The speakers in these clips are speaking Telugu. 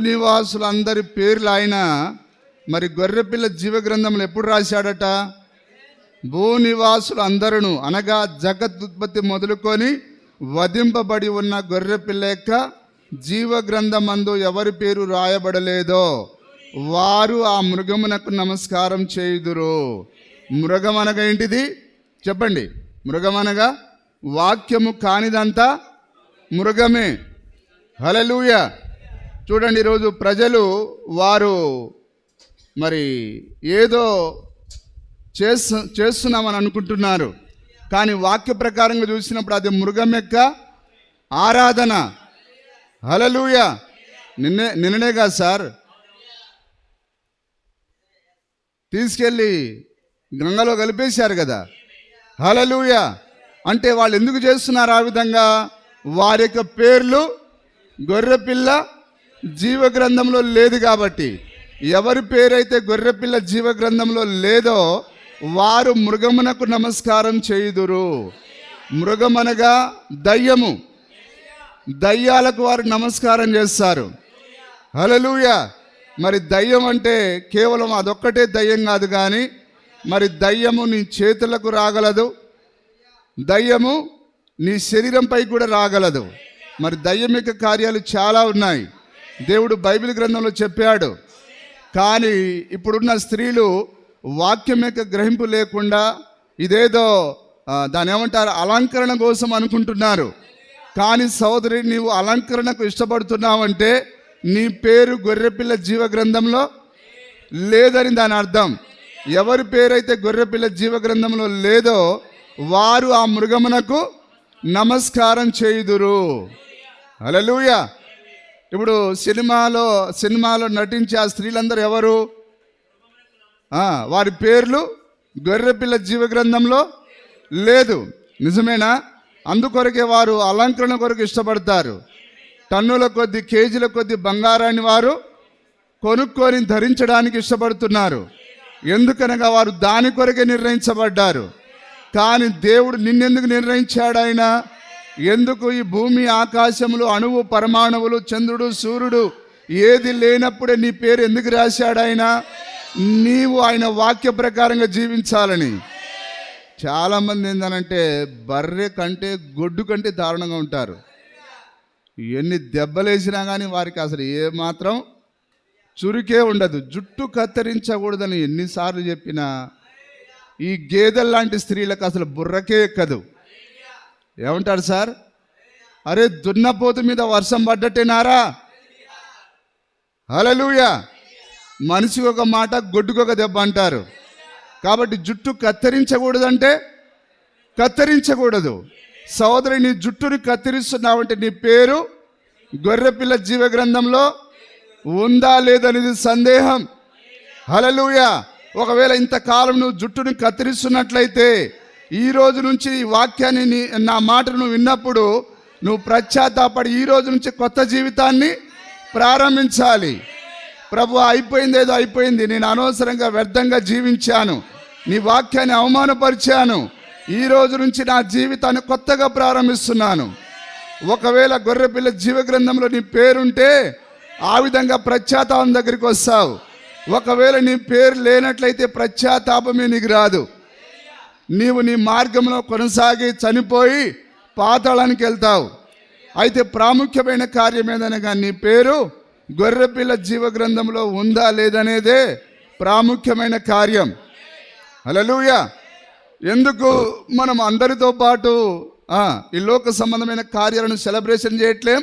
భూనివాసులందరి పేర్లు ఆయన మరి గొర్రెపిల్ల జీవ గ్రంథంలో ఎప్పుడు రాశాడట? భూనివాసులు అందరూ అనగా జగదుత్పత్తి మొదలుకొని వధింపబడి ఉన్న గొర్రెపిల్ల యొక్క జీవ గ్రంథమందు ఎవరి పేరు రాయబడలేదో వారు ఆ మృగమునకు నమస్కారం చేయుదురు. మృగం అనగా ఏంటిది చెప్పండి? మృగం అనగా వాక్యము కానిదంతా మృగమే. హల్లెలూయా. చూడండి, ఈరోజు ప్రజలు వారు మరి ఏదో చేస్తున్నామని అనుకుంటున్నారు, కానీ వాక్య ప్రకారంగా చూసినప్పుడు అది మృగం యొక్క ఆరాధన. హల్లెలూయా. నిన్ననే కాదు సార్, తీసుకెళ్ళి గంగలో కలిపేశారు కదా. హల్లెలూయా. అంటే వాళ్ళు ఎందుకు చేస్తున్నారు ఆ విధంగా? వారి యొక్క పేర్లు గొర్రెపిల్ల జీవ గ్రంథంలో లేదు కాబట్టి. ఎవరి పేరైతే గొర్రెపిల్ల జీవ గ్రంథంలో లేదో వారు మృగమునకు నమస్కారం చేయుదురు. మృగమనగా దయ్యము, దయ్యాలకు వారు నమస్కారం చేస్తారు. హల్లెలూయా. మరి దయ్యం అంటే కేవలం అదొక్కటే దయ్యం కాదు, కానీ మరి దయ్యము నీ చేతులకు రాగలదు, దయ్యము నీ శరీరంపై కూడా రాగలదు. మరి దయ్యం యొక్క కార్యాలు చాలా ఉన్నాయి, దేవుడు బైబిల్ గ్రంథంలో చెప్పాడు. కానీ ఇప్పుడున్న స్త్రీలు వాక్యం యొక్క గ్రహింపు లేకుండా ఇదేదో దాని ఏమంటారు అలంకరణ కోసం అనుకుంటున్నారు. కానీ సోదరి, నీవు అలంకరణకు ఇష్టపడుతున్నావంటే నీ పేరు గొర్రెపిల్ల జీవ గ్రంథంలో లేదని దాని అర్థం. ఎవరి పేరైతే గొర్రెపిల్ల జీవ గ్రంథంలో లేదో వారు ఆ మృగమునకు నమస్కారం చేయుదురు. హల్లెలూయా. ఇప్పుడు సినిమాలో నటించే ఆ స్త్రీలందరూ ఎవరు? వారి పేర్లు గొర్రెపిల్ల జీవ గ్రంథంలో లేదు. నిజమేనా? అందుకొరకే వారు అలంకరణ కొరకు ఇష్టపడతారు. టన్నుల కొద్ది, కేజీల కొద్ది బంగారాన్ని వారు కొనుక్కొని ధరించడానికి ఇష్టపడుతున్నారు. ఎందుకనగా వారు దాని కొరకే నిర్ణయించబడ్డారు. కానీ దేవుడు నిన్నెందుకు నిర్ణయించాడు? ఆయన ఎందుకు ఈ భూమి ఆకాశములు అణువు పరమాణువులు చంద్రుడు సూర్యుడు ఏది లేనప్పుడే నీ పేరు ఎందుకు రాశాడు? ఆయన నీవు ఆయన వాక్య ప్రకారంగా జీవించాలని. చాలామంది ఏంటనంటే బర్రె కంటే గొడ్డు కంటే దారుణంగా ఉంటారు. ఎన్ని దెబ్బలేసినా కానీ వారికి అసలు ఏమాత్రం చురుకే ఉండదు. జుట్టు కత్తిరించకూడదని ఎన్నిసార్లు చెప్పినా ఈ గేదెల లాంటి స్త్రీలకు అసలు బుర్రకే ఎక్కదు. ఏమంటారు సార్? అరే దున్నపోతు మీద వర్షం పడ్డట్టేనారా? హల్లెలూయా. మనిషికి ఒక మాట, గొడ్డుకు ఒక దెబ్బ అంటారు. కాబట్టి జుట్టు కత్తిరించకూడదంటే కత్తిరించకూడదు. సోదరి, నీ జుట్టుని కత్తిరిస్తున్నావంటే నీ పేరు గొర్రెపిల్ల జీవ గ్రంథంలో ఉందా లేదనేది సందేహం. హల్లెలూయా. ఒకవేళ ఇంతకాలం నువ్వు జుట్టుని కత్తిరిస్తున్నట్లయితే ఈ రోజు నుంచి ఈ వాక్యాన్ని నా మాటను నువ్వు విన్నప్పుడు నువ్వు పశ్చాత్తాపడి ఈ రోజు నుంచి కొత్త జీవితాన్ని ప్రారంభించాలి. ప్రభు, అయిపోయిందేదో అయిపోయింది, నేను అనవసరంగా వ్యర్థంగా జీవించాను, నీ వాక్యాన్ని అవమానపరిచాను, ఈ రోజు నుంచి నా జీవితాన్ని కొత్తగా ప్రారంభిస్తున్నాను. ఒకవేళ గొర్రెపిల్ల జీవ గ్రంథంలో నీ పేరుంటే ఆ విధంగా పశ్చాత్తాపం దగ్గరికి వస్తావు. ఒకవేళ నీ పేరు లేనట్లయితే పశ్చాత్తాపమే నీకు రాదు. నీవు నీ మార్గంలో కొనసాగి చనిపోయి పాతాళానికి వెళ్తావు. అయితే ప్రాముఖ్యమైన కార్యం ఏదనగా నీ పేరు గొర్రెపిల్ల జీవ గ్రంథంలో ఉందా లేదనేదే ప్రాముఖ్యమైన కార్యం. హల్లెలూయా. ఎందుకు మనం అందరితో పాటు ఈ లోక సంబంధమైన కార్యాలను సెలబ్రేషన్ చేయట్లేం?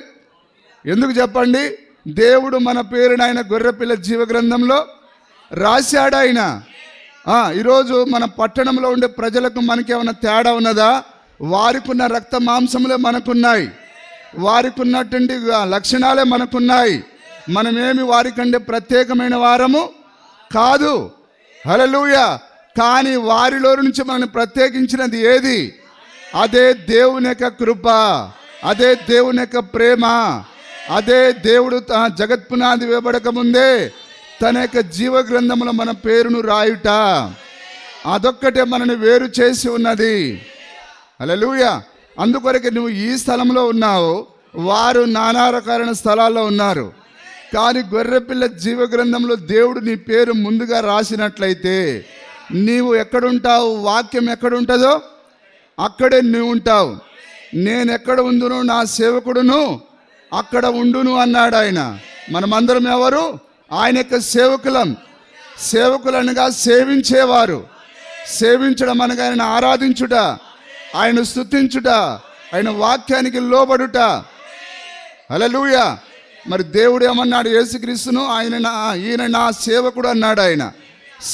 ఎందుకు చెప్పండి? దేవుడు మన పేరును ఆయన గొర్రెపిల్ల జీవ గ్రంథంలో రాశాడు. ఆయన ఈరోజు మన పట్టణంలో ఉండే ప్రజలకు మనకేమైనా తేడా ఉన్నదా? వారికి ఉన్న రక్త మాంసములే మనకున్నాయి, వారికి ఉన్నటువంటి లక్షణాలే మనకున్నాయి. మనమేమి వారికంటే ప్రత్యేకమైన వారము కాదు. హల్లెలూయా. కానీ వారిలో నుంచి మనల్ని ప్రత్యేకించినది ఏది? అదే దేవుని యొక్క కృప, అదే దేవుని యొక్క ప్రేమ, అదే దేవుడు జగత్పునాది వేయబడక ముందే తన యొక్క జీవ గ్రంథంలో మన పేరును రాయుట. అదొక్కటే మనని వేరు చేసి ఉన్నది. హల్లెలూయా. అందుకొరకే నువ్వు ఈ స్థలంలో ఉన్నావు, వారు నానా రకాలైన స్థలాల్లో ఉన్నారు. కానీ గొర్రెపిల్ల జీవ గ్రంథంలో దేవుడు నీ పేరు ముందుగా రాసినట్లయితే నీవు ఎక్కడుంటావు? వాక్యం ఎక్కడుంటుందో అక్కడే నువ్వు ఉంటావు. నేను ఎక్కడ ఉండును, నా సేవకుడును అక్కడ ఉండును అన్నాడు ఆయన. మనమందరం ఎవరు? ఆయన యొక్క సేవకులం. సేవకులనగా సేవించేవారు. సేవించడం అనగా ఆయన ఆరాధించుట, ఆయన స్తుతించుట, ఆయన వాక్యానికి లోబడుట. హల్లెలూయా. మరి దేవుడు ఏమన్నాడు? యేసుక్రీస్తును ఈయన నా సేవకుడు అన్నాడు. ఆయన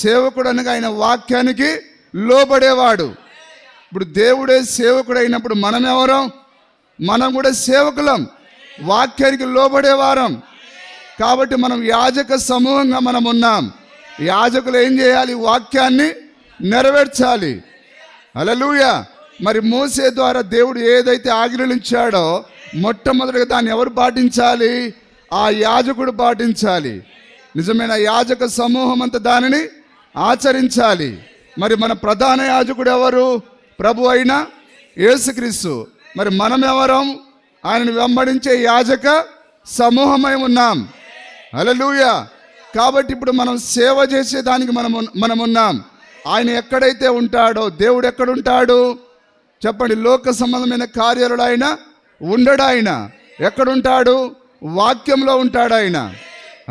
సేవకుడు అనగా ఆయన వాక్యానికి లోబడేవాడు. ఇప్పుడు దేవుడే సేవకుడు అయినప్పుడు మనం ఎవరం? మనం కూడా సేవకులం, వాక్యానికి లోబడేవారం. కాబట్టి మనం యాజక సమూహంగా మనం ఉన్నాం. యాజకులు ఏం చేయాలి? వాక్యాన్ని నెరవేర్చాలి. హల్లెలూయా. మరి మోసే ద్వారా దేవుడు ఏదైతే ఆజ్ఞలు ఇచ్చాడో మొట్టమొదటిగా దాన్ని ఎవరు పాటించాలి? ఆ యాజకుడు పాటించాలి. నిజమైన యాజక సమూహం అంతా దానిని ఆచరించాలి. మరి మన ప్రధాన యాజకుడు ఎవరు? ప్రభు అయిన యేసుక్రీస్తు. మరి మనం ఎవరం? ఆయనను వెంబడించే యాజక సమూహమై ఉన్నాం. హల్లెలూయా. కాబట్టి ఇప్పుడు మనం సేవ చేసేదానికి మనం ఉన్నాం. ఆయన ఎక్కడైతే ఉంటాడో, దేవుడు ఎక్కడుంటాడు చెప్పండి? లోక సంబంధమైన కార్యాలు ఆయన ఉండడు. ఆయన ఎక్కడుంటాడు? వాక్యంలో ఉంటాడు ఆయన.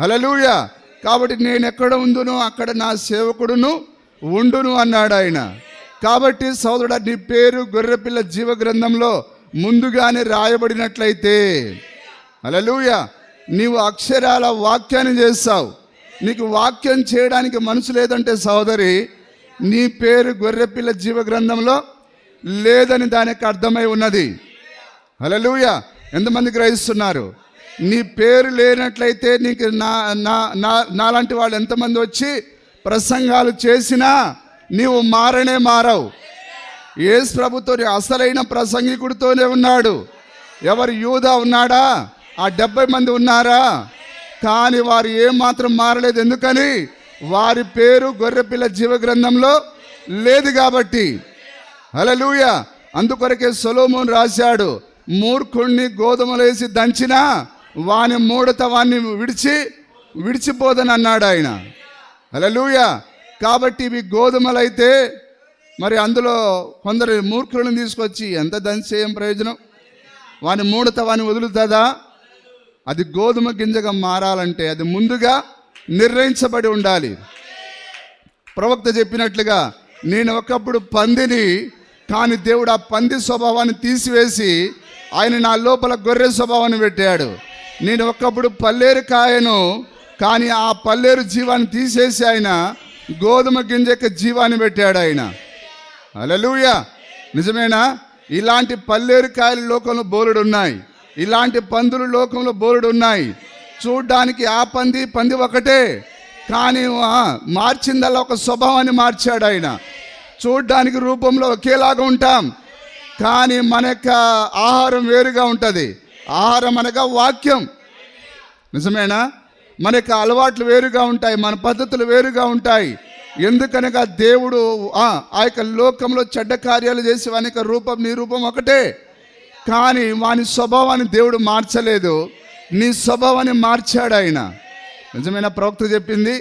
హల్లెలూయా. కాబట్టి నేను ఎక్కడ ఉండును అక్కడ నా సేవకుడును ఉండును అన్నాడు ఆయన. కాబట్టి సోదరుడా, నీ పేరు గొర్రెపిల్ల జీవ గ్రంథంలో ముందుగానే రాయబడినట్లయితే, హల్లెలూయా, నీవు అక్షరాల వాక్యాన్ని చేస్తావు. నీకు వాక్యం చేయడానికి మనసు లేదంటే సోదరి, నీ పేరు గొర్రెపిల్ల జీవ గ్రంథంలో లేదని దానికి అర్థమై ఉన్నది. హల్లెలూయా. ఎంతమంది గ్రహిస్తున్నారు? నీ పేరు లేనట్లయితే నీకు నాలాంటి వాళ్ళు ఎంతమంది వచ్చి ప్రసంగాలు చేసినా నీవు మారనే మారవు. యేసు ప్రభుతో అసలైన ప్రసంగికుడితోనే ఉన్నాడు. ఎవరు? యూదా ఉన్నాడా? ఆ 70 మంది ఉన్నారా? కానీ వారు ఏమాత్రం మారలేదు. ఎందుకని? వారి పేరు గొర్రెపిల్ల జీవ గ్రంథంలో లేదు కాబట్టి. హల్లెలూయా. అందుకొరకే సొలొమోను రాశాడు, మూర్ఖుణ్ణి గోధుమలేసి దంచినా వాని మూడత వాన్ని విడిచిపోదని అన్నాడు ఆయన. హల్లెలూయా. కాబట్టి ఇవి గోధుమలైతే మరి అందులో కొందరు మూర్ఖులను తీసుకొచ్చి ఎంత దంచి ఏం ప్రయోజనం? వాని మూడత వాని వదులుతుందా? అది గోధుమ గింజగా మారాలంటే అది ముందుగా నిర్ణయించబడి ఉండాలి. ప్రవక్త చెప్పినట్లుగా, నేను ఒకప్పుడు పందిని, కానీ దేవుడు ఆ పంది స్వభావాన్ని తీసివేసి ఆయన నా లోపల గొర్రె స్వభావాన్ని పెట్టాడు. నేను ఒకప్పుడు పల్లేరు కాయను, కానీ ఆ పల్లేరు జీవాన్ని తీసేసి ఆయన గోధుమ గింజ యొక్క జీవాన్ని పెట్టాడు ఆయన. హల్లెలూయా. నిజమేనా? ఇలాంటి పల్లేరు కాయలు లోకంలో బోలెడు ఉన్నాయి. ఇలాంటి పందులు లోకంలో బోలెడు ఉన్నాయి. చూడ్డానికి ఆ పంది ఒకటే, కానీ మార్చిందల్లా ఒక స్వభావాన్ని మార్చాడు ఆయన. చూడ్డానికి రూపంలో ఒకేలాగా ఉంటాం, కానీ మన యొక్క ఆహారం వేరుగా ఉంటుంది. ఆహారం అనగా వాక్యం. నిజమేనా? మన యొక్క అలవాట్లు వేరుగా ఉంటాయి, మన పద్ధతులు వేరుగా ఉంటాయి. ఎందుకనగా దేవుడు ఆ యొక్క లోకంలో చెడ్డ కార్యాలు చేసి వాని యొక్క రూపం, నీ రూపం ఒకటే, కానీ వాని స్వభావాన్ని దేవుడు మార్చలేదు. నీ స్వభావాన్ని మార్చాడు ఆయన. నిజమైన ప్రవక్త చెప్పింది,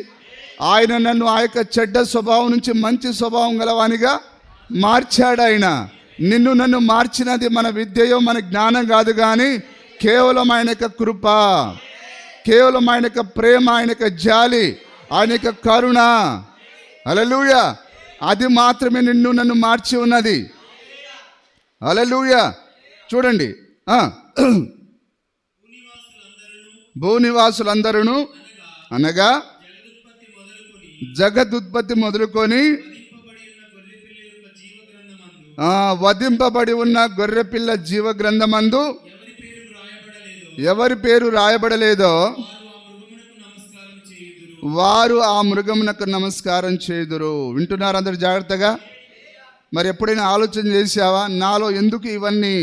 ఆయన నన్ను ఆ యొక్క చెడ్డ స్వభావం నుంచి మంచి స్వభావం గలవానిగా మార్చాడు ఆయన. నిన్ను నన్ను మార్చినది మన విద్యయో మన జ్ఞానం కాదు, కానీ కేవలం ఆయన యొక్క కృప, కేవలం ఆయన యొక్క ప్రేమ, ఆయన యొక్క జాలి, ఆయన యొక్క కరుణ. హల్లెలూయా. అది మాత్రమే నిన్ను నన్ను మార్చి ఉన్నది. హల్లెలూయా. చూడండి, భూనివాసులందరూ అనగా జగదుత్పత్తి మొదలుకొని వధింపబడి ఉన్న గొర్రెపిల్ల జీవ గ్రంథమందు ఎవరి పేరు రాయబడలేదో వారు ఆ మృగమునకు నమస్కారం చేయుదురు. వింటున్నారు అందరు జాగ్రత్తగా? మరి ఎప్పుడైనా ఆలోచన చేసావా, నాలో ఎందుకు ఇవన్నీ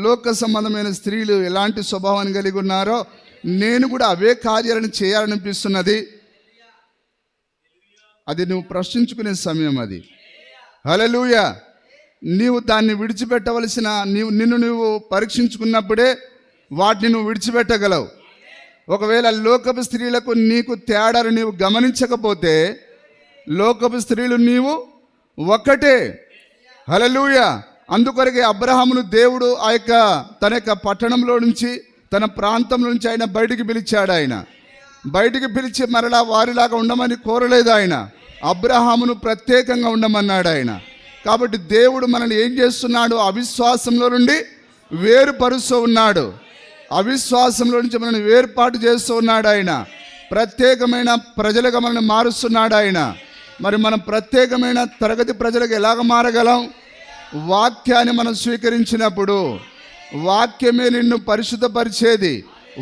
లోక సంబంధమైన స్త్రీలు ఎలాంటి స్వభావాన్ని కలిగి ఉన్నారో నేను కూడా అవే కార్యాలను చేయాలనిపిస్తున్నది? అది నువ్వు ప్రశ్నించుకునే సమయం అది. హల్లెలూయా. నీవు దాన్ని విడిచిపెట్టవలసిన, నిన్ను నువ్వు పరీక్షించుకున్నప్పుడే వాటిని నువ్వు విడిచిపెట్టగలవు. ఒకవేళ లోకపు స్త్రీలకు నీకు తేడాను నీవు గమనించకపోతే, లోకపు స్త్రీలు నీవు ఒక్కటే. హల్లెలూయా. అందుకొరకే అబ్రహామును దేవుడు తన యొక్క పట్టణంలో నుంచి, తన ప్రాంతంలో నుంచి ఆయన బయటికి పిలిచి మరలా వారిలాగా ఉండమని కోరలేదు ఆయన. అబ్రహామును ప్రత్యేకంగా ఉండమన్నాడు ఆయన. కాబట్టి దేవుడు మనల్ని ఏం చేస్తున్నాడు? అవిశ్వాసంలో నుండి వేరుపరుస్తూ ఉన్నాడు. అవిశ్వాసంలో నుంచి మనల్ని వేరుపాటు చేస్తూ ఉన్నాడు ఆయన. ప్రత్యేకమైన ప్రజలుగా మనల్ని మారుస్తున్నాడు ఆయన. మరి మనం ప్రత్యేకమైన తరగతి ప్రజలకు ఎలాగ మారగలం? వాక్యాన్ని మనం స్వీకరించినప్పుడు. వాక్యమే నిన్ను పరిశుద్ధపరిచేది,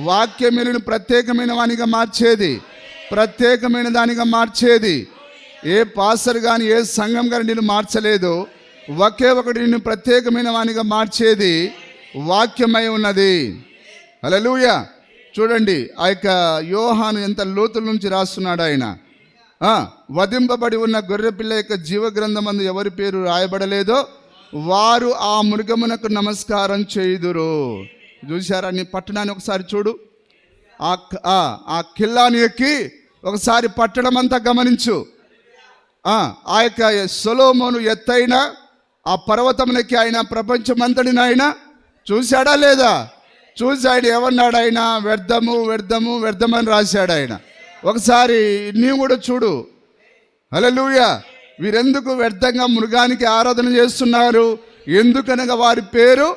వాక్యమే నిన్ను ప్రత్యేకమైన వానిగా మార్చేది, ప్రత్యేకమైన దానిగా మార్చేది. ఏ పాస్టర్ కానీ ఏ సంఘం కానీ నిన్ను మార్చలేదు. ఒకే ఒకటి నిన్ను ప్రత్యేకమైన వానిగా మార్చేది వాక్యమై ఉన్నది. హల్లెలూయా. చూడండి, ఆ యొక్క యోహాను ఎంత లోతుల నుంచి రాస్తున్నాడు ఆయన. వధింపబడి ఉన్న గొర్రెపిల్ల యొక్క జీవగ్రంథమందు ఎవరి పేరు రాయబడలేదో వారు ఆ మృగమునకు నమస్కారం చేయుదురు. చూశారా? నీ పట్టణాన్ని ఒకసారి చూడు. ఆ కిల్లాని ఎక్కి ఒకసారి పట్టణం అంతా గమనించు. ఆ యొక్క సొలొమోను ఎత్తైన ఆ పర్వతమునకి ఆయన ప్రపంచమంతటిని ఆయన చూశాడా లేదా? చూసి ఆయన ఏమన్నాడు? ఆయన వ్యర్థము వ్యర్థము వ్యర్థమని రాశాడు ఆయన. ఒకసారి నీవు కూడా చూడు. హల్లెలూయా. వీరెందుకు వ్యర్థంగా మృగానికి ఆరాధన చేస్తున్నారు? ఎందుకనగా వారి పేరు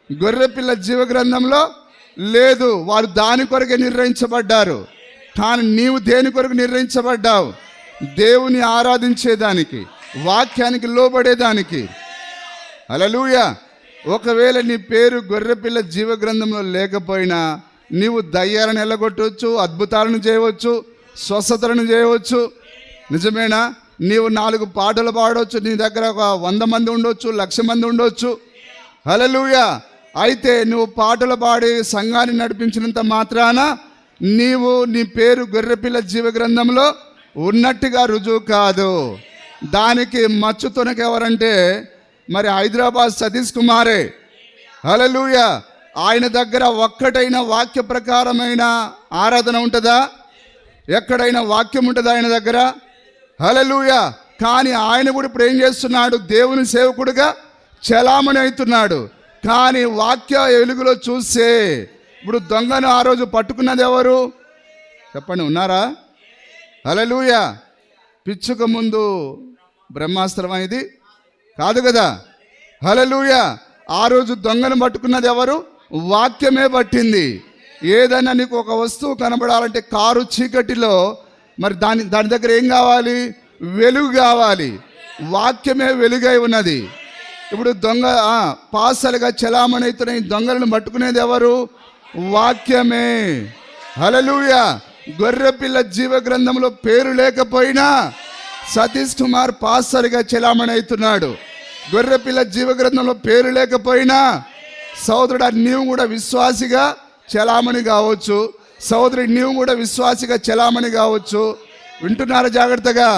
గొర్రెపిల్ల జీవగ్రంథంలో లేదు. వారు దాని కొరకే నిర్ణయించబడ్డారు. కానీ నీవు దేని కొరకు నిర్ణయించబడ్డావు? దేవుని ఆరాధించేదానికి, వాక్యానికి లోబడేదానికి. హల్లెలూయా. ఒకవేళ నీ పేరు గొర్రెపిల్ల జీవగ్రంథంలో లేకపోయినా నీవు దయ్యాలను ఎల్లగొట్టవచ్చు, అద్భుతాలను చేయవచ్చు, స్వస్థతలను చేయవచ్చు. నిజమేనా? నీవు 4 పాటలు పాడవచ్చు, నీ దగ్గర ఒక 100 మంది ఉండొచ్చు, 1,00,000 మంది ఉండొచ్చు. హల్లెలూయా. అయితే నువ్వు పాటలు పాడి సంఘాన్ని నడిపించినంత మాత్రాన నీ పేరు గొర్రెపిల్ల జీవగ్రంథంలో ఉన్నట్టుగా రుజువు కాదు. దానికి మచ్చుతునక ఎవరంటే మరి హైదరాబాద్ సతీష్ కుమారే. హల్లెలూయా. ఆయన దగ్గర ఒక్కటైన వాక్య ప్రకారమైన ఆరాధన ఉంటుందా? ఎక్కడైనా వాక్యం ఉంటుందా ఆయన దగ్గర? హల్లెలూయా. కానీ ఆయన కూడా ఇప్పుడు ఏం చేస్తున్నాడు? దేవుని సేవకుడుగా చలామణి అవుతున్నాడు. కానీ వాక్య వెలుగులో చూస్తే ఇప్పుడు దొంగను ఆ రోజు పట్టుకున్నది ఎవరు? చెప్పండి, ఉన్నారా? హల్లెలూయా. పిచ్చుక ముందు బ్రహ్మాస్త్రం ఇది కాదు కదా. హల్లెలూయా. ఆ రోజు దొంగను పట్టుకున్నది ఎవరు? వాక్యమే పట్టింది. ఏదైనా నీకు ఒక వస్తువు కనబడాలంటే కారు చీకటిలో మరి దాని దగ్గర ఏం కావాలి? వెలుగు కావాలి. వాక్యమే వెలుగై ఉన్నది. ఇప్పుడు దొంగ పాసలుగా చలామణి అవుతున్న ఈ దొంగలను పట్టుకునేది ఎవరు? వాక్యమే. హల్లెలూయా. గొర్రెపిల్ల జీవగ్రంథంలో పేరు లేకపోయినా సతీష్ కుమార్ పాస్టర్గా చలామణి అవుతున్నాడు. గొర్రెపిల్ల జీవగ్రంథంలో పేరు లేకపోయినా సోదరుడా నీవు కూడా విశ్వాసిగా చలామణి కావచ్చు. సోదరి నీవు కూడా విశ్వాసిగా చలామణి కావచ్చు. వింటున్నారా? జాగ్రత్తగా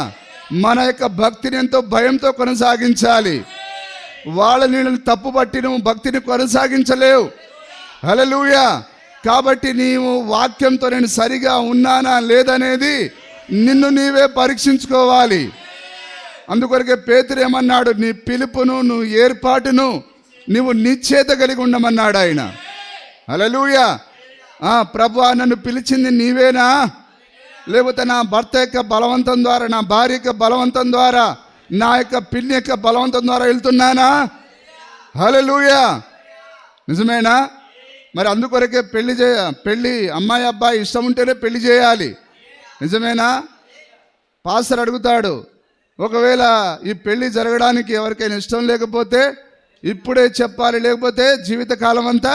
మన యొక్క భక్తిని ఎంతో భయంతో కొనసాగించాలి. వాళ్ళ నీళ్ళని తప్పుపట్టి నువ్వు భక్తిని కొనసాగించలేవు. హల్లెలూయా. కాబట్టి నీవు వాక్యంతో నేను సరిగా ఉన్నానా లేదనేది నిన్ను నీవే పరీక్షించుకోవాలి. అందుకొరకే పేతురు ఏమన్నాడు? నీ పిలుపును, నువ్వు ఏర్పాటును నువ్వు నిశ్చేత కలిగి ఉండమన్నాడు ఆయన. హల్లెలూయా. ప్రభువా, నన్ను పిలిచింది నీవేనా? లేకపోతే నా భర్త యొక్క బలవంతం ద్వారా, నా భార్య యొక్క బలవంతం ద్వారా, నా యొక్క పిన్ని యొక్క బలవంతం ద్వారా వెళ్తున్నానా? హల్లెలూయా. నిజమేనా? మరి అందుకొరకే పెళ్ళి అమ్మాయి అబ్బాయి ఇష్టం ఉంటేనే పెళ్లి చేయాలి. నిజమేనా? పాస్టర్ అడుగుతాడు, ఒకవేళ ఈ పెళ్లి జరగడానికి ఎవరికైనా ఇష్టం లేకపోతే ఇప్పుడే చెప్పాలి, లేకపోతే జీవితకాలం అంతా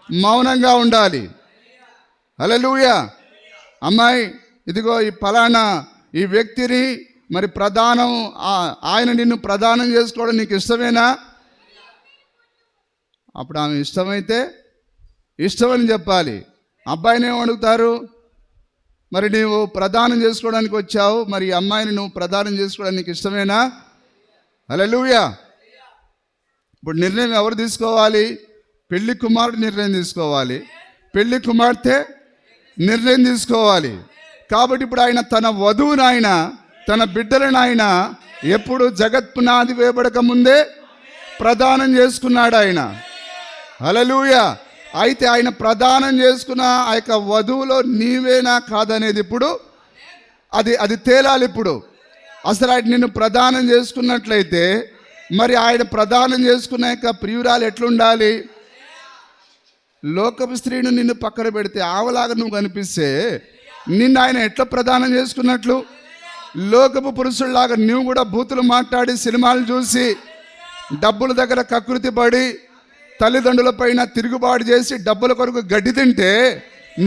మౌనంగా ఉండాలి. హల్లెలూయా. అమ్మాయి, ఇదిగో ఈ ఫలానా ఈ వ్యక్తిని మరి ఆయన నిన్ను ప్రదానం చేసుకోవడం నీకు ఇష్టమేనా? అప్పుడు ఆమె ఇష్టమైతే ఇష్టమని చెప్పాలి. అబ్బాయిని ఏం అడుగుతారు? మరి నీవు ప్రదానం చేసుకోవడానికి వచ్చావు, మరి ఈ అమ్మాయిని నువ్వు ప్రదానం చేసుకోవడానికి నీకు ఇష్టమేనా? హల్లెలూయా. ఇప్పుడు నిర్ణయం ఎవరు తీసుకోవాలి? పెళ్లి కుమారుడు నిర్ణయం తీసుకోవాలి. పెళ్లి కుమార్తె నిర్ణయం తీసుకోవాలి. కాబట్టి ఇప్పుడు ఆయన తన వధువును ఆయన తన బిడ్డలను ఆయన ఎప్పుడు జగత్ పునాది వేయబడక ముందే ప్రదానం చేసుకున్నాడు ఆయన. హల్లెలూయా. అయితే ఆయన ప్రదానం చేసుకున్న ఆ యొక్క వధువులో నీవేనా కాదనేది ఇప్పుడు అది తేలాలి. ఇప్పుడు అసలు ఆయన నిన్ను ప్రదానం చేసుకున్నట్లయితే మరి ఆయన ప్రదానం చేసుకున్న యొక్క ప్రియురాలు ఎట్లుండాలి? లోకపు స్త్రీని నిన్ను పక్కన పెడితే ఆవలాగా నువ్వు కనిపిస్తే నిన్ను ఆయన ఎట్లా ప్రదానం చేసుకున్నట్లు? లోకపు పురుషుల్లాగా నువ్వు కూడా బూతులు మాట్లాడి సినిమాలు చూసి డబ్బుల దగ్గర కకృతి పడి తల్లిదండ్రుల పైన తిరుగుబాటు చేసి డబ్బుల కొరకు గడ్డి తింటే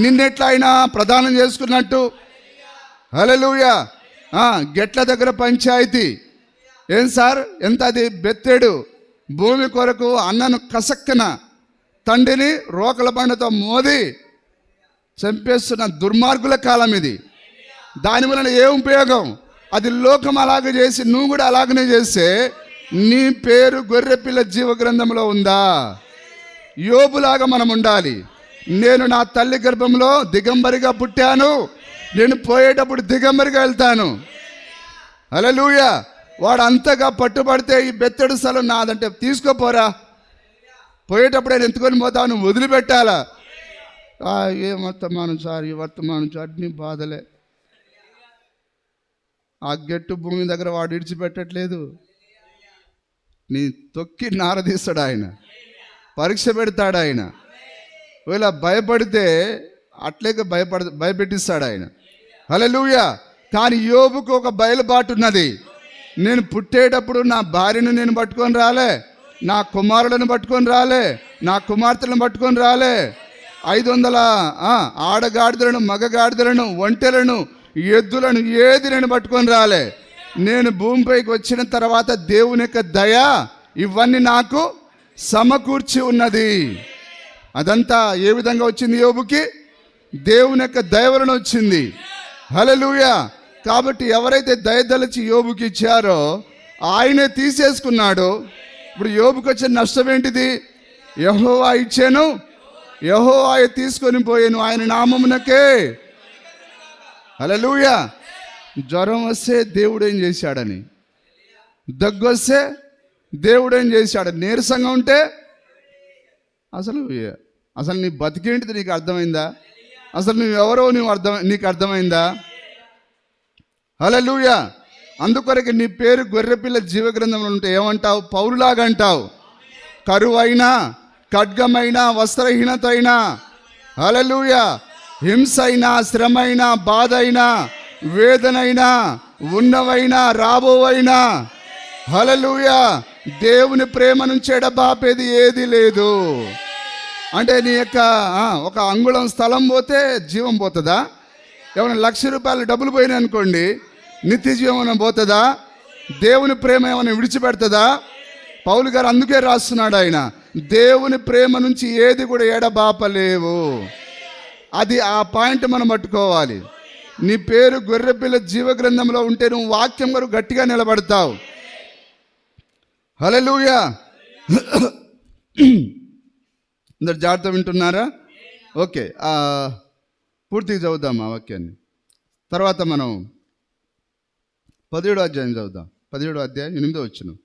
నిన్నెట్లా ఆయన ప్రదానం చేసుకున్నట్టు? హల్లెలూయా. గెట్ల దగ్గర పంచాయతీ ఏం సార్, ఎంత అది బెత్తెడు భూమి కొరకు అన్నను కసక్కన తండ్రిని రోకల బండతో మోది చంపేస్తున్న దుర్మార్గుల కాలం ఇది. దాని వలన ఏ ఉపయోగం? అది లోకం అలాగే చేసి నువ్వు కూడా అలాగనే చేస్తే నీ పేరు గొర్రెపిల్ల జీవ గ్రంథంలో ఉందా? యోబులాగా మనం ఉండాలి. నేను నా తల్లి గర్భంలో దిగంబరిగా పుట్టాను, నేను పోయేటప్పుడు దిగంబరిగా వెళ్తాను. హల్లెలూయా. వాడు అంతగా పట్టుబడితే ఈ బెత్తడి స్థలం నాదంటే తీసుకోపోరా, పోయేటప్పుడు ఆయన ఎత్తుకొని పోతావు, నువ్వు వదిలిపెట్టాలా? ఏ వర్తమానం సార్, ఈ వర్తమానం సార్, నీ బాధలే. ఆ గెట్టు భూమి దగ్గర వాడు విడిచిపెట్టట్లేదు. నీ తొక్కి నారదీస్తాడు ఆయన, పరీక్ష పెడతాడు ఆయన. ఒకవేళ భయపడితే అట్లేక భయపెట్టిస్తాడు ఆయన. హల్లెలూయా. కానీ యోబుకు ఒక బయలుబాటు ఉన్నది. నేను పుట్టేటప్పుడు నా భార్యను నేను పట్టుకొని రాలే, నా కుమారులను పట్టుకొని రాలే, నా కుమార్తెలను పట్టుకొని రాలే, 500 ఆడగాడిదలను మగగాడిదలను ఒంటెలను ఎద్దులను ఏది నేను పట్టుకొని రాలే. నేను భూమిపైకి వచ్చిన తర్వాత దేవుని యొక్క దయ ఇవన్నీ నాకు సమకూర్చి ఉన్నది. అదంతా ఏ విధంగా వచ్చింది యోబుకి? దేవుని యొక్క దయ వలన వచ్చింది. హల్లెలూయా. కాబట్టి ఎవరైతే దయదలచి యోబుకి ఇచ్చారో ఆయనే తీసేసుకున్నాడు. ఇప్పుడు యోబుకి వచ్చిన నష్టం ఏంటిది? యెహోవా ఇచ్చాను, యెహోవా తీసుకొని పోయాను ఆయన నామమునకే. హల్లెలూయా. జ్వరం వస్తే దేవుడు ఏం చేశాడని, దగ్గు వస్తే దేవుడు ఏం చేశాడు, నీరసంగా ఉంటే అసలు నీ బతికేంటిది నీకు అర్థమైందా? అసలు నువ్వెవరో నీకు అర్థమైందా? హల్లెలూయా. అందుకొరకు నీ పేరు గొర్రెపిల్ల జీవగ్రంథంలో ఉంటే ఏమంటావు? పౌరులాగా అంటావు. కరువైనా, ఖడ్గమైనా, వస్త్రహీనత అయినా, హల్లెలూయా, హింస అయినా, శ్రమైనా, బాధ అయినా, వేదనైనా, ఉన్నవైనా, రాబోవైనా, హల్లెలూయా, దేవుని ప్రేమ నుంచి ఎడబాపేది ఏది లేదు. అంటే నీ యొక్క ఒక అంగుళం స్థలం పోతే జీవం పోతుందా? ఏమైనా 1,00,000 రూపాయలు డబ్బులు పోయినాయి అనుకోండి, నిత్య జీవం ఏమైనా పోతుందా? దేవుని ప్రేమ ఏమైనా విడిచిపెడుతుందా? పౌలు గారు అందుకే రాస్తున్నాడు ఆయన, దేవుని ప్రేమ నుంచి ఏది కూడా ఎడబాపలేవు. అది ఆ పాయింట్ మనం పట్టుకోవాలి. నీ పేరు గొర్రెపిల్ల జీవగ్రంథంలో ఉంటే నువ్వు వాక్యం గారు గట్టిగా నిలబడతావు. హల్లెలూయా. అందరు జాగ్రత్త వింటున్నారా? ఓకే, పూర్తిగా చదువుదాం ఆ వాక్యాన్ని. తర్వాత మనం 17వ అధ్యాయం చదువుదాం. 17వ అధ్యాయం 8వ వచనం.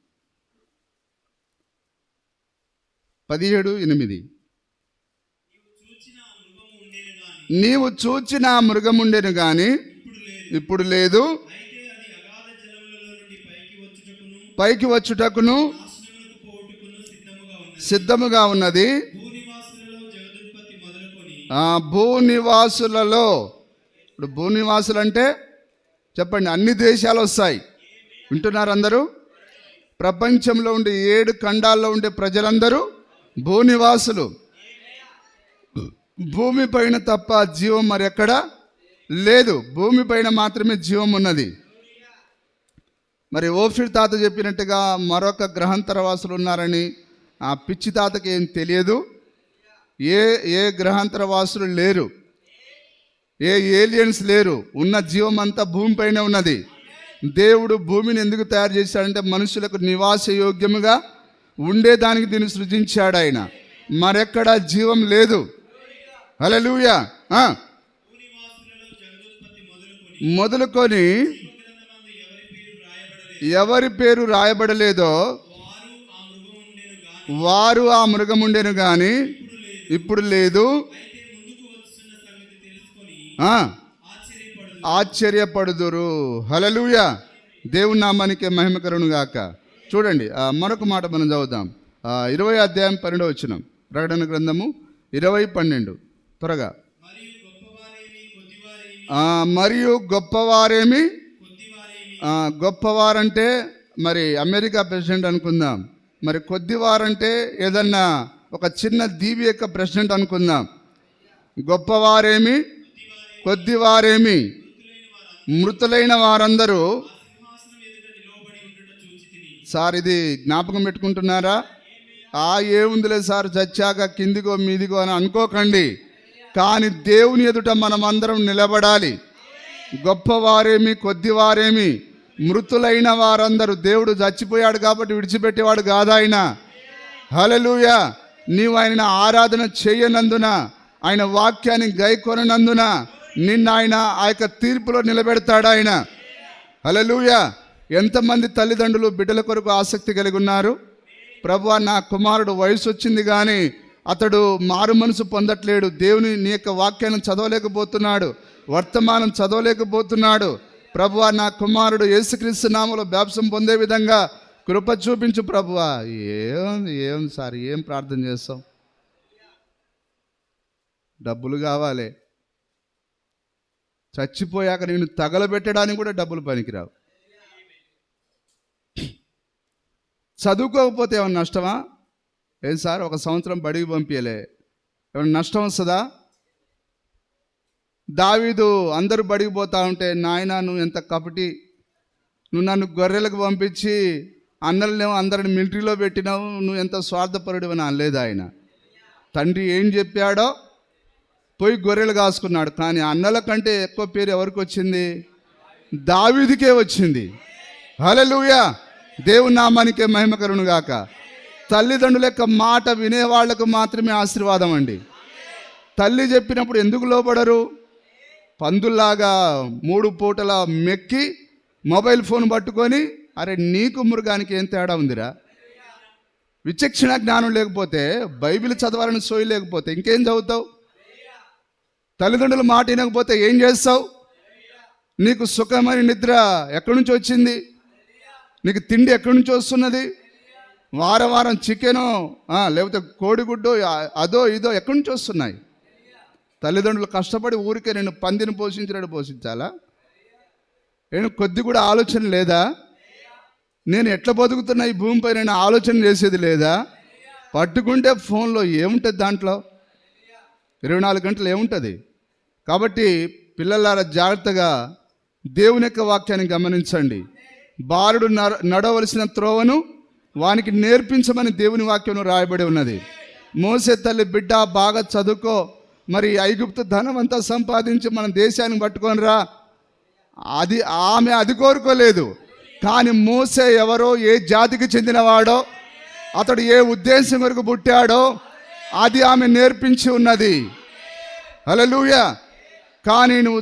17:8. నీవు చూచిన మృగముండెను గాని ఇప్పుడు లేదు, పైకి వచ్చుటకును సిద్ధముగా ఉన్నది. భూనివాసులలో, ఇప్పుడు భూనివాసులు అంటే చెప్పండి, అన్ని దేశాలు వస్తాయి. వింటున్నారు అందరూ? ప్రపంచంలో ఉండే 7 ఖండాల్లో ఉండే ప్రజలందరూ భూనివాసులు. భూమి పైన తప్ప జీవం మరి ఎక్కడ లేదు, భూమి పైన మాత్రమే జీవం ఉన్నది. మరి ఓఫీర్ తాత చెప్పినట్టుగా మరొక గ్రహాంతరవాసులు ఉన్నారని ఆ పిచ్చి తాతకి ఏం తెలియదు. ఏ గ్రహాంతరవాసులు లేరు, ఏ ఏలియన్స్ లేరు. ఉన్న జీవం అంతా భూమిపైనే ఉన్నది. దేవుడు భూమిని ఎందుకు తయారు చేశాడంటే మనుషులకు నివాస యోగ్యముగా ఉండేదానికి దీన్ని సృజించాడు ఆయన. మరెక్కడ జీవం లేదు. హల్లెలూయా. మొదలుకొని ఎవరి పేరు రాయబడలేదో వారు ఆ మృగముండెను గాని ఇప్పుడు లేదు. ఆశ్చర్యపడుదురు. హల్లెలూయా. దేవుని నామానికి మహిమ కలుగును గాక. చూడండి మరొక మాట మనం చదువుదాం. 20 అధ్యాయం 12 వచనం, ప్రకటన గ్రంథము 20:12. త్వరగా. మరియు గొప్పవారేమి, గొప్పవారంటే మరి అమెరికా ప్రెసిడెంట్ అనుకుందాం, మరి కొద్దివారంటే ఏదన్నా ఒక చిన్న దీవి యొక్క ప్రెసిడెంట్ అనుకుందాం. గొప్పవారేమి, కొద్దివారేమి, మృతులైన వారందరూ. సార్ ఇది జ్ఞాపకం పెట్టుకుంటున్నారా? ఏముందిలే సార్, చచ్చాక కిందిగో మీదిగో అని అనుకోకండి. కానీ దేవుని ఎదుట మనమందరం నిలబడాలి. గొప్పవారేమి, కొద్దివారేమి, మృతులైన వారందరూ. దేవుడు చచ్చిపోయాడు కాబట్టి విడిచిపెట్టేవాడు కాదు ఆయన. హల్లెలూయా. నీవు ఆయన ఆరాధన చేయనందున, ఆయన వాక్యాన్ని గైకొననందున నిన్న ఆయన ఆ యొక్క తీర్పులో నిలబెడతాడు ఆయన. హల్లెలూయా. ఎంతమంది తల్లిదండ్రులు బిడ్డల కొరకు ఆసక్తి కలిగి ఉన్నారు? ప్రభువా, నా కుమారుడు వయసు వచ్చింది కానీ అతడు మారు మనసు పొందట్లేడు, దేవుని నీ యొక్క వాక్యాన్ని చదవలేకపోతున్నాడు, వర్తమానం చదవలేకపోతున్నాడు. ప్రభువా, నా కుమారుడు యేసుక్రీస్తు నామములో బాప్తిసం పొందే విధంగా కృప చూపించు ప్రభువా. ఏం సార్, ఏం ప్రార్థన చేస్తాం? డబ్బులు కావాలి. చచ్చిపోయాక నేను తగలబెట్టడానికి కూడా డబ్బులు పనికిరావు. చదువుకోకపోతే ఏమన్నా నష్టమా? ఏం సార్, 1 సంవత్సరం బడికి పంపించలే, ఏమన్నా నష్టం వస్తుందా? దావీదు అందరూ బడికి పోతా ఉంటే, నాయన నువ్వు ఎంత కపటి, నువ్వు నన్ను గొర్రెలకు పంపించి అన్నలనేమో అందరిని మిలిటరీలో పెట్టినావు, నువ్వు ఎంత స్వార్థపరుడు అని అనలేదు ఆయన. తండ్రి ఏం చెప్పాడో పోయి గొర్రెలు కాసుకున్నాడు. కానీ అన్నల కంటే ఎక్కువ పేరు ఎవరికి వచ్చింది? దావీదుకే వచ్చింది. హల్లెలూయా. దేవుని నామానికే మహిమ కలుగును గాక. తల్లిదండ్రుల యొక్క మాట వినేవాళ్లకు మాత్రమే ఆశీర్వాదం అండి. తల్లి చెప్పినప్పుడు ఎందుకు లోబడరు? పందుల్లాగా 3 పూటల మెక్కి మొబైల్ ఫోన్ పట్టుకొని, అరే నీకు మృగానికి ఏం తేడా ఉందిరా? విచక్షణ జ్ఞానం లేకపోతే, బైబిల్ చదవాలని సోయి లేకపోతే ఇంకేం చదువుతావు? తల్లిదండ్రుల మాట వినకపోతే ఏం చేస్తావు? నీకు సుఖమైన నిద్ర ఎక్కడి నుంచి వచ్చింది? నీకు తిండి ఎక్కడి నుంచి వస్తున్నది? వారం చికెను లేకపోతే కోడిగుడ్డు అదో ఇదో ఎక్కడి నుంచి వస్తున్నాయి? తల్లిదండ్రులు కష్టపడి ఊరికే నేను పందిని పోషించినట్టు పోషించాలా? నేను కొద్ది కూడా ఆలోచన లేదా? నేను ఎట్లా బతుకుతున్నా ఈ భూమిపై నేను ఆలోచన చేసేది లేదా? పట్టుకుంటే ఫోన్లో ఏముంటుంది, దాంట్లో 24 గంటలు ఏముంటుంది? కాబట్టి పిల్లలారా జాగ్రత్తగా దేవుని యొక్క వాక్యాన్ని గమనించండి. బాలుడు నడవలసిన త్రోవను వానికి నేర్పించమని దేవుని వాక్యం రాయబడి ఉన్నది. మోసే తల్లి, బిడ్డ బాగా చదువుకో, మరి ఐగుప్తు ధనం అంతా సంపాదించి మన దేశానికి పట్టుకొని రా. ఆమె అది కోరుకోలేదు. కానీ మోసే ఎవరో, ఏ జాతికి చెందినవాడో, అతడు ఏ ఉద్దేశం వరకు పుట్టాడో అది ఆమె నేర్పించి ఉన్నది. హల్లెలూయా. కానీ నువ్వు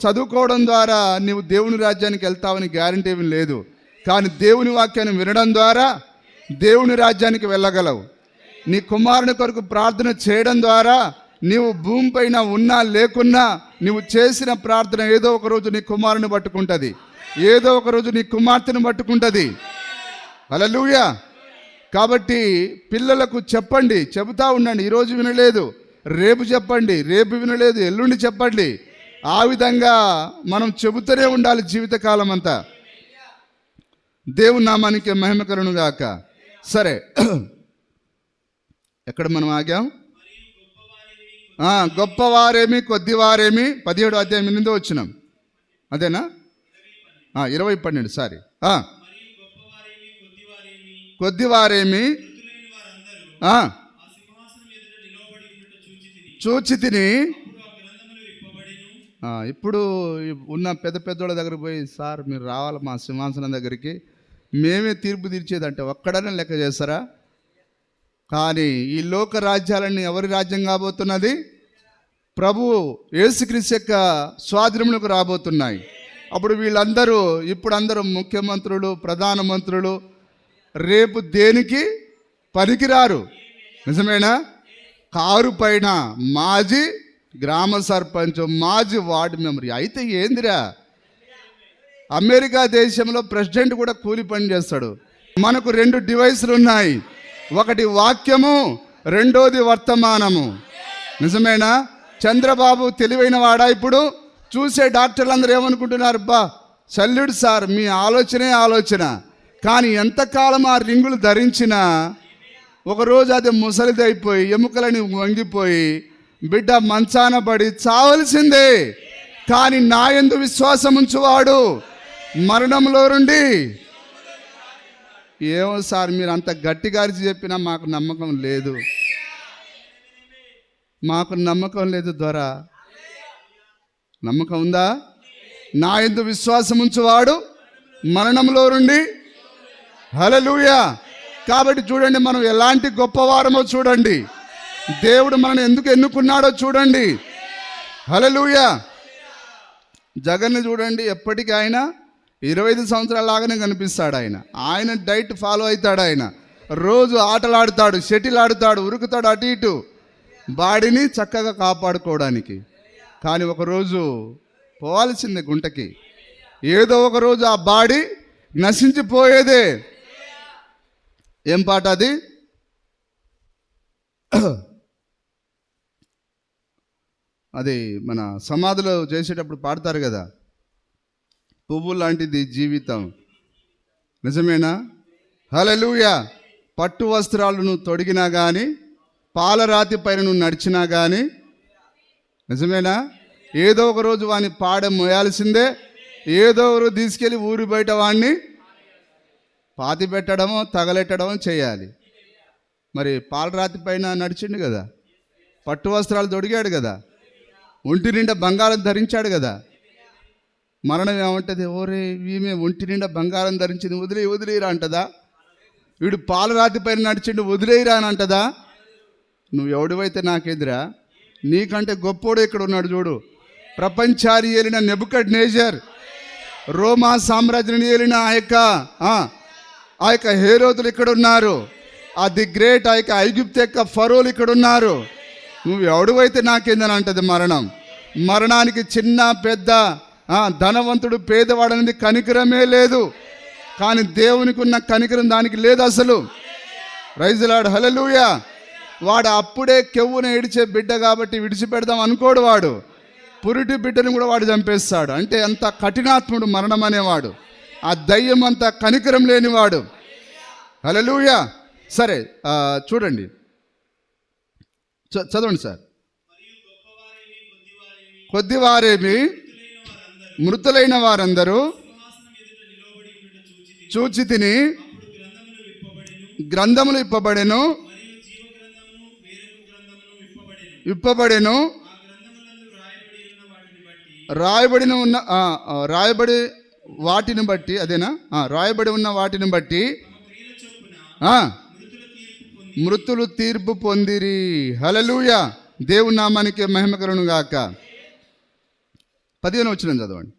చదువుకోవడం ద్వారా నువ్వు దేవుని రాజ్యానికి వెళ్తావని గ్యారంటీ ఏమీ లేదు. కానీ దేవుని వాక్యాన్ని వినడం ద్వారా దేవుని రాజ్యానికి వెళ్ళగలవు. నీ కుమారుని కొరకు ప్రార్థన చేయడం ద్వారా నీవు భూమిపైన ఉన్నా లేకున్నా నువ్వు చేసిన ప్రార్థన ఏదో ఒక రోజు నీ కుమారుని పట్టుకుంటుంది, ఏదో ఒక రోజు నీ కుమార్తెను పట్టుకుంటుంది. హల్లెలూయా. కాబట్టి పిల్లలకు చెప్పండి, చెబుతా ఉండండి. ఈరోజు వినలేదు, రేపు చెప్పండి, రేపు వినలేదు, ఎల్లుండి చెప్పండి. ఆ విధంగా మనం చెబుతూనే ఉండాలి జీవితకాలం అంతా. దేవుని నామానికి మహిమ కలుగును గాక. సరే, ఎక్కడ మనం ఆగాం? గొప్పవారేమి, కొద్దివారేమి, 17 అధ్యాయం 8 వచ్చినాం. అదేనా? 20:12. సారీ. కొద్దివారేమి చూచి తిని. ఇప్పుడు ఉన్న పెద్దోళ్ళ దగ్గరికి పోయి, సార్ మీరు రావాలి మా సింహాసనం దగ్గరికి, మేమే తీర్పు తీర్చేదంటే ఒక్కడనే లెక్క చేస్తారా? కానీ ఈ లోక రాజ్యాలన్నీ ఎవరి రాజ్యం కాబోతున్నది? ప్రభువు యేసుక్రీస్తు యొక్క స్వాధీనంలోకి రాబోతున్నాయి. అప్పుడు వీళ్ళందరూ ఇప్పుడు అందరూ ముఖ్యమంత్రులు, ప్రధానమంత్రులు రేపు దేనికి పనికిరారు. నిజమేనా? కారు పైన మాజీ గ్రామ సర్పంచ్, మాజీ వార్డు మెంబర్. అయితే ఏందిరా, అమెరికా దేశంలో ప్రెసిడెంట్ కూడా కూలి పని చేస్తాడు. మనకు 2 డివైసులు ఉన్నాయి, ఒకటి వాక్యము, రెండోది వర్తమానము. నిజమేనా? చంద్రబాబు తెలివైన వాడా? ఇప్పుడు చూసే డాక్టర్లు అందరూ ఏమనుకుంటున్నారు, బా సల్యూట్ సార్, మీ ఆలోచనే ఆలోచన. కానీ ఎంతకాలం ఆ రింగులు ధరించినా ఒకరోజు అది ముసలిదైపోయి ఎముకలని వంగిపోయి బిడ్డ మంచాన పడి చావలసిందే. కానీ నా యందు విశ్వాసం ఉంచువాడు మరణంలో నుండి. ఏమో సార్, మీరు అంత గట్టిగా అరిచి చెప్పినా మాకు నమ్మకం లేదు, మాకు నమ్మకం లేదు దొర. నమ్మకం ఉందా? నా యందు విశ్వాసం ఉంచువాడు మరణంలో నుండి. హల్లెలూయా. కాబట్టి చూడండి, మనం ఎలాంటి గొప్పవారమో చూడండి, దేవుడు మనల్ని ఎందుకు ఎన్నుకున్నాడో చూడండి. హల్లెలూయా. జగన్ని చూడండి, ఎప్పటికీ ఆయన 25 సంవత్సరాల లాగానే కనిపిస్తాడు. ఆయన డైట్ ఫాలో అవుతాడు. ఆయన రోజు ఆటలాడుతాడు, షటిల్ ఆడుతాడు, ఉరుకుతాడు అటు ఇటు, బాడీని చక్కగా కాపాడుకోవడానికి. కానీ ఒకరోజు పోవాల్సిందే గుంటకి. ఏదో ఒకరోజు ఆ బాడీ నశించిపోయేదే. ఏం పాట అది? అది మన సమాధిలో చేసేటప్పుడు పాడతారు కదా, పువ్వు లాంటిది జీవితం. నిజమేనా? హల్లెలూయా. పట్టు వస్త్రాలు నువ్వు తొడిగినా కానీ, పాలరాతి పైన నువ్వు నడిచినా కానీ, నిజమేనా? ఏదో ఒక రోజు వాడిని పాడ మోయాల్సిందే. ఏదో ఒక రోజు తీసుకెళ్ళి ఊరి బయట వాడిని పాతి పెట్టడమో తగలెట్టడమో చేయాలి. మరి పాలరాతి పైన నడిచిండు కదా, పట్టు వస్త్రాలు తొడిగాడు కదా, ఒంటి నిండా బంగారం ధరించాడు కదా. మరణం ఏమంటుంది, ఓరే ఈమె ఒంటి నిండా బంగారం ధరించింది, వదిలేయరా అంటదా? వీడు పాలరాతి పైన నడిచిండు, వదిలేయరా అని అంటదా? నువ్వు ఎవడివైతే నాకెదురా, నీకంటే గొప్పోడు ఇక్కడ ఉన్నాడు చూడు. ప్రపంచాన్ని ఏలిన నెబుకద్నెజర్, రోమా సామ్రాజ్యాన్ని ఏలిన ఆ యొక్క హేరోదులు ఇక్కడ ఉన్నారు, ఆ ది గ్రేట్ ఆ యొక్క ఐగుప్తు యొక్క ఫరోలు ఇక్కడ ఉన్నారు. నువ్వు ఎవడివైతే నాకేందని అంటది మరణం. మరణానికి చిన్న పెద్ద, ధనవంతుడు పేదవాడు అనేది కనికరమే లేదు. కానీ దేవునికి ఉన్న కనికరం దానికి లేదు అసలు. Praise the lord. హల్లెలూయా. వాడు అప్పుడే కెవ్వున ఏడిచే బిడ్డ కాబట్టి విడిచిపెడదాం అనుకోడు. వాడు పురిటి బిడ్డను కూడా వాడు చంపేస్తాడు. అంటే అంత కఠినాత్ముడు మరణం అనేవాడు, ఆ దయ్యం అంత కనికరం లేనివాడు. హల్లెలూయా. సరే చూడండి, చదవండి సార్. కొద్దివారేమి మృతులైన వారందరూ చూచి తిని గ్రంథములు ఇప్పబడెను. రాయబడి వాటిని బట్టి, అదేనా? రాయబడి ఉన్న వాటిని బట్టి మృతులు తీర్పు పొందిరి. హల్లెలూయా. దేవుని నామానికి మహిమ కలుగును గాక. 15వ వచనం చదవండి.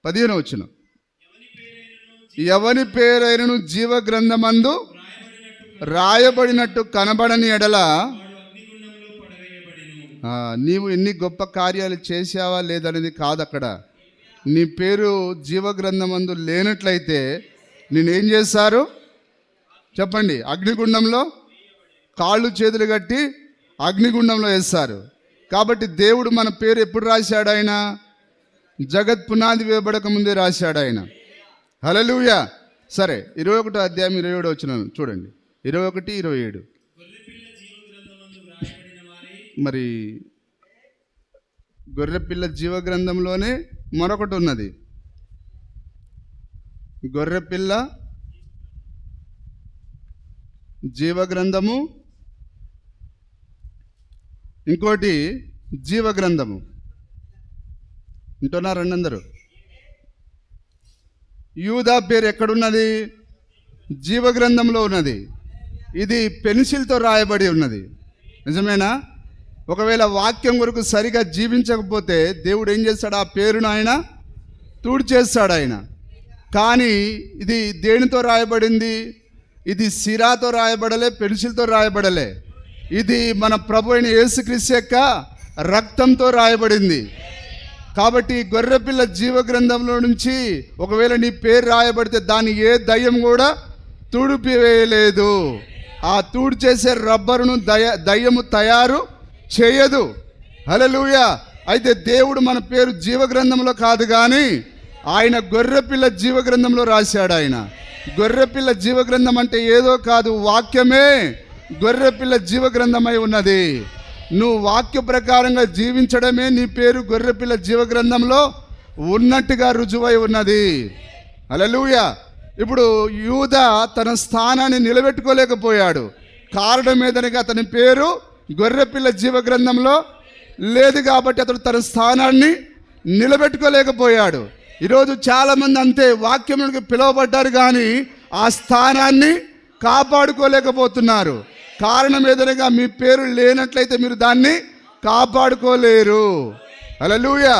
15వ వచనం. ఎవని పేరైనను జీవ గ్రంథమందు రాయబడినట్టు కనబడని ఎడల, నీవు ఎన్ని గొప్ప కార్యాలు చేసావా లేదనేది కాదు అక్కడ. నీ పేరు జీవగ్రంథమందు లేనట్లయితే నేనేం చేస్తారు చెప్పండి? అగ్నిగుండంలో కాళ్ళు చేతులు కట్టి అగ్నిగుండంలో వేస్తారు. కాబట్టి దేవుడు మన పేరు ఎప్పుడు రాశాడు? ఆయన జగత్ పునాది వేయబడక ముందే రాశాడు ఆయన. హల్లెలూయా. సరే, 21వ అధ్యాయం 27వ వచనం చూడండి. 21, 27. మరి గొర్రెపిల్ల జీవగ్రంథంలోనే మరొకటి ఉన్నది. గొర్రెపిల్ల జీవగ్రంథము, ఇంకోటి జీవగ్రంథము. వింటున్నారండి అందరూ? యూదా పేరు ఎక్కడున్నది? జీవగ్రంథంలో ఉన్నది. ఇది పెన్సిల్తో రాయబడి ఉన్నది. నిజమేనా? ఒకవేళ వాక్యం కొరకు సరిగా జీవించకపోతే దేవుడు ఏం చేస్తాడు? ఆ పేరును ఆయన తుడిచేస్తాడు ఆయన. కానీ ఇది దేనితో రాయబడింది? ఇది సిరాతో రాయబడలే, పెన్సిల్తో రాయబడలే. ఇది మన ప్రభు అయిన యేసుక్రీస్తు యొక్క రక్తంతో రాయబడింది. కాబట్టి గొర్రెపిల్ల జీవ గ్రంథంలో నుంచి ఒకవేళ నీ పేరు రాయబడితే దాన్ని ఏ దయ్యం కూడా తుడిపివేయలేదు. ఆ తుడి చేసే రబ్బరును దయ్యము తయారు చేయదు. హల్లెలూయా. అయితే దేవుడు మన పేరు జీవ గ్రంథంలో కాదు కానీ ఆయన గొర్రెపిల్ల జీవ గ్రంథంలో రాశాడు. ఆయన గొర్రెపిల్ల జీవ గ్రంథం అంటే ఏదో కాదు, వాక్యమే గొర్రెపిల్ల జీవ గ్రంథమై ఉన్నది. నువ్వు వాక్య ప్రకారంగా జీవించడమే నీ పేరు గొర్రెపిల్ల జీవ గ్రంథంలో ఉన్నట్టుగా రుజువై ఉన్నది. హల్లెలూయా. ఇప్పుడు యూదా తన స్థానాన్ని నిలబెట్టుకోలేకపోయాడు. కారణం ఏదనగా అతని పేరు గొర్రెపిల్ల జీవ గ్రంథంలో లేదు కాబట్టి అతడు తన స్థానాన్ని నిలబెట్టుకోలేకపోయాడు. ఈరోజు చాలామంది అంతే, వాక్యంలోకి పిలువబడ్డారు కానీ ఆ స్థానాన్ని కాపాడుకోలేకపోతున్నారు. కారణం ఏదనగా మీ పేరు లేనట్లయితే మీరు దాన్ని కాపాడుకోలేరు. హల్లెలూయా.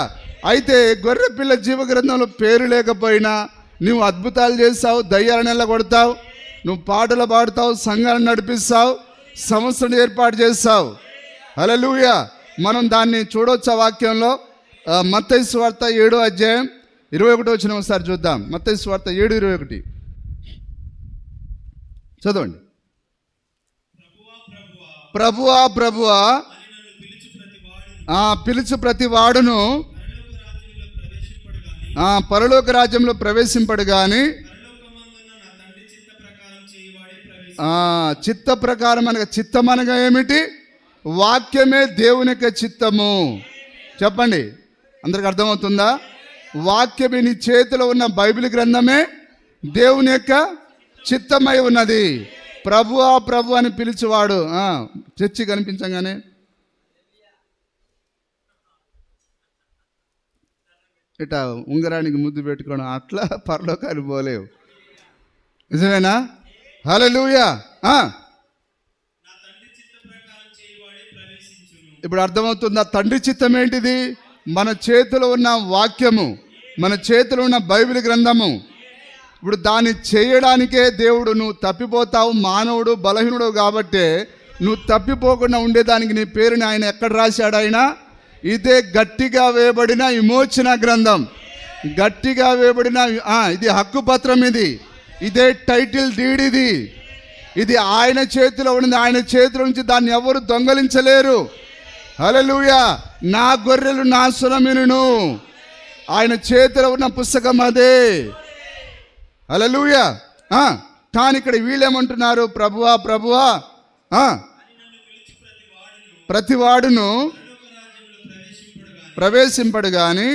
అయితే గొర్రెపిల్ల జీవ గ్రంథంలో పేరు లేకపోయినా నువ్వు అద్భుతాలు చేస్తావు, దయ్యాలను ఎల్లగొడతావు, నువ్వు పాటలు పాడుతావు, సంఘాలను నడిపిస్తావు, సంస్థను ఏర్పాటు చేస్తావు. హల్లెలూయా. మనం దాన్ని చూడొచ్చు ఆ వాక్యంలో. మత్తయి సువార్త 7వ అధ్యాయం 21 వచ్చిన ఒకసారి చూద్దాం. మత్తయి సువార్త 7:21 చదవండి. ప్రభువా ప్రభువా పిలుచు ప్రతి వాడును పరలోక రాజ్యంలో ప్రవేశింపడు కానీ చిత్త ప్రకారం అనగా, చిత్తం అనగా ఏమిటి? వాక్యమే దేవుని యొక్క చిత్తము. చెప్పండి, అందరికి అర్థమవుతుందా? వాక్యమే, నీ చేతిలో ఉన్న బైబిల్ గ్రంథమే దేవుని యొక్క చిత్తమై ఉన్నది. ప్రభువా ప్రభు అని పిలిచేవాడు చర్చి కనిపించగానే ఇట్లా ఉంగరానికి ముద్దు పెట్టుకోవడం, అట్లా పరలోకాలు పోలేవు. నిజమేనా? హల్లెలూయా. ఇప్పుడు అర్థమవుతుందా? తండ్రి చిత్తం ఏంటిది? మన చేతిలో ఉన్న వాక్యము, మన చేతిలో ఉన్న బైబిల్ గ్రంథము. ఇప్పుడు దాన్ని చేయడానికే దేవుడు, నువ్వు తప్పిపోతావు, మానవుడు బలహీనుడు కాబట్టి నువ్వు తప్పిపోకుండా ఉండేదానికి నీ పేరుని ఆయన ఎక్కడ రాశాడు? ఆయన ఇదే గట్టిగా వేయబడిన విమోచన గ్రంథం, గట్టిగా వేయబడిన ఇది హక్కు పత్రం, ఇదే టైటిల్ డీడ్, ఇది ఆయన చేతిలో ఉన్నది. ఆయన చేతిలో నుంచి దాన్ని ఎవరు దొంగలించలేరు. హల్లెలూయా. నా గొర్రెలు నా స్వరమినును, ఆయన చేతిలో ఉన్న పుస్తకం అదే. హల్లెలూయా. కానీ ఇక్కడ వీళ్ళేమంటున్నారు? ప్రభువా ప్రభువా ప్రతి వాడును ప్రవేశింపడు కానీ.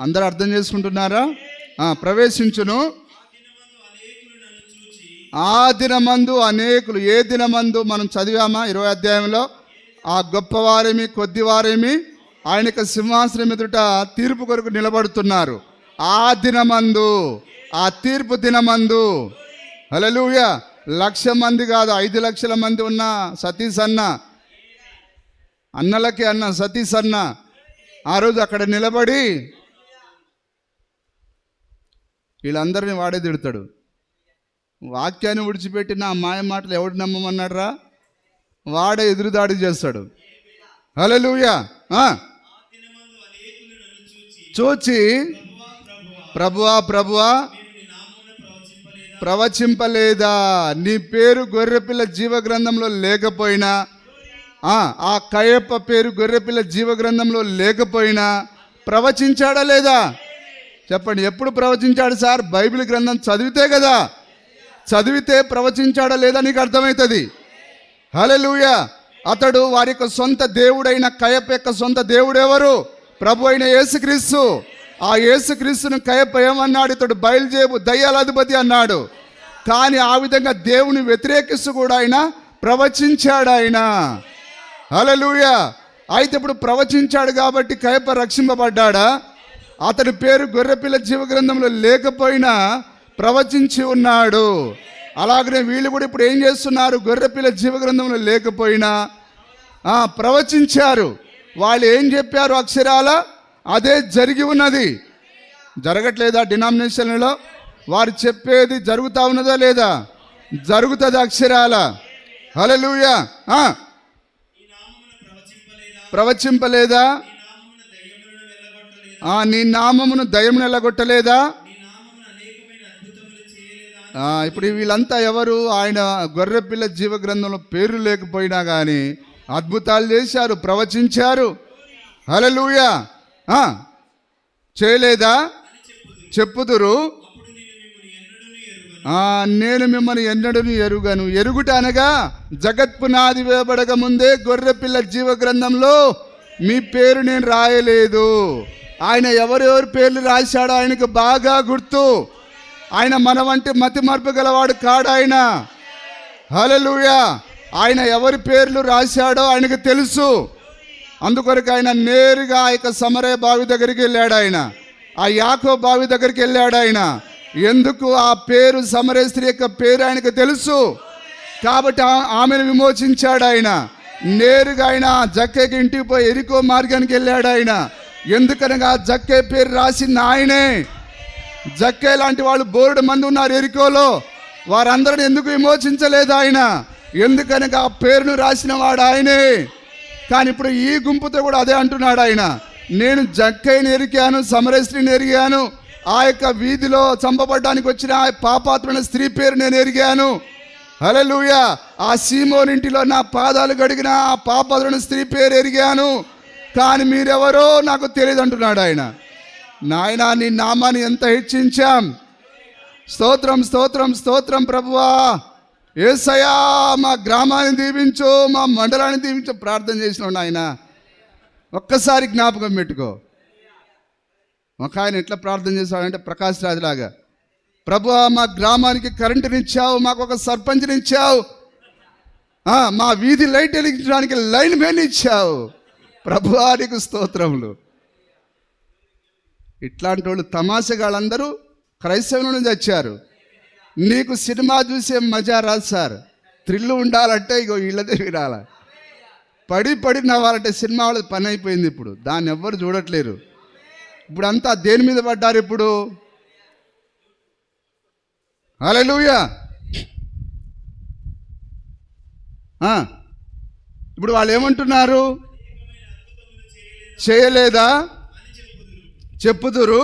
అందరూ అర్థం చేసుకుంటున్నారా? ప్రవేశించును. ఆ దినమందు అనేకులు. ఏ దినమందు? మనం చదివామా 20వ అధ్యాయంలో? ఆ గొప్పవారేమి కొద్దివారేమి ఆయన యొక్క సింహాసనం ఎదుట తీర్పు కొరకు నిలబడుతున్నారు. ఆ దినమందు, ఆ తీర్పు దినమందు. హల్లెలూయా. 1,00,000 మంది కాదు, 5 లక్షల మంది ఉన్న సతీష్ అన్న, అన్నలకి అన్న సతీష్ అన్న ఆ రోజు అక్కడ నిలబడి వీళ్ళందరినీ వాడే తిడతాడు. వాక్యాన్ని విడిచిపెట్టిన ఆ మాయ మాటలు ఎవడు నమ్మమన్నాడురా? వాడే ఎదురుదాడి చేస్తాడు. హల్లెలూయా. చూచి ప్రభువా ప్రభువా ప్రవచింపలేదా? నీ పేరు గొర్రెపిల్ల జీవ గ్రంథంలో లేకపోయినా, ఆ కయప్ప పేరు గొర్రెపిల్ల జీవ గ్రంథంలో లేకపోయినా ప్రవచించాడా లేదా? చెప్పండి, ఎప్పుడు ప్రవచించాడు సార్? బైబిల్ గ్రంథం చదివితే కదా. చదివితే ప్రవచించాడా లేదా నీకు అర్థమవుతుంది. హల్లెలూయా. అతడు వారి యొక్క సొంత దేవుడైన కయప్ప యొక్క సొంత దేవుడు ఎవరు? ప్రభు అయిన యేసుక్రీస్తు. ఆ యేసుక్రీస్తును కయప్ప ఏమన్నాడు? ఇతడు బయలుజేబు దయ్యాల అధిపతి అన్నాడు. కానీ ఆ విధంగా దేవుని వ్యతిరేకిస్తూ కూడా ఆయన ప్రవచించాడు. ఆయన హల్లెలూయా. అయితే ఇప్పుడు ప్రవచించాడు కాబట్టి కయప్ప రక్షింపబడ్డాడా? అతడి పేరు గొర్రెపిల్ల జీవ గ్రంథంలో లేకపోయినా ప్రవచించి ఉన్నాడు. అలాగనే వీళ్ళు కూడా ఇప్పుడు ఏం చేస్తున్నారు? గొర్రెపిల్ల జీవగ్రంథంలో లేకపోయినా ప్రవచించారు. వాళ్ళు ఏం చెప్పారు? అక్షరాల అదే జరిగి ఉన్నది. జరగట్లేదా? డినామినేషన్లలో వారు చెప్పేది జరుగుతూ ఉన్నదా లేదా? జరుగుతుంది అక్షరాల. హల్లెలూయా. ప్రవచింపలేదా? నీ నామమును దయ్యమును వెళ్ళగొట్టలేదా? ఇప్పుడు వీళ్ళంతా ఎవరు? ఆయన గొర్రెపిల్ల జీవగ్రంథంలో పేరు లేకపోయినా కానీ అద్భుతాలు చేశారు, ప్రవచించారు. హల్లెలూయా. చేయలేదా? చెప్పుదురు, నేను మిమ్మల్ని ఎన్నడూను ఎరుగను. ఎరుగుట అనగా జగత్పునాది వేయబడక ముందే గొర్రెపిల్ల జీవగ్రంథంలో మీ పేరు నేను రాయలేదు. ఆయన ఎవరెవరి పేర్లు రాశాడో ఆయనకు బాగా గుర్తు. ఆయన మన వంటి మతి మార్పు గలవాడు కాడు ఆయన. హల్లెలూయా. ఆయన ఎవరి పేర్లు రాశాడో ఆయనకు తెలుసు. అందుకొరకు ఆయన నేరుగా ఆ యొక్క సమరయ బావి దగ్గరికి వెళ్ళాడు. ఆయన ఆ యాకో బావి దగ్గరికి వెళ్ళాడు. ఆయన ఎందుకు? ఆ పేరు సమరయ స్త్రీ యొక్క పేరు ఆయనకు తెలుసు కాబట్టి ఆమెను విమోచించాడు. ఆయన నేరుగా ఆయన జక్కేకి ఇంటికి పోయి ఎరికో మార్గానికి వెళ్ళాడు. ఆయన ఎందుకనగా జక్కే పేరు రాసిన ఆయనే. జక్కే లాంటి వాళ్ళు బోర్డు మంది ఉన్నారు ఎరికోలో. వారందరిని ఎందుకు విమోచించలేదు ఆయన? ఎందుకనగా ఆ పేరును రాసిన వాడు ఆయనే. కానీ ఇప్పుడు ఈ గుంపుతో కూడా అదే అంటున్నాడు ఆయన. నేను జక్కైని ఎరిగాను, సమరస్త్రీని ఎరిగాను, ఆ యొక్క వీధిలో చంపబడ్డానికి వచ్చిన ఆ పాపాత్మైన స్త్రీ పేరు నేను ఎరిగాను. హల్లెలూయా. ఆ సీమోన్ ఇంటిలో నా పాదాలు గడిగిన ఆ పాపాత్మైన స్త్రీ పేరు ఎరిగాను, కానీ మీరెవరో నాకు తెలియదు అంటున్నాడు ఆయన. నాయనా, నీ నామాన్ని ఎంత హెచ్చించాం. స్తోత్రం, స్తోత్రం, స్తోత్రం ప్రభువా. యేసయ్యా, మా గ్రామాన్ని దీవించు, మా మండలాన్ని దీవించు ప్రార్థన చేసినావు నాయన. ఒక్కసారి జ్ఞాపకం పెట్టుకో. ఒక ఆయన ఎట్లా ప్రార్థన చేశాడంటే ప్రకాష్ రాజ్ లాగా, ప్రభువా మా గ్రామానికి కరెంటునిచ్చావు, మాకు ఒక సర్పంచ్నిచ్చావు, మా వీధి లైట్ వెలిగించడానికి లైన్ మ్యాన్ ఇచ్చావు. ప్రభువా నీకు స్తోత్రములు. ఇట్లాంటి వాళ్ళు తమాషగాళ్ళందరూ క్రైస్తవుల నుంచి వచ్చారు. నీకు సినిమా చూసే మజా రాదు సార్. థ్రిల్లు ఉండాలంటే ఇగో వీళ్ళదే వినాల. పడి నవ్వాలంటే సినిమా వాళ్ళది పని అయిపోయింది. ఇప్పుడు దాన్ని ఎవ్వరు చూడట్లేరు. ఇప్పుడు అంతా దేని మీద పడ్డారు ఇప్పుడు? హల్లెలూయా. ఇప్పుడు వాళ్ళు ఏమంటున్నారు? చేయలేదా? చెప్పుదురు.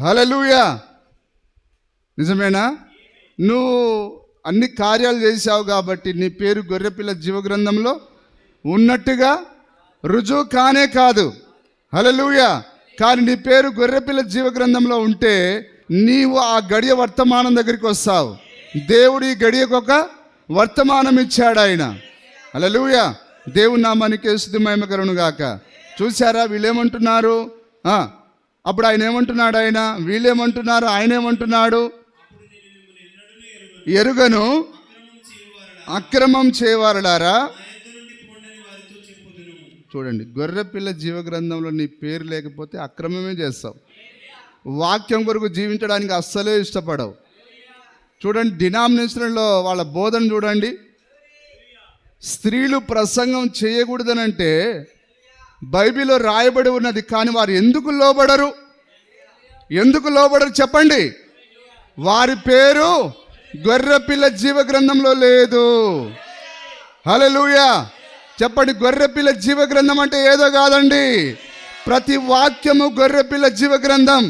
హల్లెలూయా. నిజమేనా? నువ్వు అన్ని కార్యాలు చేశావు కాబట్టి నీ పేరు గొర్రెపిల్ల జీవగ్రంథంలో ఉన్నట్టుగా రుజువు కానే కాదు. హల్లెలూయా. కానీ నీ పేరు గొర్రెపిల్ల జీవగ్రంథంలో ఉంటే నీవు ఆ గడియ వర్తమానం దగ్గరికి వస్తావు. దేవుడు ఈ గడియకు ఒక వర్తమానం ఇచ్చాడు ఆయన. హల్లెలూయా. దేవుని నామానికి స్తుతి మహిమ కలుగును గాక. చూసారా వీళ్ళేమంటున్నారు? అప్పుడు ఆయన ఏమంటున్నాడు? ఆయన వీళ్ళేమంటున్నారు? ఆయన ఏమంటున్నాడు? ఎరుగను, అక్రమం చేయవారలారా. చూడండి, గొర్రెపిల్ల జీవగ్రంథంలో నీ పేరు లేకపోతే అక్రమమే చేస్తావు. వాక్యం కొరకు జీవించడానికి అస్సలే ఇష్టపడవు. చూడండి, డినామినేషన్లో వాళ్ళ బోధన చూడండి. స్త్రీలు ప్రసంగం చేయకూడదనంటే బైబిల్లో రాయబడి ఉన్నది. కానీ వారు ఎందుకు లోబడరు? చెప్పండి. వారి పేరు గొర్రెపిల్ల జీవగ్రంథంలో లేదు. హల్లెలూయా. చెప్పండి, గొర్రెపిల్ల జీవగ్రంథం అంటే ఏదో కాదండి. ప్రతి వాక్యము గొర్రెపిల్ల జీవగ్రంథం.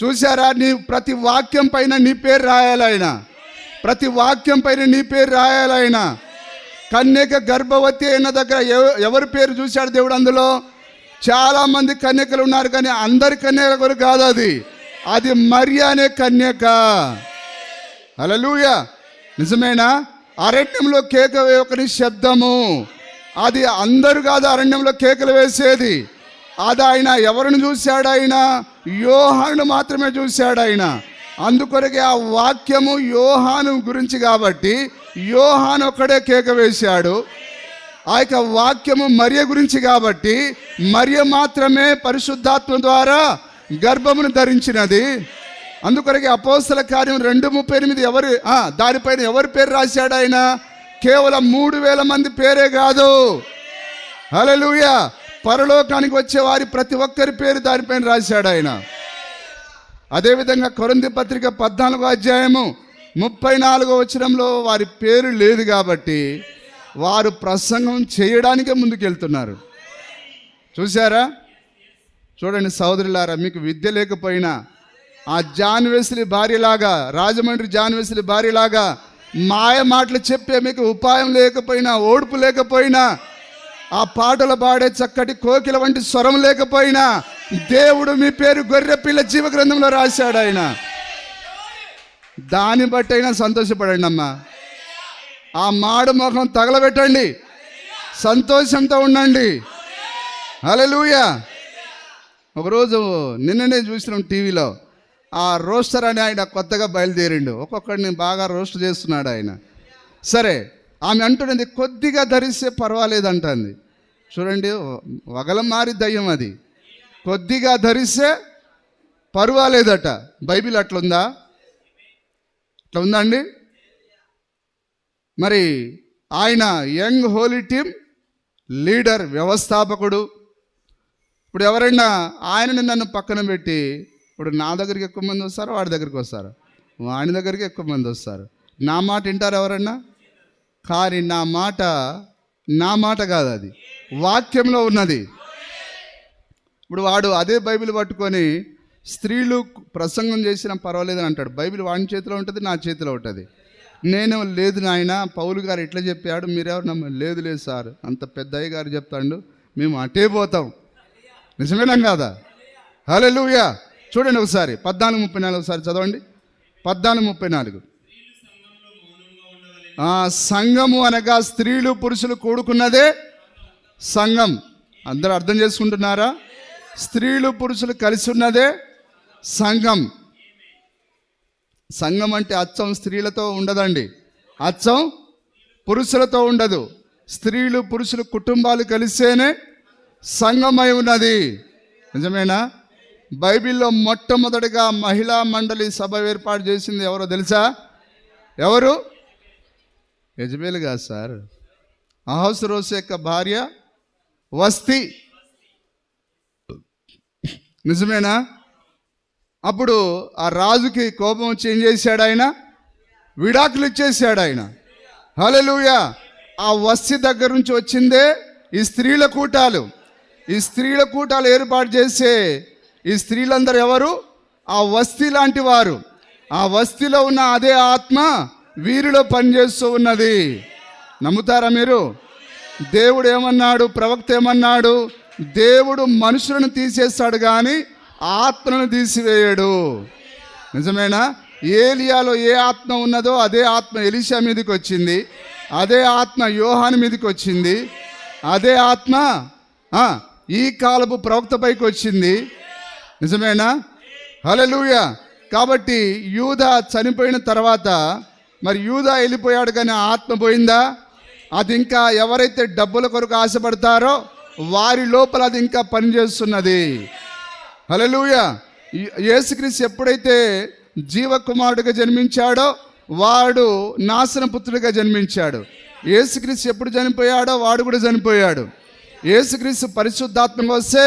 చూసారా? నీ ప్రతి వాక్యం పైన నీ పేరు రాయాలైనా, ప్రతి వాక్యం పైన నీ పేరు రాయాలైనా. కన్యక గర్భవతి అయిన దగ్గర ఎవరి పేరు చూశాడు దేవుడు? అందులో చాలామంది కన్యకలు ఉన్నారు, కానీ అందరి కన్యకల కొరకు కాదు అది. అది మరియ అనే కన్యక. హల్లెలూయా. నిజమేనా? అరణ్యంలో కేక వేయకని శబ్దము, అది అందరూ కాదు అరణ్యంలో కేకలు వేసేది. అది ఆయన ఎవరిని చూశాడు? ఆయన యోహాను మాత్రమే చూశాడు ఆయన. అందుకొరకే ఆ వాక్యము యోహాను గురించి కాబట్టి యోహాను ఒక్కడే కేక వేశాడు. ఆ యొక్క వాక్యము మరియ గురించి కాబట్టి మరియ మాత్రమే పరిశుద్ధాత్మ ద్వారా గర్భమును ధరించినది. అందుకొరకే అపోస్తల కార్యం 2:38 దానిపైన ఎవరి పేరు రాశాడు ఆయన? కేవలం 3,000 మంది పేరే కాదు, హల్లెలూయా, పరలోకానికి వచ్చే వారి ప్రతి ఒక్కరి పేరు దానిపైన రాశాడు ఆయన. అదేవిధంగా కొరింథీ పత్రిక 14:34 వారి పేరు లేదు కాబట్టి వారు ప్రసంగం చేయడానికే ముందుకెళ్తున్నారు. చూసారా? చూడండి సహోదరులారా, మీకు విద్య లేకపోయినా ఆ జాన్ వెస్లీ భార్యలాగా, రాజమండ్రి జాన్ వెస్లీ భార్యలాగా మాయ మాటలు చెప్పే మీకు ఉపాయం లేకపోయినా, ఓర్పు లేకపోయినా, ఆ పాటలు పాడే చక్కటి కోకిల వంటి స్వరం లేకపోయినా, దేవుడు మీ పేరు గొర్రెపిల్ల జీవ గ్రంథంలో రాశాడు ఆయన. దాన్ని బట్టి అయినా సంతోషపడండి అమ్మా. ఆ మాడు ముఖం తగలబెట్టండి, సంతోషంతో ఉండండి. హల్లెలూయా. ఒకరోజు నిన్ననే చూసినాం టీవీలో, ఆ రోస్టర్ అని ఆయన కొత్తగా బయలుదేరిండు. ఒక్కొక్కడిని బాగా రోస్ట్ చేస్తున్నాడు ఆయన. సరే, ఆమె అంటున్నది కొద్దిగా ధరిస్తే పర్వాలేదంటుంది. చూడండి, వగల మారి దయ్యం అది. కొద్దిగా ధరిస్తే పర్వాలేదట. బైబిల్ అట్లుందా? అట్లా ఉందా అండి? మరి ఆయన యంగ్ హోలీ టీమ్ లీడర్, వ్యవస్థాపకుడు. ఇప్పుడు ఎవరైనా ఆయనని నన్ను పక్కన పెట్టి, ఇప్పుడు నా దగ్గరికి ఎక్కువ మంది వస్తారు, వాడి దగ్గరికి వస్తారు, వాడి దగ్గరికి ఎక్కువ మంది వస్తారు. నా మాట వింటారు ఎవరన్నా? కానీ నా మాట కాదు, అది వాక్యంలో ఉన్నది. ఇప్పుడు వాడు అదే బైబిల్ పట్టుకొని స్త్రీలు ప్రసంగం చేసినా పర్వాలేదని అంటాడు. బైబిల్ వాడి చేతిలో ఉంటుంది, నా చేతిలో ఉంటుంది. నేను లేదు నాయన, పౌలు గారు ఎట్లా చెప్పాడు, మీరెవరు నమ్మ? లేదు సార్, అంత పెద్దయ్య గారు చెప్తాడు, మేము అటే పోతాం. నిజమేనా కాదా? హల్లెలూయా. చూడండి ఒకసారి 14:34 ఒకసారి చదవండి. 14:34. సంఘము అనగా స్త్రీలు పురుషులు కూడుకున్నదే సంఘం. అందరూ అర్థం చేసుకుంటున్నారా? స్త్రీలు పురుషులు కలిసి ఉన్నదే సంఘం. సంఘం అంటే అచ్చం స్త్రీలతో ఉండదండి, అచ్చం పురుషులతో ఉండదు. స్త్రీలు పురుషులు కుటుంబాలు కలిసేనే సంఘమై ఉన్నది. నిజమేనా? బైబిల్లో మొట్టమొదటిగా మహిళా మండలి సభ ఏర్పాటు చేసింది ఎవరో తెలుసా? ఎవరు? యెజబెల్ కాదు సార్, అహస్వేరోషు యొక్క భార్య వస్తి. నిజమేనా? అప్పుడు ఆ రాజుకి కోపం వచ్చి ఏం చేశాడు ఆయన? విడాకులు ఇచ్చేసాడు ఆయన. హల్లెలూయా. ఆ వస్తి దగ్గర నుంచి వచ్చిందే ఈ స్త్రీల కూటాలు. ఈ స్త్రీల కూటాలు ఏర్పాటు చేసే ఈ స్త్రీలందరూ ఎవరు? ఆ వస్తి లాంటి వారు. ఆ వస్తిలో ఉన్న అదే ఆత్మ వీరిలో పనిచేస్తూ ఉన్నది. నమ్ముతారా మీరు? దేవుడు ఏమన్నాడు? ప్రవక్త ఏమన్నాడు? దేవుడు మనుషులను తీసేస్తాడు కానీ ఆత్మను తీసివేయడు. నిజమేనా? ఏలియాలో ఏ ఆత్మ ఉన్నదో అదే ఆత్మ ఎలీషా మీదకి వచ్చింది, అదే ఆత్మ యోహాను మీదకి వచ్చింది, అదే ఆత్మ ఈ కాలపు ప్రవక్త పైకి వచ్చింది. నిజమేనా? హల్లెలూయా. కాబట్టి యూదా చనిపోయిన తర్వాత మరి యూదా వెళ్ళిపోయాడు కానీ ఆత్మ పోయిందా? అది ఇంకా ఎవరైతే డబ్బుల కొరకు ఆశపడతారో వారి లోపల అది ఇంకా పనిచేస్తున్నది. హల్లెలూయా. యేసుక్రీస్తు ఎప్పుడైతే జీవకుమారుడిగా జన్మించాడో వాడు నాశన పుత్రుడిగా జన్మించాడు. యేసుక్రీస్తు ఎప్పుడు చనిపోయాడో వాడు కూడా చనిపోయాడు. యేసుక్రీస్తు పరిశుద్ధాత్మగా వస్తే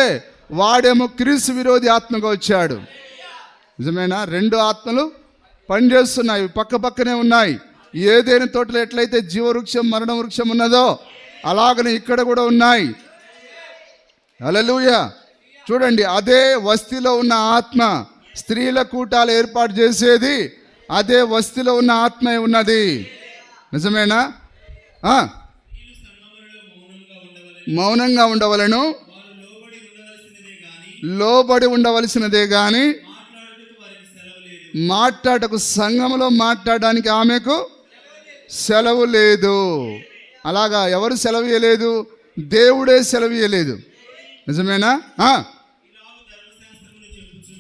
వాడేమో క్రీస్తు విరోధి ఆత్మగా వచ్చాడు. నిజమేనా? రెండు ఆత్మలు పనిచేస్తున్నాయి, పక్క పక్కనే ఉన్నాయి. ఏదైనా తోటలో ఎట్లయితే జీవవృక్షం మరణ వృక్షం ఉన్నదో అలాగనే ఇక్కడ కూడా ఉన్నాయి. హల్లెలూయా. చూడండి, అదే వస్తిలో ఉన్న ఆత్మ స్త్రీల కూటాలు ఏర్పాటు చేసేది అదే వస్తిలో ఉన్న ఆత్మే ఉన్నది. నిజమేనా? మౌనంగా ఉండవలను, లోబడి ఉండవలసినదే కానీ మాట్లాడటకు సంఘములో మాట్లాడడానికి ఆమెకు సెలవు లేదు. అలాగా ఎవరు సెలవు ఇవ్వలేదు? దేవుడే సెలవు ఇవ్వలేదు. నిజమేనా?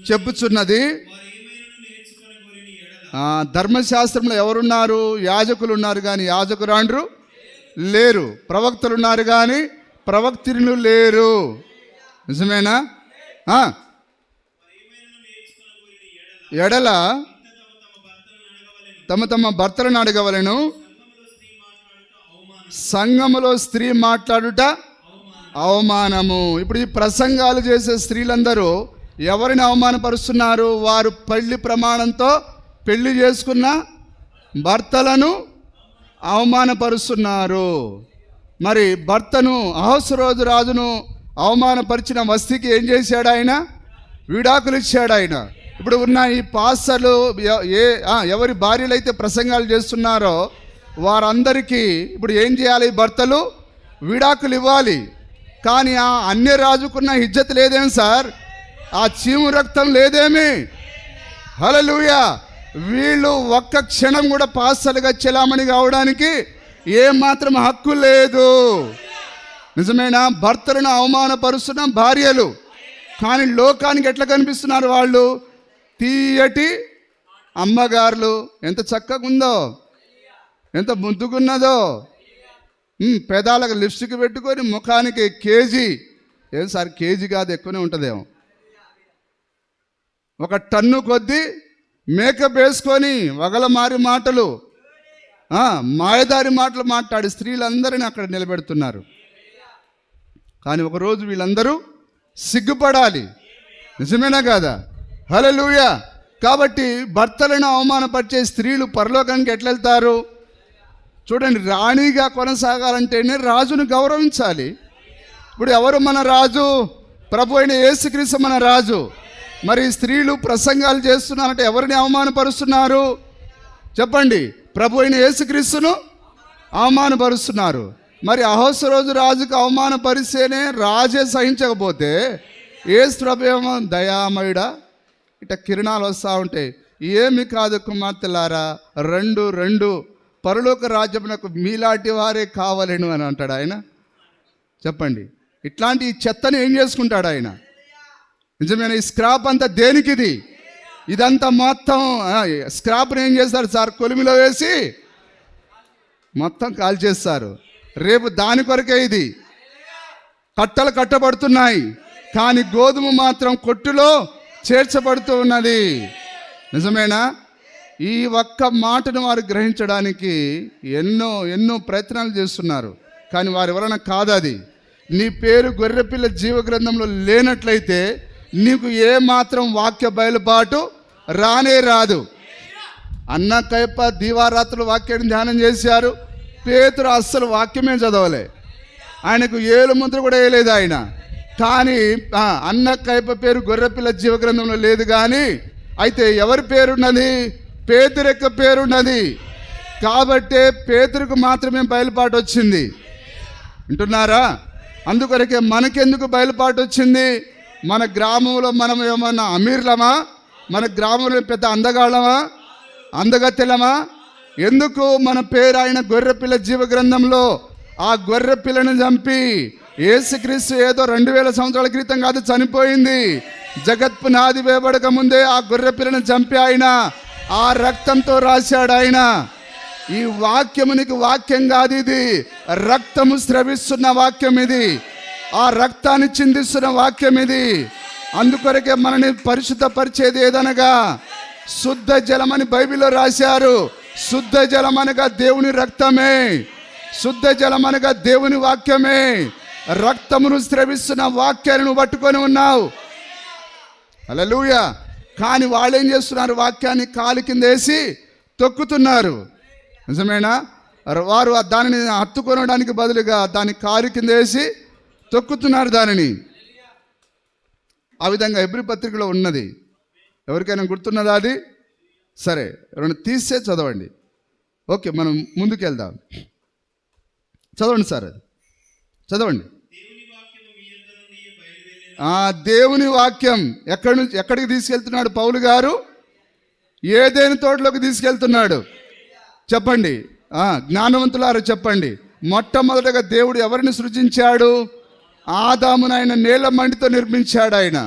చెప్పుచున్నది. ధర్మశాస్త్రంలో ఎవరున్నారు? యాజకులు ఉన్నారు కానీ యాజకురాండ్రు లేరు. ప్రవక్తలు ఉన్నారు కానీ ప్రవక్తినులు లేరు. నిజమేనా? ఎడల తమ తమ భర్తలను అడగవలెను. సంఘములో స్త్రీ మాట్లాడుట అవమానము. ఇప్పుడు ఈ ప్రసంగాలు చేసే స్త్రీలందరూ ఎవరిని అవమానపరుస్తున్నారు? వారు పెళ్లి ప్రమాణంతో పెళ్లి చేసుకున్న భర్తలను అవమానపరుస్తున్నారు. మరి భర్తను అహస్రోజు రాజును అవమానపరిచిన వస్తికి ఏం చేశాడు ఆయన? విడాకులు ఇచ్చాడు ఆయన. ఇప్పుడు ఉన్న ఈ పాస్టర్లు ఎవరి భార్యలు అయితే ప్రసంగాలు చేస్తున్నారో వారందరికీ ఇప్పుడు ఏం చేయాలి? భర్తలు విడాకులు ఇవ్వాలి. కానీ ఆ అన్య రాజుకున్న ఇజ్జత్ లేదేమి సార్? ఆ చీము రక్తం లేదేమి? హల్లెలూయా. వీళ్ళు ఒక్క క్షణం కూడా పాస్టర్లుగా చెలామణి కావడానికి ఏమాత్రం హక్కు లేదు. నిజమేనా? భర్తలను అవమానపరుస్తున్న భార్యలు, కానీ లోకానికి ఎట్లా కనిపిస్తున్నారు వాళ్ళు? తీయటి అమ్మగారులు. ఎంత చక్కగా ఉందో, ఎంత ముద్దుగున్నదో. పెదాలకు లిప్స్టిక్ పెట్టుకొని ముఖానికి కేజీ, ఏం సార్ కేజీ కాదు, ఎక్కువనే ఉంటుందేమో, 1 టన్ను కొద్దీ మేకప్ వేసుకొని వగలమారి మాటలు, మాయదారి మాటలు మాట్లాడి స్త్రీలందరినీ అక్కడ నిలబెడుతున్నారు. కానీ ఒకరోజు వీళ్ళందరూ సిగ్గుపడాలి. నిజమేనా కాదా? హల్లెలూయా. కాబట్టి భర్తలను అవమానపరిచే స్త్రీలు పరలోకానికి ఎట్లా వెళ్తారు? చూడండి, రాణిగా కొనసాగాలంటేనే రాజును గౌరవించాలి. ఇప్పుడు ఎవరు మన రాజు? ప్రభు అయిన యేసుక్రీస్తు మన రాజు. మరి స్త్రీలు ప్రసంగాలు చేస్తున్నారంటే ఎవరిని అవమానపరుస్తున్నారు? చెప్పండి. ప్రభు అయిన యేసుక్రీస్తును అవమానపరుస్తున్నారు. మరి అహస్రోజు రాజుకు అవమానపరిస్తేనే రాజే సహించకపోతే యేసు ప్రభు ఏమో దయామయుడా, ఇట కిరణాలు వస్తూ ఉంటాయి, ఏమి కాదు కుమార్తెలారా, రెండు పరలోక రాజ్యమునకు మీలాంటి వారే కావాలను అని అంటాడు ఆయన. చెప్పండి, ఇట్లాంటి చెత్తని ఏం చేసుకుంటాడు ఆయన? నిజమైన ఈ స్క్రాప్ అంతా దేనికిది? ఇదంతా మొత్తం స్క్రాప్ని ఏం చేస్తారు సార్? కొలిమిలో వేసి మొత్తం కాల్చేస్తారు. రేపు దాని కొరకే ఇది. కట్టలు కట్టబడుతున్నాయి, కానీ గోధుమ మాత్రం కొట్టులో చేర్చబడుతూ ఉన్నది. నిజమేనా? ఈ ఒక్క మాటను వారు గ్రహించడానికి ఎన్నో ప్రయత్నాలు చేస్తున్నారు, కానీ వారి వలన కాదు అది. నీ పేరు గొర్రెపిల్ల జీవ గ్రంథంలో లేనట్లయితే నీకు ఏ మాత్రం వాక్య బయలుపాటు రానే రాదు. అన్న కైప దీవారాత్రులు వాక్యాన్ని ధ్యానం చేశారు. పేతురు అస్సలు వాక్యమే చదవలే, ఆయనకు ఏలు ముద్ర కూడా వేయలేదు ఆయన. కానీ అన్న కైప పేరు గొర్రెపిల్ల జీవ గ్రంథంలో లేదు. కానీ అయితే ఎవరి పేరున్నది? పేతురు యొక్క పేరున్నది. కాబట్టే పేతురుకు మాత్రమే బయలుపాటు వచ్చింది. వింటున్నారా? అందుకొరకే మనకెందుకు బయలుపాటు వచ్చింది? మన గ్రామంలో మనం ఏమన్నా అమీర్లమా? మన గ్రామంలో పెద్ద అందగాళ్ళమా, అందగత్తెలమా? ఎందుకు మన పేరు ఆయన గొర్రెపిల్ల జీవ గ్రంథంలో? ఆ గొర్రెపిల్లను చంపి యేసుక్రీస్తు ఏదో 2000 సంవత్సరాల క్రితం కాదు చనిపోయింది. జగత్పునాది వేయబడక ముందే ఆ గొర్రెపిల్లను చంపి ఆయన ఆ రక్తంతో రాశాడు ఆయన. ఈ వాక్యము నీకు వాక్యం కాదు, ఇది రక్తము స్రవిస్తున్న వాక్యం, ఇది ఆ రక్తాన్ని చిందిస్తున్న వాక్యం ఇది. అందుకొరకే మనని పరిశుద్ధపరిచేది ఏదనగా శుద్ధ జలమని బైబిల్లో రాశారు. శుద్ధ జలం అనగా దేవుని రక్తమే, శుద్ధ జలం అనగా దేవుని వాక్యమే. రక్తమును స్రవిస్తున్న వాక్యాలను పట్టుకొని ఉన్నావు. హల్లెలూయా. కానీ వాళ్ళు ఏం చేస్తున్నారు? వాక్యాన్ని కాలు కింద వేసి తొక్కుతున్నారు. నిజమేనా? వారు దానిని హత్తుకొనడానికి బదులుగా దాన్ని కాలు కింద వేసి తొక్కుతున్నారు దానిని. ఆ విధంగా హెబ్రీ పత్రికలో ఉన్నది. ఎవరికైనా గుర్తున్నదా అది? సరే, ఎవరైనా తీసే చదవండి. ఓకే, మనం ముందుకెళ్దాం. చదవండి సార్, అది చదవండి. దేవుని వాక్యం ఎక్కడికి తీసుకెళ్తున్నాడు పౌలు గారు? ఏదైనా తోటలోకి తీసుకెళ్తున్నాడు. చెప్పండి, జ్ఞానవంతులారా చెప్పండి. మొట్టమొదటగా దేవుడు ఎవరిని సృజించాడు? ఆదామును ఆయన నేల మండితో నిర్మించాడు. ఆయన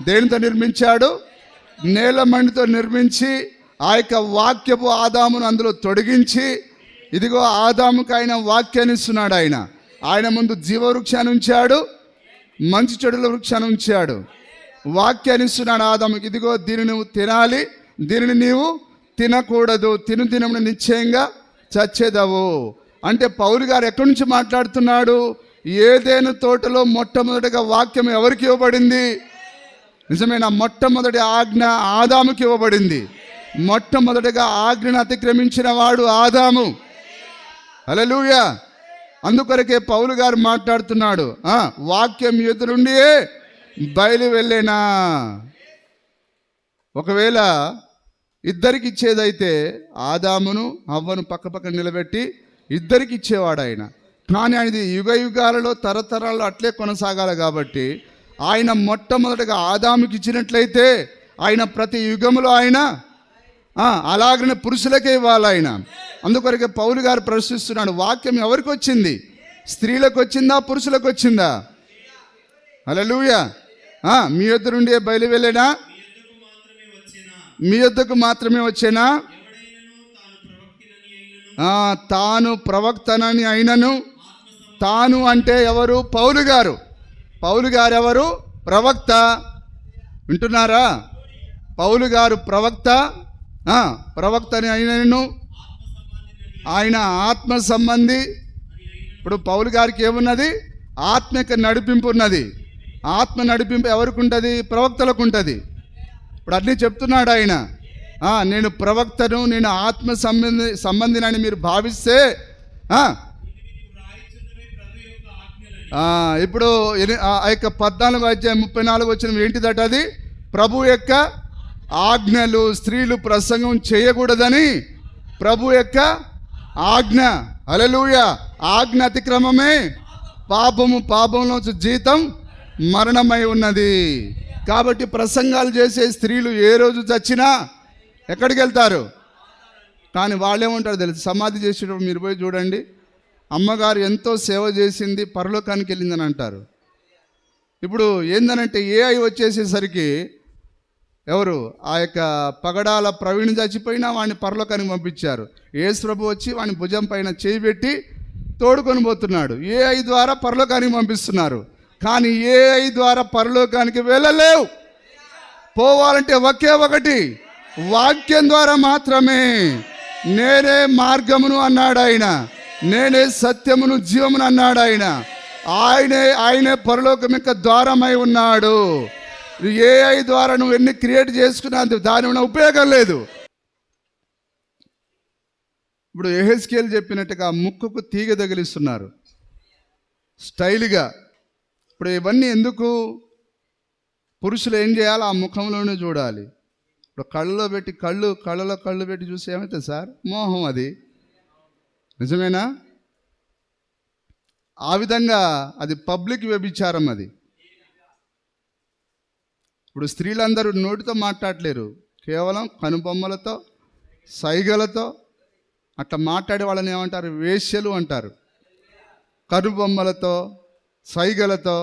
దేనితో నిర్మించాడు? నేల మండితో నిర్మించి ఆ యొక్క వాక్యపు ఆదామును అందులో తొడిగించి, ఇదిగో ఆదాముకు ఆయన వాక్యాన్ని ఇస్తున్నాడు. ఆయన ముందు జీవవృక్షాన్ని ఉంచాడు, మంచి చెడుల వృక్షాన్ని ఉంచాడు. వాక్యాన్ని ఇస్తున్నాడు ఆదాముకి, ఇదిగో దీన్ని నువ్వు తినాలి, దీనిని నీవు తినకూడదు, తినమును నిశ్చయంగా చచ్చేదవు. అంటే పౌలు గారు ఎక్కడి నుంచి మాట్లాడుతున్నాడు? ఏదైనా తోటలో మొట్టమొదటిగా వాక్యం ఎవరికి ఇవ్వబడింది? నిజమైన మొట్టమొదటి ఆజ్ఞ ఆదాముకి ఇవ్వబడింది. మొట్టమొదటిగా ఆజ్ఞను అతిక్రమించిన వాడు ఆదాము. హల్లెలూయా. అందుకొరకే పౌలు గారు మాట్లాడుతున్నాడు, వాక్యం ఎదురుండియే బయలు వెళ్ళేనా. ఒకవేళ ఇద్దరికి ఇచ్చేదైతే ఆదామును హవ్వను పక్క నిలబెట్టి ఇద్దరికి ఇచ్చేవాడు ఆయన. కానీ ఆయనది యుగ యుగాలలో తరతరాల్లో అట్లే కొనసాగాలి కాబట్టి ఆయన మొట్టమొదటిగా ఆదాముకి ఇచ్చినట్లయితే ఆయన ప్రతి యుగంలో ఆయన అలాగనే పురుషులకే ఇవ్వాలి ఆయన. అందుకొరకే పౌలు గారు ప్రశ్నిస్తున్నాడు, వాక్యం ఎవరికి వచ్చింది? స్త్రీలకు వచ్చిందా, పురుషులకు వచ్చిందా? హల్లెలూయా. మీ యొద్ద నుండి బయలు వెళ్ళేనా? మీ యొద్దకు మాత్రమే వచ్చేనా? తాను ప్రవక్తనని అయినను, తాను అంటే ఎవరు? పౌలు గారు. పౌలు గారు ఎవరు? ప్రవక్త. వింటున్నారా? పౌలు గారు ప్రవక్త, ప్రవక్తని అయినను ఆయన ఆత్మ సంబంధి. ఇప్పుడు పౌలు గారికి ఏమున్నది? ఆత్మిక నడిపింపు ఉన్నది. ఆత్మ నడిపింపు ఎవరికి ఉంటుంది? ప్రవక్తలకు ఉంటుంది. ఇప్పుడు అన్నీ చెప్తున్నాడు ఆయన, నేను ప్రవక్తను, నేను ఆత్మ సంబంధినని మీరు భావిస్తే ఇప్పుడు ఆ యొక్క 14:34 వచ్చిన ఏంటిదట? అది ప్రభు యొక్క ఆజ్ఞలు. స్త్రీలు ప్రసంగం చేయకూడదని ప్రభు యొక్క ఆజ్ఞ. హల్లెలూయా. ఆజ్ఞ అతిక్రమమే పాపము, పాపంలో జీతం మరణమై ఉన్నది. కాబట్టి ప్రసంగాలు చేసే స్త్రీలు ఏ రోజు చచ్చినా ఎక్కడికి వెళ్తారు? కానీ వాళ్ళేమంటారు తెలుసు? సమాధి చేసేటప్పుడు మీరు పోయి చూడండి, అమ్మగారు ఎంతో సేవ చేసింది, పరలోకానికి వెళ్ళిందని అంటారు. ఇప్పుడు ఏందనంటే ఏఐ వచ్చేసేసరికి ఎవరు? ఆ యొక్క పగడాల ప్రవీణ్ చచ్చిపోయినా వాడిని పరలోకానికి పంపించారు. యేసు ప్రభు వచ్చి వాడిని భుజం పైన చేయి పెట్టి తోడుకొని పోతున్నాడు. ఏఐ ద్వారా పరలోకానికి పంపిస్తున్నారు. కానీ ఏఐ ద్వారా పరలోకానికి వెళ్ళలేవు. పోవాలంటే ఒకే ఒకటి, వాక్యం ద్వారా మాత్రమే. నేనే మార్గమును అన్నాడు ఆయన, నేనే సత్యమును జీవమును అన్నాడు ఆయన. ఆయనే పరలోకం యొక్క ద్వారమై ఉన్నాడు. ఏఐ ద్వారా నువ్వు ఎన్ని క్రియేట్ చేసుకున్నా దాని ఉన్న ఉపయోగం లేదు. ఇప్పుడు యెహెజ్కేలు చెప్పినట్టుగా ముక్కుకు తీగ తగిలిస్తున్నారు స్టైల్గా. ఇప్పుడు ఇవన్నీ ఎందుకు? పురుషులు ఏం చేయాలి? ఆ ముఖంలోనే చూడాలి. ఇప్పుడు కళ్ళలో పెట్టి కళ్ళలో కళ్ళు పెట్టి చూసి ఏమవుతుంది సార్? మోహం. అది నిజమేనా? ఆ విధంగా అది పబ్లిక్ వ్యభిచారం. అది ఇప్పుడు స్త్రీలందరూ నోటితో మాట్లాడలేరు, కేవలం కనుబొమ్మలతో, సైగలతో అట్లా మాట్లాడే వాళ్ళని ఏమంటారు? వేశ్యలు అంటారు. కనుబొమ్మలతో, సైగలతో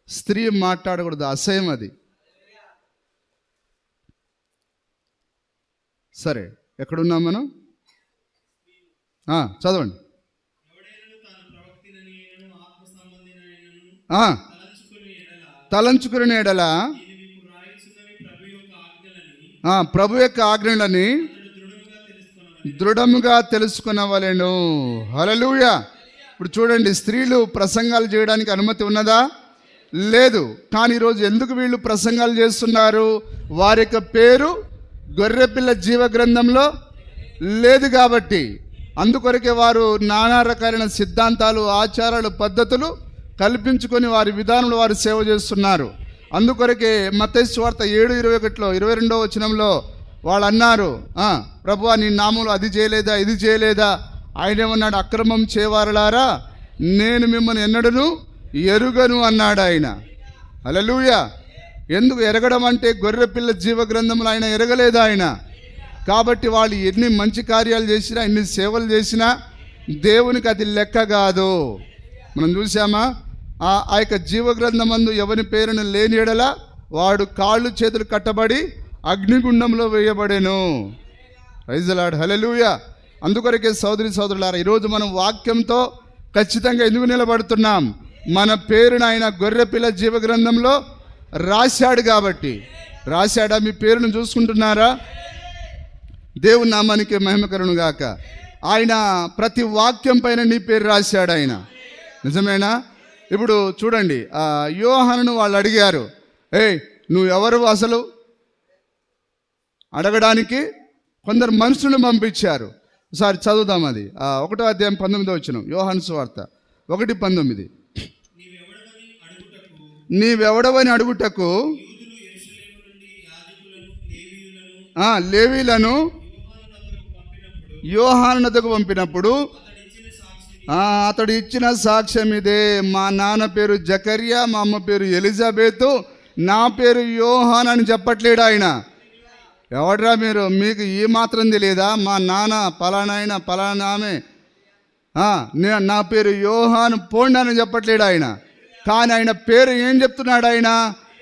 స్త్రీ మాట్లాడకూడదు, అసహ్యం అది. సరే, ఎక్కడున్నాం మనం? చదవండి. తలంచుకుని ఎడల ప్రభు యొక్క ఆజ్ఞలని దృఢముగా తెలుసుకునవలెను. హల్లెలూయా. ఇప్పుడు చూడండి, స్త్రీలు ప్రసంగాలు చేయడానికి అనుమతి ఉన్నదా? లేదు. కానీ ఈరోజు ఎందుకు వీళ్ళు ప్రసంగాలు చేస్తున్నారు? వారి యొక్క పేరు గొర్రెపిల్ల జీవ గ్రంథంలో లేదు కాబట్టి. అందుకొరకే వారు నానా రకాలైన సిద్ధాంతాలు, ఆచారాలు, పద్ధతులు కల్పించుకొని వారి విధానంలో వారు సేవ చేస్తున్నారు. అందుకొరకే మత్తయి సువార్త 7:21 22వ వచనంలో వాళ్ళు అన్నారు, ప్రభువా నీ నామములో అది చేయలేదా, ఇది చేయలేదా? ఆయన ఏమన్నాడు? అక్రమం చేయవారలారా, నేను మిమ్మల్ని ఎన్నడను ఎరుగను అన్నాడు ఆయన. హల్లెలూయా. ఎందుకు ఎరగడం అంటే గొర్రెపిల్ల జీవ గ్రంథంలో ఆయన ఎరగలేదు ఆయన. కాబట్టి వాళ్ళు ఎన్ని మంచి కార్యాలు చేసినా, ఎన్ని సేవలు చేసినా దేవునికి అది లెక్క కాదు. మనం చూసామా? ఆ యొక్క జీవగ్రంథమందు ఎవరి పేరును లేని ఎడల వాడు కాళ్ళు చేతులు కట్టబడి అగ్నిగుండంలో వేయబడెను. Praise the lord. హల్లెలూయా. అందుకొరకే సోదరి సోదరులారా, ఈరోజు మనం వాక్యంతో ఖచ్చితంగా ఎందుకు నిలబడుతున్నాం? మన పేరును ఆయన గొర్రెపిల్ల జీవ గ్రంథంలో రాశాడు కాబట్టి. రాశాడా? మీ పేరును చూసుకుంటున్నారా? దేవుని నామానికి మహిమకరును గాక. ఆయన ప్రతి వాక్యం పైన నీ పేరు రాశాడు ఆయన. నిజమేనా? ఇప్పుడు చూడండి, యోహానును వాళ్ళు అడిగారు, ఏయ్ నువ్వు ఎవరు అసలు అడగడానికి. కొందరు మనుషులను పంపించారు. ఒకసారి చదువుదాం అది. 1వ అధ్యాయం 19వ వచనం, యోహాను సువార్త 1:19. నీవెవడవని అడుగుటకు లేవీలను యోహాను నద్దకు పంపినప్పుడు అతడు ఇచ్చిన సాక్ష్యం ఇదే, మా నాన్న పేరు జకర్యా, మా అమ్మ పేరు ఎలిజబెత్, నా పేరు యోహాన్ అని చెప్పట్లేడు ఆయన. ఎవడ్రా మీరు, మీకు ఈ మాత్రం తెలియదా? మా నాన్న పలానాయన పలానా ఆమె, నా పేరు యోహాను పోండి అని చెప్పట్లేడు ఆయన. కానీ ఆయన పేరు ఏం చెప్తున్నాడు? ఆయన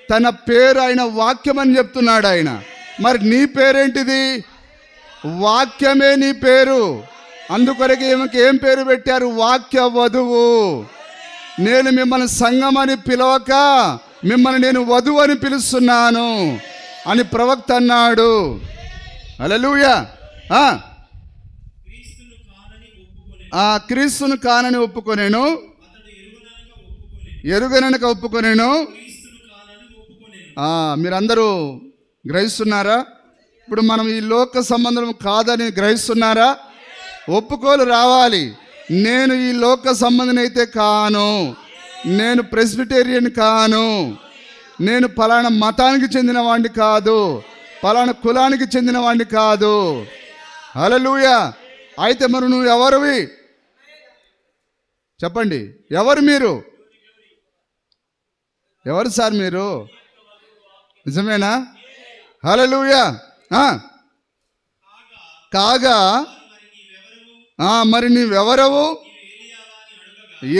తన పేరు ఆయన వాక్యం అని చెప్తున్నాడు ఆయన. మరి నీ పేరేంటిది? వాక్యమే నీ పేరు. అందుకొరకు ఈమెకి ఏం పేరు పెట్టారు? వాక్య వధువు. నేను మిమ్మల్ని సంఘం అని పిలవక మిమ్మల్ని నేను వధువు అని పిలుస్తున్నాను అని ప్రవక్త అన్నాడు. హల్లెలూయా. క్రీస్తును కానని ఒప్పుకొనేను, ఎరుగనక ఒప్పుకొనేను. మీరందరూ గ్రహిస్తున్నారా? ఇప్పుడు మనం ఈ లోక సంబంధం కాదని గ్రహిస్తున్నారా? ఒప్పుకోలు రావాలి. నేను ఈ లోక సంబంధం అయితే కాను, నేను ప్రెస్బిటేరియన్ కాను, నేను పలానా మతానికి చెందిన వాడిని కాదు, పలానా కులానికి చెందిన వాడిని కాదు. హల్లెలూయా. అయితే మరి నువ్వు ఎవరివి చెప్పండి? ఎవరు మీరు? ఎవరు సార్ మీరు? నిజమేనా? హల్లెలూయా. కాగా మరి నీవెవరవు?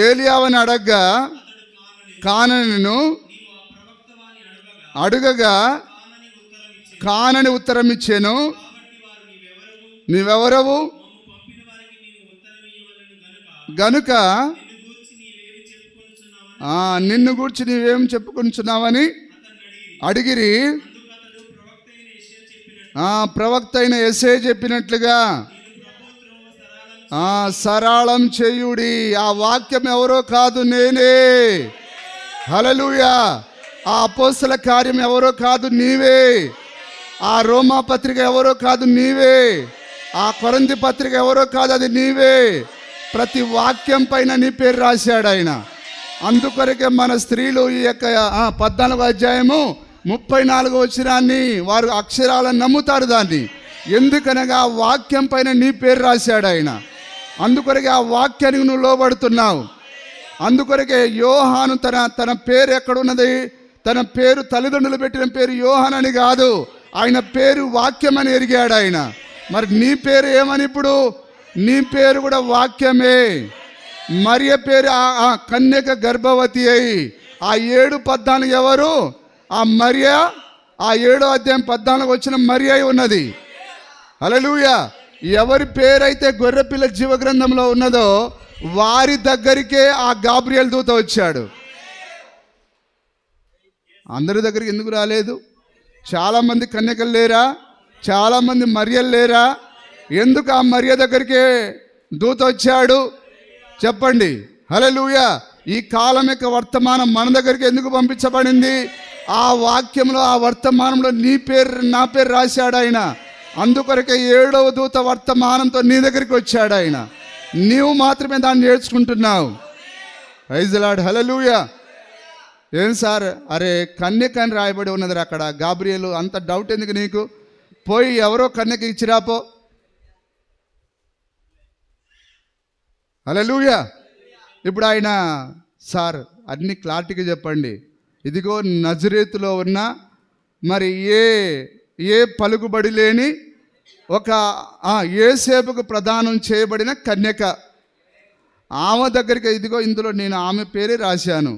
ఏలియావని అడగ్గా కానను అడుగగా కానని ఉత్తరం ఇచ్చాను. నీవెవరవు గనుక నిన్ను గూర్చి నీవేం చెప్పుకుంటున్నావని అడిగిరి. ప్రవక్త అయిన యెషయా చెప్పినట్లుగా సరళం చేయుడి. ఆ వాక్యం ఎవరో కాదు, నేనే. హల్లెలూయా. ఆ అపోస్తల కార్యం ఎవరో కాదు, నీవే. ఆ రోమా పత్రిక ఎవరో కాదు, నీవే. ఆ కొరింథీ పత్రిక ఎవరో కాదు, అది నీవే. ప్రతి వాక్యం పైన నీ పేరు రాశాడు ఆయన. అందుకొరకే మన స్త్రీలు ఈ యొక్క 14వ అధ్యాయము 34వ వచనాన్ని వారు అక్షరాలను నమ్ముతారు దాన్ని. ఎందుకనగా ఆ వాక్యం పైన నీ పేరు రాశాడు ఆయన. అందుకొరకే ఆ వాక్యానికి నువ్వు లోబడుతున్నావు. అందుకొరకే యోహాను తన పేరు ఎక్కడున్నది? తన పేరు తల్లిదండ్రులు పెట్టిన పేరు యోహాన్ అని కాదు, ఆయన పేరు వాక్యం అని ఎరిగాడు ఆయన. మరి నీ పేరు ఏమని? ఇప్పుడు నీ పేరు కూడా వాక్యమే. మరియ పేరు కన్యక గర్భవతి అయి 7:14 ఎవరు? ఆ మరియ. 7వ అధ్యాయం 14 వచ్చిన మరియ ఉన్నది. హల్లెలూయా. ఎవరి పేరైతే గొర్రెపిల్ల జీవ గ్రంథంలో ఉన్నదో వారి దగ్గరికే ఆ గాబ్రియల్ దూత వచ్చాడు. అందరి దగ్గరికి ఎందుకు రాలేదు? చాలామంది కన్యకలు లేరా? చాలామంది మరియలు లేరా? ఎందుకు ఆ మరియ దగ్గరికే దూత వచ్చాడు చెప్పండి? హల్లెలూయా. ఈ కాలం యొక్క వర్తమానం మన దగ్గరికి ఎందుకు పంపించబడింది? ఆ వాక్యంలో, ఆ వర్తమానంలో నీ పేరు, నా పేరు రాశాడు ఆయన. అందుకొరకే 7వ దూత వర్తమానంతో నీ దగ్గరికి వచ్చాడు ఆయన. నీవు మాత్రమే దాన్ని నేర్చుకుంటున్నావు. Praise the lord. హల్లెలూయా. ఏం సార్, అరే కన్యక అని రాయబడి ఉన్నది అక్కడ గాబ్రియలు, అంత డౌట్ ఎందుకు నీకు? పోయి ఎవరో కన్యక ఇచ్చిరాపో. హల్లెలూయా. ఇప్పుడు ఆయన, సార్ అన్ని క్లారిటీగా చెప్పండి. ఇదిగో నజరేతులో ఉన్న మరి ఏ పలుకుబడి లేని ఒక యేసేపుకు ప్రదానం చేయబడిన కన్యక, ఆమె దగ్గరికి, ఇదిగో ఇందులో నేను ఆమె పేరే రాశాను,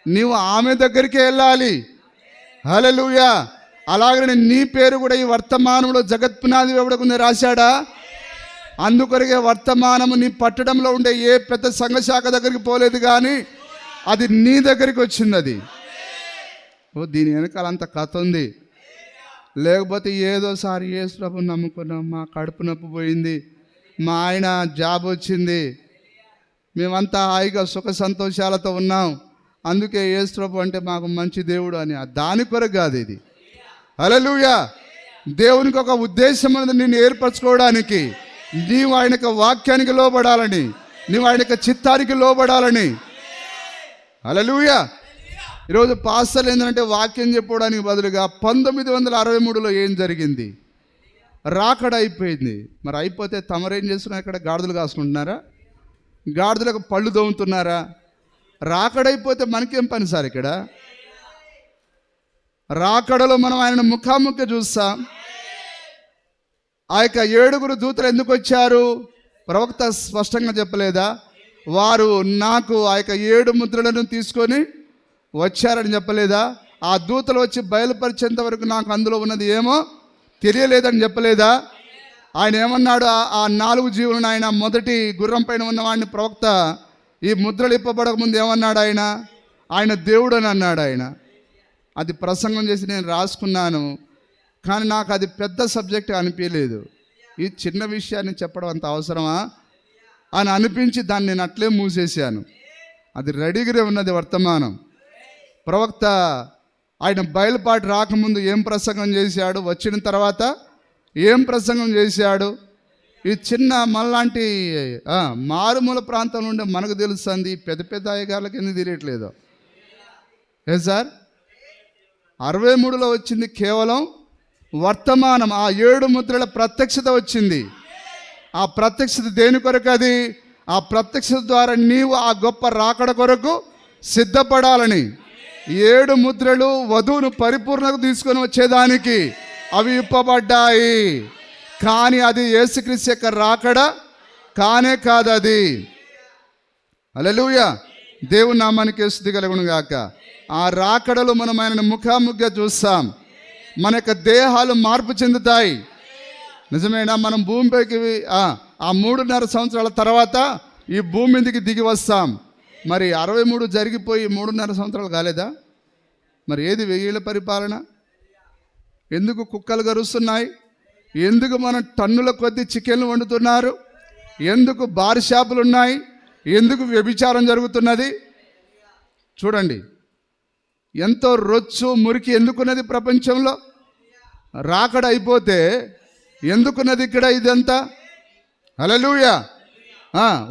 నీవు ఆమె దగ్గరికి వెళ్ళాలి. హల్లెలూయా. అలాగనే నీ పేరు కూడా ఈ వర్తమానంలో జగత్పునాది ఎవడకుంది రాశాడా? అందుకొరకే వర్తమానము నీ పట్టడంలో ఉండే ఏ పెద్ద సంఘశాఖ దగ్గరికి పోలేదు, కానీ అది నీ దగ్గరికి వచ్చింది. అది ఓ దీని వెనకాల అంత కథ ఉంది. లేకపోతే ఏదోసారి యేసు ప్రభుని నమ్ముకున్నాం, మా కడుపు నొప్పి పోయింది, మా ఆయన జాబ్ వచ్చింది, మేమంతా హాయిగా సుఖ సంతోషాలతో ఉన్నాం, అందుకే యేసు ప్రభు అంటే మాకు మంచి దేవుడు అని. దాని కొరకు కాదు ఇది. హల్లెలూయా. దేవునికి ఒక ఉద్దేశం అనేది నిన్ను ఏర్పరచుకోవడానికి, నీవు ఆయన యొక్క వాక్యానికి లోబడాలని, నీవు ఆయన యొక్క చిత్తానికి లోబడాలని. హల్లెలూయా. ఈరోజు పాస్టర్లు ఏంటంటే వాక్యం చెప్పుకోవడానికి బదులుగా 1963లో ఏం జరిగింది, రాకడ అయిపోయింది. మరి అయిపోతే తమరేం చేస్తున్నారు? ఇక్కడ గాడిదలు కాసుకుంటున్నారా? గాడిదలకు పళ్ళు దోముతున్నారా? రాకడైపోతే మనకేం పని సార్? ఇక్కడ రాకడలో మనం ఆయన ముఖాముఖి చూస్తాం. ఆ యొక్క 7 దూతలు ఎందుకు వచ్చారు? ప్రవక్త స్పష్టంగా చెప్పలేదా? వారు నాకు ఆ యొక్క 7 ముద్రలను తీసుకొని వచ్చారని చెప్పలేదా? ఆ దూతలు వచ్చి బయలుపరిచేంత వరకు నాకు అందులో ఉన్నది ఏమో తెలియలేదని చెప్పలేదా? ఆయన ఏమన్నాడు? ఆ 4 జీవులను ఆయన మొదటి గుర్రం పైన ఉన్నవాడిని ప్రవక్త ఈ ముద్రలు ఇప్పబడక ముందు ఏమన్నాడు? ఆయన దేవుడు అని అన్నాడు. అది ప్రసంగం చేసి నేను రాసుకున్నాను, కానీ నాకు అది పెద్ద సబ్జెక్ట్ అనిపించలేదు. ఈ చిన్న విషయాన్ని చెప్పడం అంత అవసరమా అని అనిపించి దాన్ని నేను అట్లే మూసేశాను. అది రెడీగా ఉన్నది వర్తమానం. ప్రవక్త ఆయన బయలుపాటు రాకముందు ఏం ప్రసంగం చేశాడు, వచ్చిన తర్వాత ఏం ప్రసంగం చేశాడు? ఈ చిన్న మనలాంటి మారుమూల ప్రాంతం నుండి మనకు తెలుస్తుంది, పెద్ద పెద్ద అయ్యగాళ్ళకి ఎందుకు తెలియట్లేదు? ఏ సార్, 63లో వచ్చింది కేవలం వర్తమానం. ఆ 7 ముద్రల ప్రత్యక్షత వచ్చింది. ఆ ప్రత్యక్షత దేని కొరకు? అది ఆ ప్రత్యక్షత ద్వారా నీవు ఆ గొప్ప రాకడ కొరకు సిద్ధపడాలని. 7 ముద్రలు వధువును పరిపూర్ణకు తీసుకొని వచ్చేదానికి అవి ఇప్పబడ్డాయి. కానీ అది యేసుక్రీస్తు యొక్క రాకడ కానే కాదు అది. హల్లెలూయా. దేవుని నామానికి స్తుతి కలుగును గాక. ఆ రాకడలో మనం ఆయనను ముఖాముఖిగా చూస్తాం. మన యొక్క దేహాలు మార్పు చెందుతాయి. నిజమేనా? మనం భూమిపైకి ఆ 3.5 సంవత్సరాల తర్వాత ఈ భూమి మీదకి దిగి వస్తాం. మరి 63 జరిగిపోయి 3.5 సంవత్సరాలు కాలేదా? మరి ఏది 1000 ఏళ్ళ పరిపాలన? ఎందుకు కుక్కలు గరుస్తున్నాయి? ఎందుకు మనం టన్నుల కొద్ది చికెన్లు వండుతున్నారు? ఎందుకు బార్ షాపులు ఉన్నాయి? ఎందుకు వ్యభిచారం జరుగుతున్నది? చూడండి, ఎంతో రొచ్చు మురికి ఎందుకున్నది ప్రపంచంలో. రాకడ అయిపోతే ఎందుకున్నది ఇక్కడ ఇదంతా? హల్లెలూయా.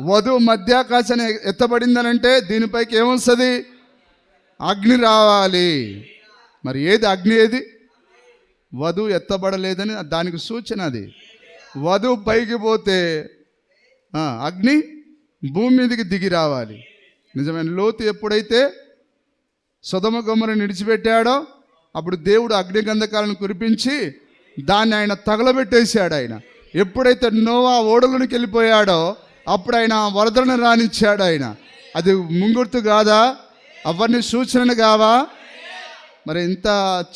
వధువు మధ్యాకాశాన్ని ఎత్తబడిందనంటే దీనిపైకి ఏమొస్తుంది? అగ్ని రావాలి. మరి ఏది అగ్ని? ఏది? వధువు ఎత్తబడలేదని దానికి సూచన. అది వధువు పైకి పోతే అగ్ని భూమి మీదకి దిగి రావాలి. నిజమైన లోతు ఎప్పుడైతే సొదొమ గొమొర్రాను విడిచిపెట్టాడో అప్పుడు దేవుడు అగ్నిగంధకాలను కురిపించి దాన్ని ఆయన తగలబెట్టేశాడు. ఎప్పుడైతే నోవా ఓడలోనికి వెళ్ళిపోయాడో అప్పుడు ఆయన వరదలను రానిచ్చాడు. అది ముంగుర్తు కాదా? అవన్నీ సూచనలు కావా? మరి ఇంత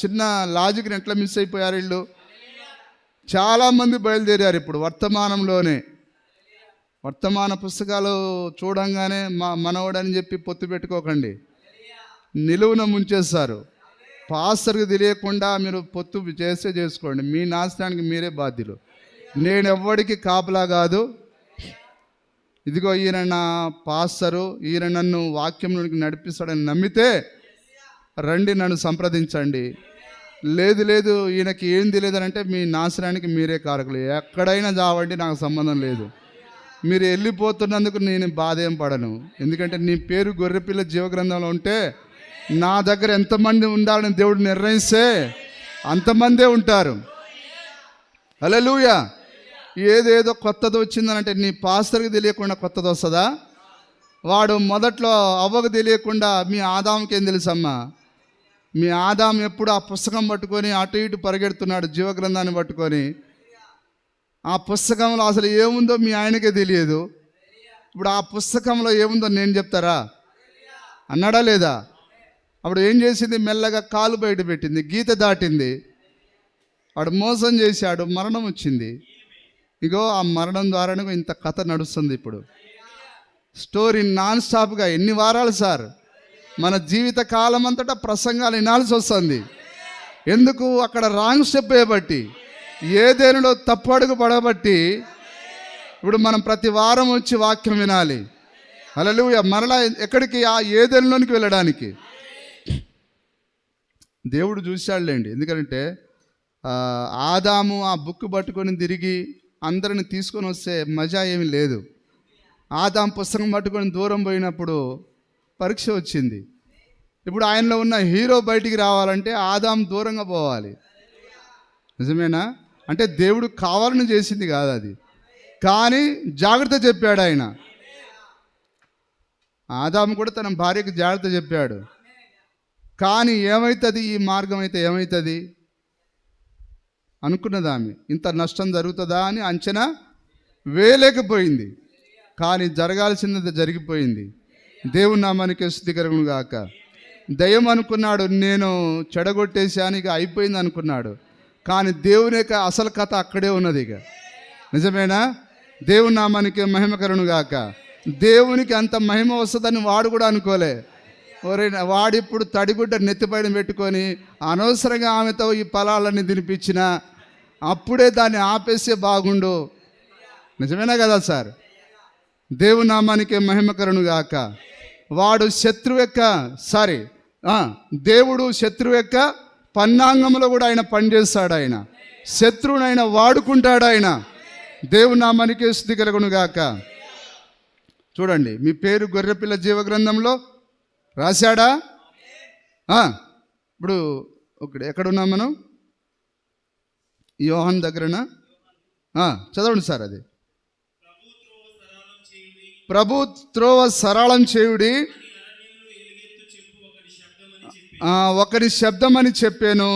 చిన్న లాజిక్ని ఎట్లా మిస్ అయిపోయారు వీళ్ళు? చాలామంది బయలుదేరారు ఇప్పుడు వర్తమానంలోనే. వర్తమాన పుస్తకాలు చూడంగానే మనవడని చెప్పి పొత్తు పెట్టుకోకండి, నిలువున ముంచేస్తారు. పాస్టర్కి తెలియకుండా మీరు పొత్తు చేస్తే చేసుకోండి, మీ నాశనానికి మీరే బాధ్యులు. నేను ఎవ్వడికి కాపలా కాదు. ఇదిగో ఈయన నా పాస్టరు, ఈయన నన్ను వాక్యంలోనికి నడిపిస్తాడని నమ్మితే రండి, నన్ను సంప్రదించండి. లేదు ఈయనకి ఏం తెలియదనంటే మీ నాశనానికి మీరే కారకులు. ఎక్కడైనా చావండి, నాకు సంబంధం లేదు. మీరు వెళ్ళిపోతున్నందుకు నేను బాధ ఏం పడను. ఎందుకంటే నీ పేరు గొర్రెపిల్ల జీవగ్రంథంలో ఉంటే నా దగ్గర ఎంతమంది ఉండాలని దేవుడు నిర్ణయిస్తే అంతమందే ఉంటారు. హల్లెలూయా. ఏదేదో కొత్తది వచ్చిందనంటే నీ పాస్టర్కి తెలియకుండా కొత్తది వస్తుందా? వాడు మొదట్లో అవ్వకు తెలియకుండా మీ ఆదాముకి ఏం తెలుసమ్మా? మీ ఆదాం ఎప్పుడు ఆ పుస్తకం పట్టుకొని అటు ఇటు పరిగెడుతున్నాడు, జీవగ్రంథాన్ని పట్టుకొని. ఆ పుస్తకంలో అసలు ఏముందో మీ ఆయనకే తెలియదు. ఇప్పుడు ఆ పుస్తకంలో ఏముందో నేను చెప్తారా? అన్నాడా లేదా? అప్పుడు ఏం చేసింది? మెల్లగా కాలు బయట పెట్టింది, గీత దాటింది. వాడు మోసం చేశాడు, మరణం వచ్చింది. ఇగో ఆ మరణం ద్వారానే ఇంత కథ నడుస్తుంది ఇప్పుడు. స్టోరీ నాన్ స్టాప్గా. ఎన్ని వారాలు సార్? మన జీవిత కాలం అంతటా ప్రసంగాలు వినాల్సి వస్తుంది. ఎందుకు? అక్కడ రాంగ్ స్టెప్ వేయబట్టి, ఏదేనులో తప్పు అడుగు పడబట్టి. ఇప్పుడు మనం ప్రతి వారం వచ్చి వాక్యం వినాలి. హల్లెలూయా. మరలా ఎక్కడికి? ఆ ఏదేనులోనికి వెళ్ళడానికి. దేవుడు చూశాడులేండి. ఎందుకంటే ఆదాము ఆ బుక్ పట్టుకొని తిరిగి అందరిని తీసుకొని వస్తే మజా ఏమీ లేదు. ఆదాము పుస్తకం పట్టుకొని దూరం పోయినప్పుడు పరీక్ష వచ్చింది. ఇప్పుడు ఆయనలో ఉన్న హీరో బయటికి రావాలంటే ఆదాము దూరంగా పోవాలి. నిజమేనా? అంటే దేవుడు కావాలని చేసింది కాదు అది, కానీ జాగ్రత్త చెప్పాడు ఆయన. ఆదాము కూడా తన భార్యకు జాగ్రత్త చెప్పాడు. కానీ ఏమవుతుంది? ఈ మార్గం అయితే ఏమవుతుంది అనుకున్నది ఆమె. ఇంత నష్టం జరుగుతుందా అని అంచనా వేయలేకపోయింది. కానీ జరగాల్సింది జరిగిపోయింది. దేవుని నామానికి స్తుతి కలుగును గాక. దయ్యం అనుకున్నాడు నేను చెడగొట్టేశాను, ఇక అయిపోయింది అనుకున్నాడు. కానీ దేవుని యొక్క అసలు కథ అక్కడే ఉన్నది. ఇక నిజమేనా? దేవుని నామానికి మహిమ కలుగును గాక. దేవునికి అంత మహిమ వస్తుందని వాడు కూడా అనుకోలే. వాడిప్పుడు తడిగుడ్డ నెత్తిపైన పెట్టుకొని అనవసరంగా ఆమెతో ఈ ఫలాలన్నీ తినిపించిన అప్పుడే దాన్ని ఆపేస్తే బాగుండు. నిజమేనా కదా సార్? దేవుని నామానికి మహిమ కలుగును గాక. వాడు శత్రువు యొక్క దేవుడు శత్రువు యొక్క పన్నాంగంలో కూడా ఆయన పనిచేస్తాడు. ఆయన శత్రువుని ఆయన వాడుకుంటాడు. ఆయన దేవుని నామానికి స్తుతి కలుగును గాక. చూడండి, మీ పేరు గొర్రెపిల్ల జీవ గ్రంథంలో రాశాడా? ఇప్పుడు ఒకటి ఎక్కడున్నాం మనం? యోహాను దగ్గరనా? చదవండి సార్. అది ప్రభు త్రోవ సరళం చేయుడి ఒకరి శబ్దం అని చెప్పాను.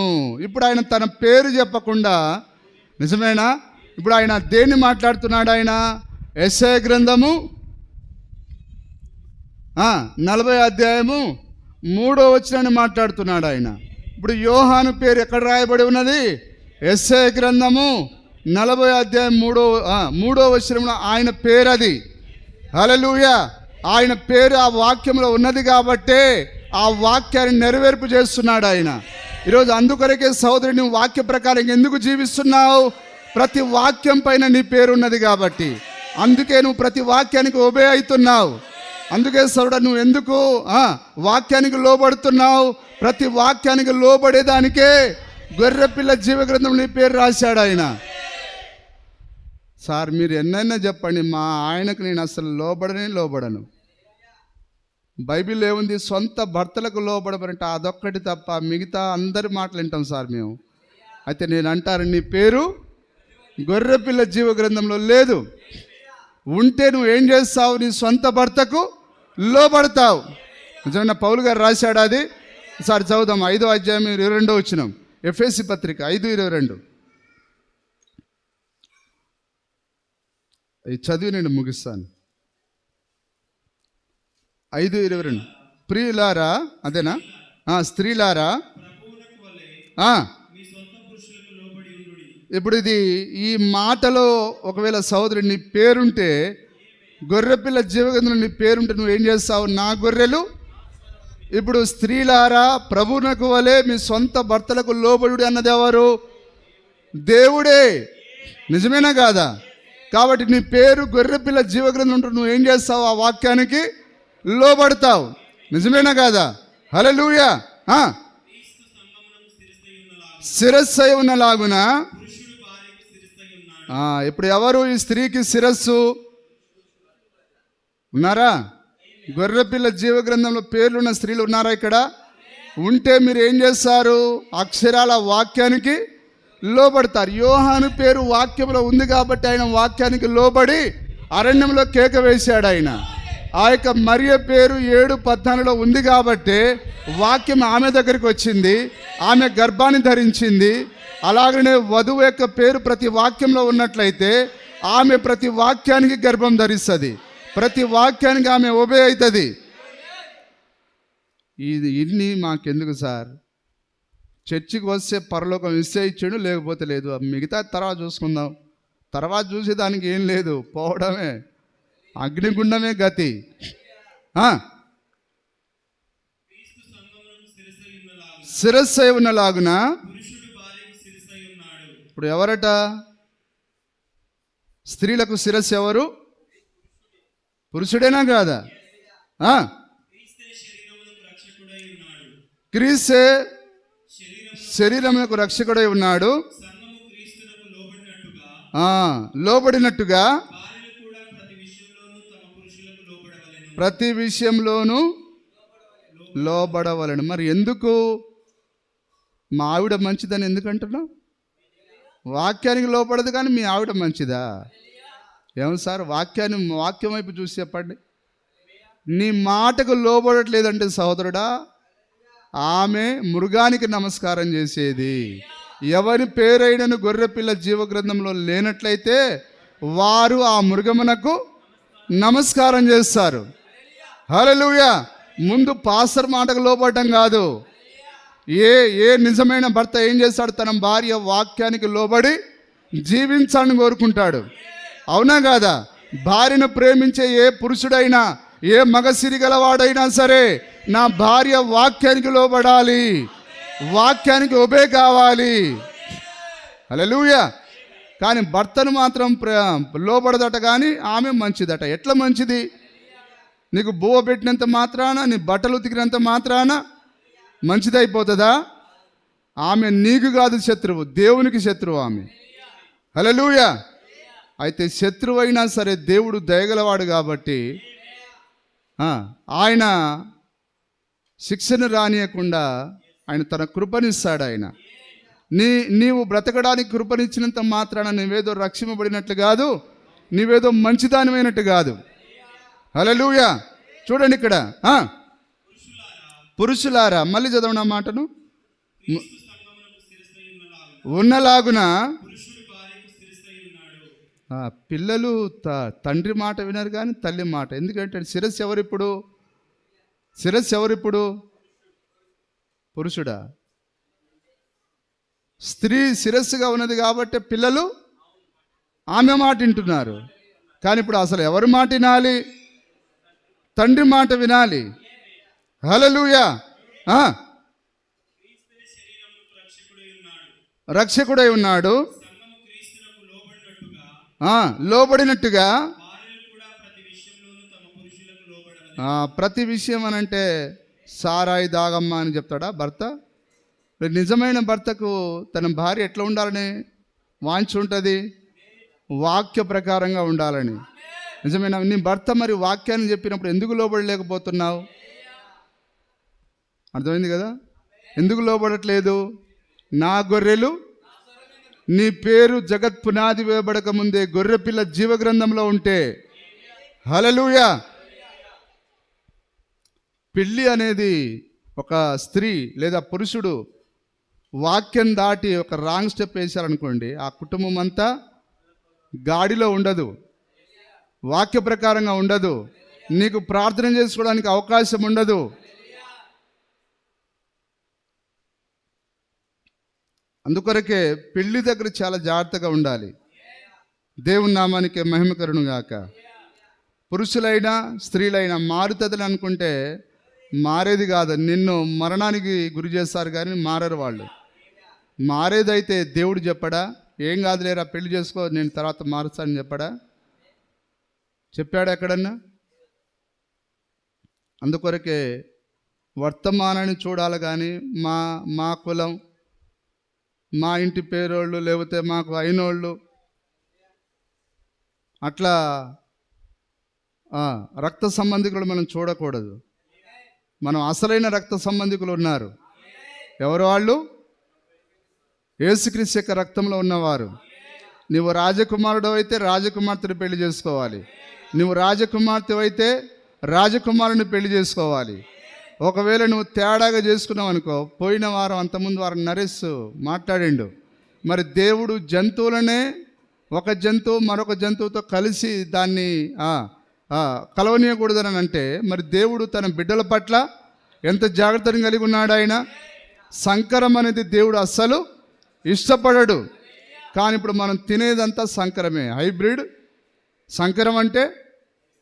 ఇప్పుడు ఆయన తన పేరు చెప్పకుండా, నిజమేనా? ఇప్పుడు ఆయన దేన్ని మాట్లాడుతున్నాడు? ఆయన యెషయా గ్రంథము 40వ అధ్యాయము 3వ వచనాన్ని మాట్లాడుతున్నాడు ఆయన. ఇప్పుడు యోహాను పేరు ఎక్కడ రాయబడి ఉన్నది? యెషయా గ్రంథము 40వ అధ్యాయం 3వ వచనంలో ఆయన పేరు అది. హల్లెలూయా. ఆయన పేరు ఆ వాక్యంలో ఉన్నది కాబట్టే ఆ వాక్యాన్ని నెరవేర్పు చేస్తున్నాడు ఆయన. ఈరోజు అందుకొరకే సహోదరి, నువ్వు వాక్య ప్రకారం ఎందుకు జీవిస్తున్నావు? ప్రతి వాక్యం పైన నీ పేరు ఉన్నది కాబట్టి. అందుకే నువ్వు ప్రతి వాక్యానికి ఒబే అవుతున్నావు. అందుకే సోదరుడా, నువ్వు ఎందుకు వాక్యానికి లోబడుతున్నావు? ప్రతి వాక్యానికి లోబడేదానికే గొర్రెపిల్ల జీవగ్రంథం నీ పేరు రాశాడు ఆయన. సార్ మీరు ఎన్నైనా చెప్పండి, మా ఆయనకు నేను అసలు లోబడను. బైబిల్ ఏముంది? సొంత భర్తలకు లోబడమంటే అదొక్కటి తప్ప మిగతా అందరి మాటలు వింటాం సార్ మేము. అయితే నేను అంటారు, నీ పేరు గొర్రెపిల్ల జీవ గ్రంథంలో లేదు. ఉంటే నువ్వు ఏం చేస్తావు? నీ సొంత భర్తకు లోబడతావు. నిజమైన పౌలు గారు రాశాడు అది. సార్ చదువుదాం. 5వ అధ్యాయం 22వ వచనం, ఎఫెసీ పత్రిక 5:22. ఇది చదివి నేను ముగిస్తాను. 5:22. ప్రియులారా, అదేనా? స్త్రీలారా, ఇప్పుడు ఇది ఈ మాటలో ఒకవేళ సహోదరి నీ పేరుంటే, గొర్రెపిల్ల జీవగ్రంథంలో నీ పేరుంటే నువ్వేం చేస్తావు? నా గొర్రెలు. ఇప్పుడు స్త్రీలారా ప్రభువునకు వలె మీ సొంత భర్తలకు లోబడుడి అన్నది ఎవరు? దేవుడే. నిజమేనా కాదా? కాబట్టి నీ పేరు గొర్రెపిల్ల జీవగ్రంథం ఉంటే నువ్వేం చేస్తావు? ఆ వాక్యానికి లోబడతావు. నిజమేనా కాదా? హల్లెలూయా. శిరస్సై ఉన్నలాగున ఇప్పుడు ఎవరు ఈ స్త్రీకి శిరస్సు? ఉన్నారా? గొర్రెపిల్ల జీవ గ్రంథంలో పేర్లున్న స్త్రీలు ఉన్నారా ఇక్కడ? ఉంటే మీరు ఏం చేస్తారు? అక్షరాల వాక్యానికి లోబడతారు. యోహాను పేరు వాక్యంలో ఉంది కాబట్టి ఆయన వాక్యానికి లోబడి అరణ్యంలో కేక వేశాడు ఆయన. ఆ యొక్క మరియ పేరు 7:14లో ఉంది కాబట్టి వాక్యం ఆమె దగ్గరికి వచ్చింది, ఆమె గర్భాన్ని ధరించింది. అలాగనే వధువు యొక్క పేరు ప్రతి వాక్యంలో ఉన్నట్లయితే ఆమె ప్రతి వాక్యానికి గర్భం ధరిస్తుంది, ప్రతి వాక్యానికి ఆమె ఒబే అవుతుంది. ఇది ఇన్ని మాకెందుకు సార్? చర్చికి వస్తే పరలోకం ఇస్తే ఇచ్చాడు, లేకపోతే లేదు. మిగతా తర్వాత చూసుకుందాం. తర్వాత చూసేదానికి ఏం లేదు, పోవడమే, అగ్నిగుండమే గతి. శిరస్సై ఉన్నలాగున పురుషుడు భార్యకు శిరస్సై ఉన్నాడు. ఇప్పుడు ఎవరట? స్త్రీలకు శిరస్సు ఎవరు? పురుషుడేనా కాదా? క్రీస్తే శరీరమునకు రక్షకుడై ఉన్నాడు. క్రీస్తే శరీరమునకు రక్షకుడై ఉన్నాడు. సంఘము క్రీస్తునకు లోబడినట్టుగా లోబడినట్టుగా భార్యలు కూడా ప్రతి విషయంలోనూ తమ పురుషులకు లోబడవలెను. ప్రతి విషయంలోనూ లోబడవలను. మరి ఎందుకు మా ఆవిడ మంచిదని ఎందుకు అంటున్నావు? వాక్యానికి లోపడదు కానీ మీ ఆవిడ మంచిదా? ఏమో సార్, వాక్యం వైపు చూసి చెప్పండి. నీ మాటకు లోబడట్లేదంటే సహోదరుడా, ఆమె మృగానికి నమస్కారం చేసేది. ఎవరి పేరైనను గొర్రెపిల్ల జీవగ్రంథంలో లేనట్లయితే వారు ఆ మృగమునకు నమస్కారం చేస్తారు. హల్లెలూయా. ముందు పాస్టర్ మాటకు లోబడటం కాదు. ఏ నిజమైన భర్త ఏం చేస్తాడు? తన భార్య వాక్యానికి లోబడి జీవించాలని కోరుకుంటాడు. అవునా కాదా? భార్యను ప్రేమించే ఏ పురుషుడైనా, ఏ మగసిరి గలవాడైనా సరే, నా భార్య వాక్యానికి లోబడాలి, వాక్యానికి ఒబే కావాలి. హల్లెలూయా. కానీ భర్తను మాత్రం లోబడదట, కానీ ఆమె మంచిదట. ఎట్లా మంచిది? నీకు బువ్వ పెట్టినంత మాత్రాన, నీ బట్టలు ఉతికినంత మాత్రాన మంచిదైపోతుందా? ఆమె నీకు కాదు శత్రువు, దేవునికి శత్రువు ఆమె. హల్లెలూయా. అయితే శత్రువు అయినా సరే దేవుడు దయగలవాడు కాబట్టి ఆయన శిక్షను రానియకుండా ఆయన తన కృపనిస్తాడు. ఆయన నీవు బ్రతకడానికి కృపనిచ్చినంత మాత్రాన నీవేదో రక్షింపబడినట్లు కాదు, నీవేదో మంచిదానిమైనట్టు కాదు. హల్లెలూయా. చూడండి ఇక్కడ, పురుషులారా, మళ్ళీ చదవనా మాటను, ఉన్నలాగున పిల్లలు తండ్రి మాట వినరు కానీ తల్లి మాట. ఎందుకంటే శిరస్సు ఎవరిప్పుడు? పురుషుడా? స్త్రీ శిరస్సుగా ఉన్నది కాబట్టి పిల్లలు ఆమె మాట వింటున్నారు. కానీ ఇప్పుడు అసలు ఎవరి మాట వినాలి? తండ్రి మాట వినాలి. హల్లెలూయా. రక్షకుడై ఉన్నాడు. లోబడినట్టుగా ప్రతి విషయం అనంటే సారాయి దాగమ్మ అని చెప్తాడా భర్త? నిజమైన భర్తకు తన భార్య ఎట్లా ఉండాలని వాంఛ ఉంటుంది? వాక్య ప్రకారంగా ఉండాలని. నిజమైన నీ భర్త మరి వాక్యాన్ని చెప్పినప్పుడు ఎందుకు లోబడలేకపోతున్నావు? అర్థమైంది కదా? ఎందుకు లోబడట్లేదు? నా గొర్రెలు నీ పేరు జగత్ పునాది వేయబడక ముందే గొర్రెపిల్ల జీవగ్రంథంలో ఉంటే. హల్లెలూయా. పెళ్ళి అనేది ఒక స్త్రీ లేదా పురుషుడు వాక్యం దాటి ఒక రాంగ్ స్టెప్ వేశారనుకోండి, ఆ కుటుంబం అంతా గాడిలో ఉండదు, వాక్య ప్రకారంగా ఉండదు, నీకు ప్రార్థన చేసుకోవడానికి అవకాశం ఉండదు. అందుకొరకే పెళ్లి దగ్గర చాలా జాగ్రత్తగా ఉండాలి. దేవుని నామానికి మహిమ కలుగును గాక. పురుషులైనా స్త్రీలైనా మారుతుందని అనుకుంటే మారేది కాదు. నిన్ను మరణానికి గురి చేస్తారు కానీ మారరు వాళ్ళు. మారేదైతే దేవుడు చెప్పడా? ఏం కాదులేరా పెళ్లి చేసుకో, నేను తర్వాత మారుస్తానని చెప్పడా? చెప్పాడు ఎక్కడన్నా? అందుకొరకే వర్తమానాన్ని చూడాలి కానీ మా కులం, మా ఇంటి పేరోళ్ళు, లేకపోతే మాకు అయినోళ్ళు, అట్లా రక్త సంబంధికులు మనం చూడకూడదు. మనం అసలైన రక్త సంబంధికులు ఉన్నారు. ఎవరు వాళ్ళు? యేసుక్రీస్తు యొక్క రక్తంలో ఉన్నవారు. నువ్వు రాజకుమారుడు అయితే రాజకుమార్తెను పెళ్లి చేసుకోవాలి. నువ్వు రాజకుమార్తె అయితే రాజకుమారుని పెళ్లి చేసుకోవాలి. ఒకవేళ నువ్వు తేడాగా చేసుకున్నావు అనుకో, పోయిన వారం అంతకుముందు వారం నరేష్ మాట్లాడిండు. మరి దేవుడు జంతువులనే ఒక జంతువు మరొక జంతువుతో కలిసి దాన్ని కలవనీయకూడదని అంటే, మరి దేవుడు తన బిడ్డల పట్ల ఎంత జాగ్రత్తను కలిగి ఉన్నాడు. ఆయన సంకరం అనేది దేవుడు అస్సలు ఇష్టపడడు. కానీ ఇప్పుడు మనం తినేదంతా సంకరమే, హైబ్రిడ్. సంకరం అంటే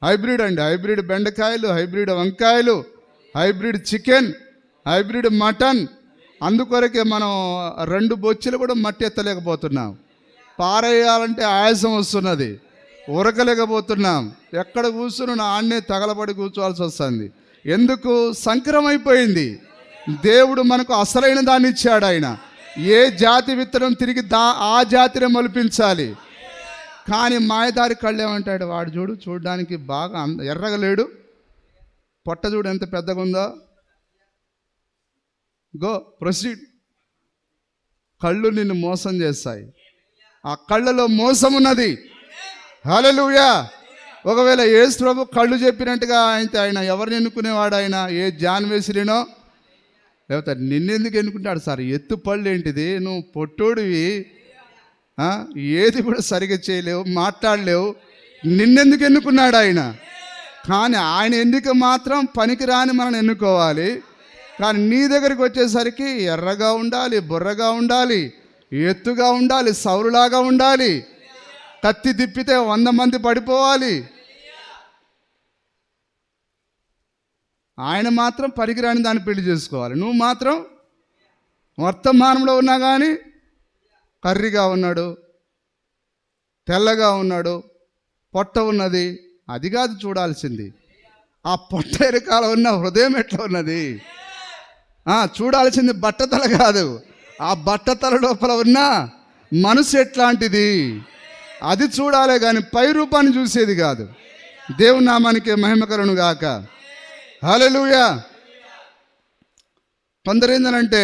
హైబ్రిడ్ అండి. హైబ్రిడ్ బెండకాయలు, హైబ్రిడ్ వంకాయలు, హైబ్రిడ్ చికెన్, హైబ్రిడ్ మటన్, అందుకొరకే మనం 2 బొచ్చెలు కూడా మట్టి ఎత్తలేకపోతున్నాం. పారేయాలంటే ఆయాసం వస్తున్నది, ఉరకలేకపోతున్నాం. ఎక్కడ కూర్చుని ఆన్నే తగలబడి కూర్చోవాల్సి వస్తుంది. ఎందుకు? సంకరమైపోయింది. దేవుడు మనకు అసలైన దాన్ని ఇచ్చాడు. ఆయన ఏ జాతి విత్తనం తిరిగి ఆ జాతిని మొలిపించాలి. కానీ మాయదారి కళ్ళు ఏమంటాడు వాడు, చూడడానికి బాగా ఎర్రగా లేడు, పొట్ట చూడు ఎంత పెద్దగా ఉందో, గో ప్రొసీడ్. కళ్ళు నిన్ను మోసం చేస్తాయి. ఆ కళ్ళలో మోసం ఉన్నది. హల్లెలూయా. ఒకవేళ యేసు ప్రభు కళ్ళు చెప్పినట్టుగా ఆయన ఎవరిని ఎన్నుకునేవాడు? ఆయన ఏ జాన్ వేసిరినో లేకపోతే నిన్నెందుకు ఎన్నుకుంటాడు సార్? ఎత్తు పళ్ళు ఏంటిది, నువ్వు పొట్టోడివి, ఏది కూడా సరిగ్గా చేయలేవు, మాట్లాడలేవు, నిన్నెందుకు ఎన్నుకున్నాడు ఆయన? కానీ ఆయన ఎన్నిక మాత్రం పనికిరాని మనం ఎన్నుకోవాలి. కానీ నీ దగ్గరికి వచ్చేసరికి ఎర్రగా ఉండాలి, బుర్రగా ఉండాలి, ఎత్తుగా ఉండాలి, సౌరులాగా ఉండాలి. కత్తి తిప్పితే 100 మంది పడిపోవాలి. ఆయన మాత్రం పనికిరాని దాన్ని పెళ్లి చేసుకోవాలి. నువ్వు మాత్రం వర్తమానంలో ఉన్నా కానీ కర్రీగా ఉన్నాడు, తెల్లగా ఉన్నాడు, పొట్ట ఉన్నది, అది కాదు చూడాల్సింది. ఆ పొట్ట ఎరకాల ఉన్న హృదయం ఎట్లా ఉన్నది చూడాల్సింది. బట్టతల కాదు, ఆ బట్టతల లోపల ఉన్న మనసు ఎట్లాంటిది అది చూడాలే కానీ పై రూపాన్ని చూసేది కాదు. దేవుని నామానికి మహిమ కలుగును గాక. హల్లెలూయా. కొందరు ఏంటంటే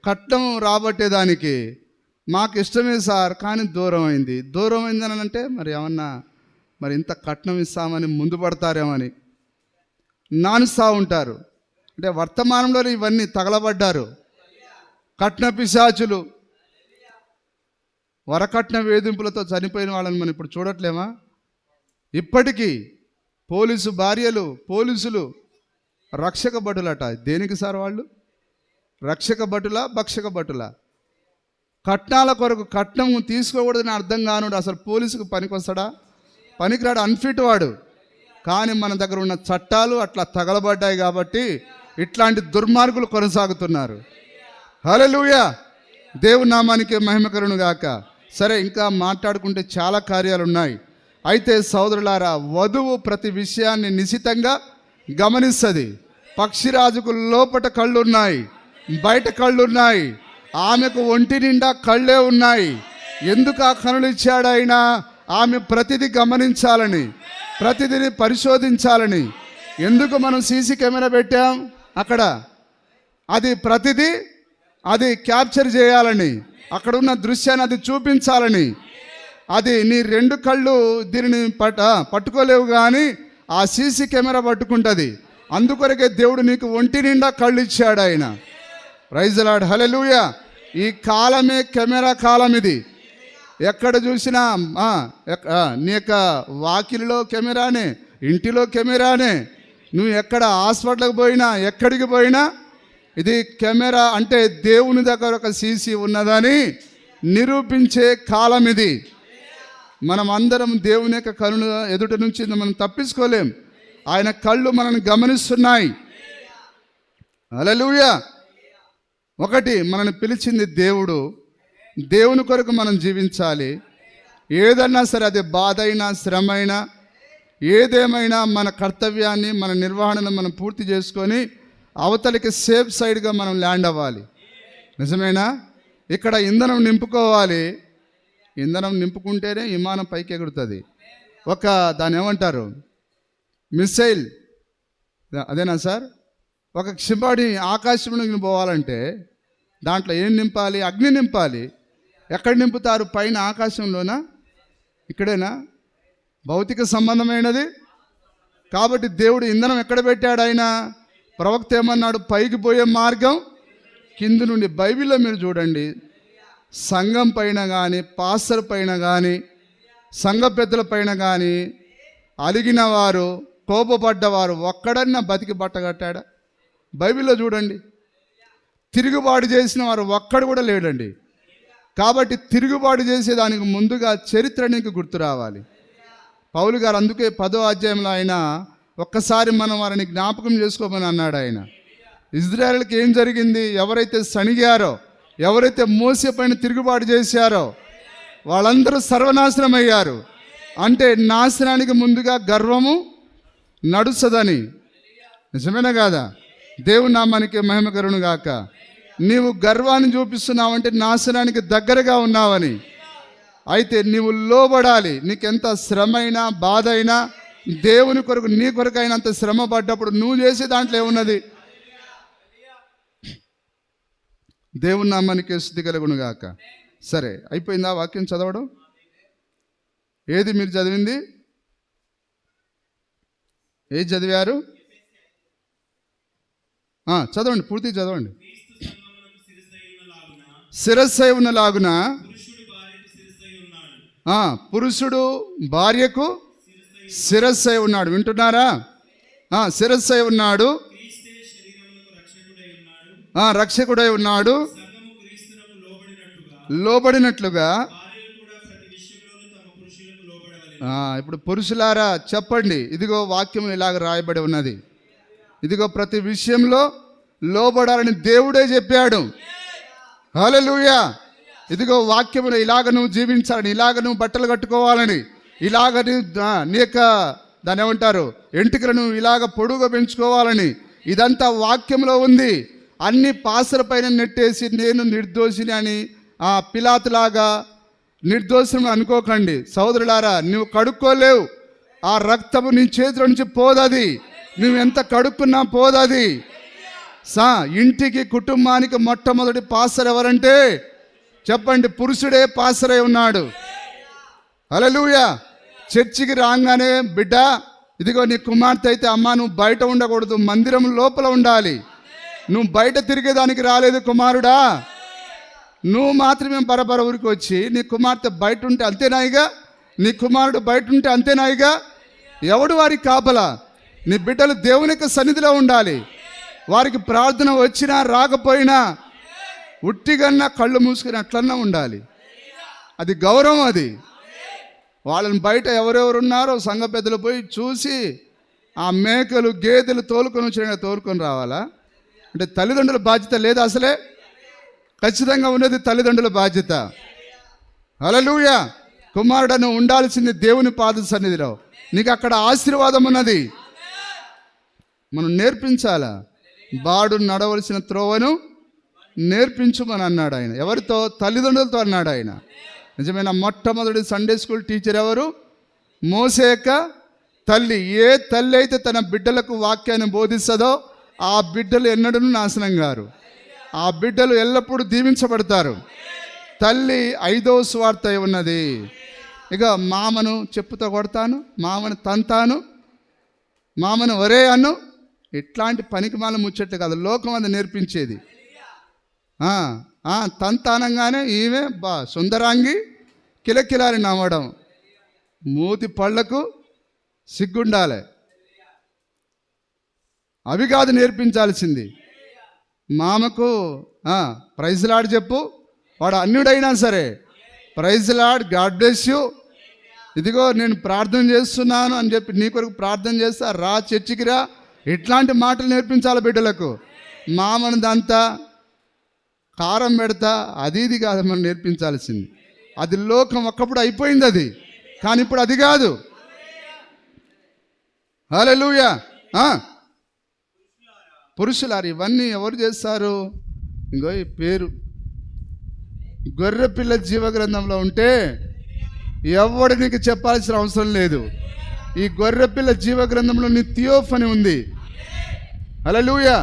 కట్నం రాబట్టేదానికి మాకు ఇష్టమే సార్, కానీ దూరం అయిందని అంటే మరి ఏమన్నా ఇంత కట్నం ఇస్తామని ముందు పడతారేమని నానుస్తూ ఉంటారు. అంటే వర్తమానంలో ఇవన్నీ తగలబడ్డారు. కట్న పిశాచులు, వరకట్న వేధింపులతో చనిపోయిన వాళ్ళని మనం ఇప్పుడు చూడట్లేమా? ఇప్పటికీ పోలీసు భార్యలు, పోలీసులు రక్షక భటులట. దేనికి సార్ వాళ్ళు? రక్షక భటుల, భక్షక భటుల. కట్నాల కొరకు కట్నం తీసుకోకూడదని అర్థం కానుడు అసలు పోలీసుకు పనికొస్తాడా? పనికిరాడు, అన్ఫిట్ వాడు. కానీ మన దగ్గర ఉన్న చట్టాలు అట్లా తగలబడ్డాయి కాబట్టి ఇట్లాంటి దుర్మార్గులు కొనసాగుతున్నారు. హల్లెలూయా. దేవుని నామానికి మహిమ కలుగును గాక. సరే, ఇంకా మాట్లాడుకుంటే చాలా కార్యాలు ఉన్నాయి. అయితే సోదరులారా, వధువు ప్రతి విషయాన్ని నిశితంగా గమనిస్తుంది. పక్షిరాజుకు లోపట కళ్ళున్నాయి, బయట కళ్ళున్నాయి. ఆమెకు ఒంటి నిండా కళ్ళే ఉన్నాయి. ఎందుకు ఆ కనులు ఇచ్చాడు ఆయన? ఆమె ప్రతిదీ గమనించాలని, ప్రతిదీని పరిశోధించాలని. ఎందుకు మనం సీసీ కెమెరా పెట్టాం అక్కడ? అది ప్రతిదీ అది క్యాప్చర్ చేయాలని, అక్కడ ఉన్న దృశ్యాన్ని అది చూపించాలని. అది నీ 2 కళ్ళు దీనిని పట్టుకోలేవు, కానీ ఆ సీసీ కెమెరా పట్టుకుంటుంది. అందుకొరకే దేవుడు నీకు ఒంటి నిండా కళ్ళు ఇచ్చాడు ఆయన. Praise the lord. హల్లెలూయా. ఈ కాలమే కెమెరా కాలం. ఇది ఎక్కడ చూసినా నీ యొక్క వాకిలిలో కెమెరానే, ఇంటిలో కెమెరానే, నువ్వు ఎక్కడ హాస్పిటల్కి పోయినా, ఎక్కడికి పోయినా ఇది కెమెరా. అంటే దేవుని దగ్గర ఒక సీసీ ఉన్నదని నిరూపించే కాలం ఇది. మనం అందరం దేవుని యొక్క కరుణ ఎదుట నుంచి మనం తప్పించుకోలేం. ఆయన కళ్ళు మనల్ని గమనిస్తున్నాయి. హల్లెలూయా. ఒకటి, మనల్ని పిలిచింది దేవుడు. దేవుని కొరకు మనం జీవించాలి. ఏదన్నా సరే, అది బాధ అయినా, శ్రమ అయినా, ఏదేమైనా మన కర్తవ్యాన్ని, మన నిర్వహణను మనం పూర్తి చేసుకొని అవతలికి సేఫ్ సైడ్గా మనం ల్యాండ్ అవ్వాలి. నిజమేనా? ఇక్కడ ఇంధనం నింపుకోవాలి. ఇంధనం నింపుకుంటేనే విమానం పైకి ఎగురుతుంది. దాన్ని ఏమంటారు, మిసైల్, అదేనా సార్? ఒక క్షిపణి ఆకాశంలోకి పోవాలంటే దాంట్లో ఏం నింపాలి? అగ్ని నింపాలి. ఎక్కడ నింపుతారు? పైన ఆకాశంలోనా? ఇక్కడేనా? భౌతిక సంబంధమైనది కాబట్టి దేవుడు ఇంధనం ఎక్కడ పెట్టాడు? ఆయన ప్రవక్త ఏమన్నాడు? పైకి పోయే మార్గం కింది నుండి. బైబిల్లో మీరు చూడండి, సంఘం పైన కానీ, పాస్టర్ పైన కానీ, సంఘ పెద్దల పైన కానీ అలిగిన వారు, కోపపడ్డవారు ఒక్కడన్నా బతికి బట్ట కట్టాడా? బైబిల్లో చూడండి. తిరుగుబాటు చేసిన వారు ఒక్కడు కూడా లేడండి. కాబట్టి తిరుగుబాటు చేసేదానికి ముందుగా చరిత్ర నీకు గుర్తు రావాలి. పౌలు గారు అందుకే 10వ అధ్యాయంలో ఆయన ఒక్కసారి మనం వారిని జ్ఞాపకం చేసుకోమని అన్నాడు. ఆయన ఇజ్రాయెల్కి ఏం జరిగింది? ఎవరైతే సణిగారో, ఎవరైతే మోసే పైన తిరుగుబాటు చేశారో వాళ్ళందరూ సర్వనాశనం అయ్యారు. అంటే నాశనానికి ముందుగా గర్వము నడుస్తుందని. నిజమేనా కాదా? దేవుని నామానికి మహిమ కలుగును గాక. నీవు గర్వాన్ని చూపిస్తున్నావంటే నాశనానికి దగ్గరగా ఉన్నావని. అయితే నీవు లోబడాలి. నీకెంత శ్రమ అయినా బాధ అయినా దేవుని కొరకు, నీ కొరకు అయినంత శ్రమ పడ్డప్పుడు నువ్వు చేసే దాంట్లో ఏమున్నది? దేవుని నామానికి స్తుతి కలుగును గాక. సరే, అయిపోయిందా వాక్యం చదవడం? ఏది మీరు చదివింది? ఏది చదివారు? చదవండి, పూర్తి చదవండి. శిరస్సై ఉన్నలాగున పురుషుడు భార్యకు శిరస్సై ఉన్నాడు. వింటున్నారా? శిరస్సై ఉన్నాడు, రక్షకుడై ఉన్నాడు. లోబడినట్లుగా ఇప్పుడు పురుషులారా చెప్పండి, ఇదిగో వాక్యం ఇలాగ రాయబడి ఉన్నది. ఇదిగో ప్రతి విషయంలో లోబడాలని దేవుడే చెప్పాడు. హల్లెలూయా. ఇదిగో వాక్యమును ఇలాగ నువ్వు జీవించాలని, ఇలాగ నువ్వు బట్టలు కట్టుకోవాలని, ఇలాగ నీ యొక్క దాన్ని ఏమంటారు, ఎంటికలను ఇలాగ పొడుగా పెంచుకోవాలని, ఇదంతా వాక్యంలో ఉంది. అన్ని పాసల పైన నెట్టేసి నేను నిర్దోషిని అని పిలాతులాగా నిర్దోషం అనుకోకండి. సోదరులారా, నువ్వు కడుక్కోలేవు. ఆ రక్తము నీ చేతిలో నుంచి పోదది. నువ్వు ఎంత కడుక్కున్నా పోదది. ఇంటికి, కుటుంబానికి మొట్టమొదటి పాసర్ ఎవరంటే చెప్పండి, పురుషుడే పాసరై ఉన్నాడు. హల్లెలూయా. చర్చికి రాగానే బిడ్డ, ఇదిగో నీ కుమార్తె అయితే, అమ్మ నువ్వు బయట ఉండకూడదు, మందిరం లోపల ఉండాలి. నువ్వు బయట తిరిగేదానికి రాలేదు కుమారుడా. నువ్వు మాత్రమే బరబర ఊరికి వచ్చి నీ కుమార్తె బయట ఉంటే అంతేనాయిగా, నీ కుమారుడు బయట ఉంటే అంతేనాయిగా. ఎవడు వారికి కాపలా? నీ బిడ్డలు దేవుని యొక్క సన్నిధిలో ఉండాలి. వారికి ప్రార్థన వచ్చినా రాకపోయినా ఉట్టిగన్నా కళ్ళు మూసుకుని అట్లన్నా ఉండాలి. అది గౌరవం. అది వాళ్ళని బయట ఎవరెవరు ఉన్నారో సంఘ పెద్దలు పోయి చూసి ఆ మేకలు గేదెలు తోలుకొని వచ్చిన తోలుకొని రావాలా? అంటే తల్లిదండ్రుల బాధ్యత లేదా? అసలే ఖచ్చితంగా ఉన్నది తల్లిదండ్రుల బాధ్యత. హల్లెలూయా. కుమారుడను ఉండాల్సింది దేవుని పాద సన్నిధిలో. నీకు అక్కడ ఆశీర్వాదం ఉన్నది. మనం నేర్పించాలా? బాడు నడవలసిన త్రోవను నేర్పించమని అన్నాడు ఆయన. ఎవరితో? తల్లిదండ్రులతో అన్నాడు ఆయన. నిజమైన మొట్టమొదటి సండే స్కూల్ టీచర్ ఎవరు? మోసే యొక్క తల్లి. ఏ తల్లి అయితే తన బిడ్డలకు వాక్యాన్ని బోధిస్తుందో ఆ బిడ్డలు ఎన్నడూ నాశనం గారు. ఆ బిడ్డలు ఎల్లప్పుడూ దీవించబడతారు. తల్లి 5వ సువార్త ఉన్నది. ఇక మామను చెప్పుతో కొడతాను, మామను తంతాను, మామను ఒరే అను, ఇట్లాంటి పనికి మాల ముచ్చట్లు కాదు, లోకం అది నేర్పించేది. తంతానంగానే ఈమె సుందరాంగి కిలకిలాని నవ్వడం, మూతి పళ్ళకు సిగ్గుండాలి. అవి కాదు నేర్పించాల్సింది. మామకు ప్రైజ్ లాడ్ చెప్పు, వాడు అన్యుడైనా సరే praise lord, god bless you, ఇదిగో నేను ప్రార్థన చేస్తున్నాను అని చెప్పి నీ కొరకు ప్రార్థన చేస్తా, రా చర్చికి రా, ఇట్లాంటి మాటలు నేర్పించాలి బిడ్డలకు. మామను దంతా కారం పెడతా అది ఇది కాదు మనం నేర్పించాల్సింది. అది లోకం ఒక్కప్పుడు అయిపోయింది అది, కానీ ఇప్పుడు అది కాదు. హల్లెలూయా. పురుషులారు ఇవన్నీ ఎవరు చేస్తారు? ఇంకో ఈ పేరు గొర్రెపిల్ల జీవగ్రంథంలో ఉంటే ఎవడు నీకు చెప్పాల్సిన అవసరం లేదు. ఈ గొర్రెపిల్ల జీవగ్రంథంలో నీ థియోఫనీ ఉంది. హల్లెలూయా.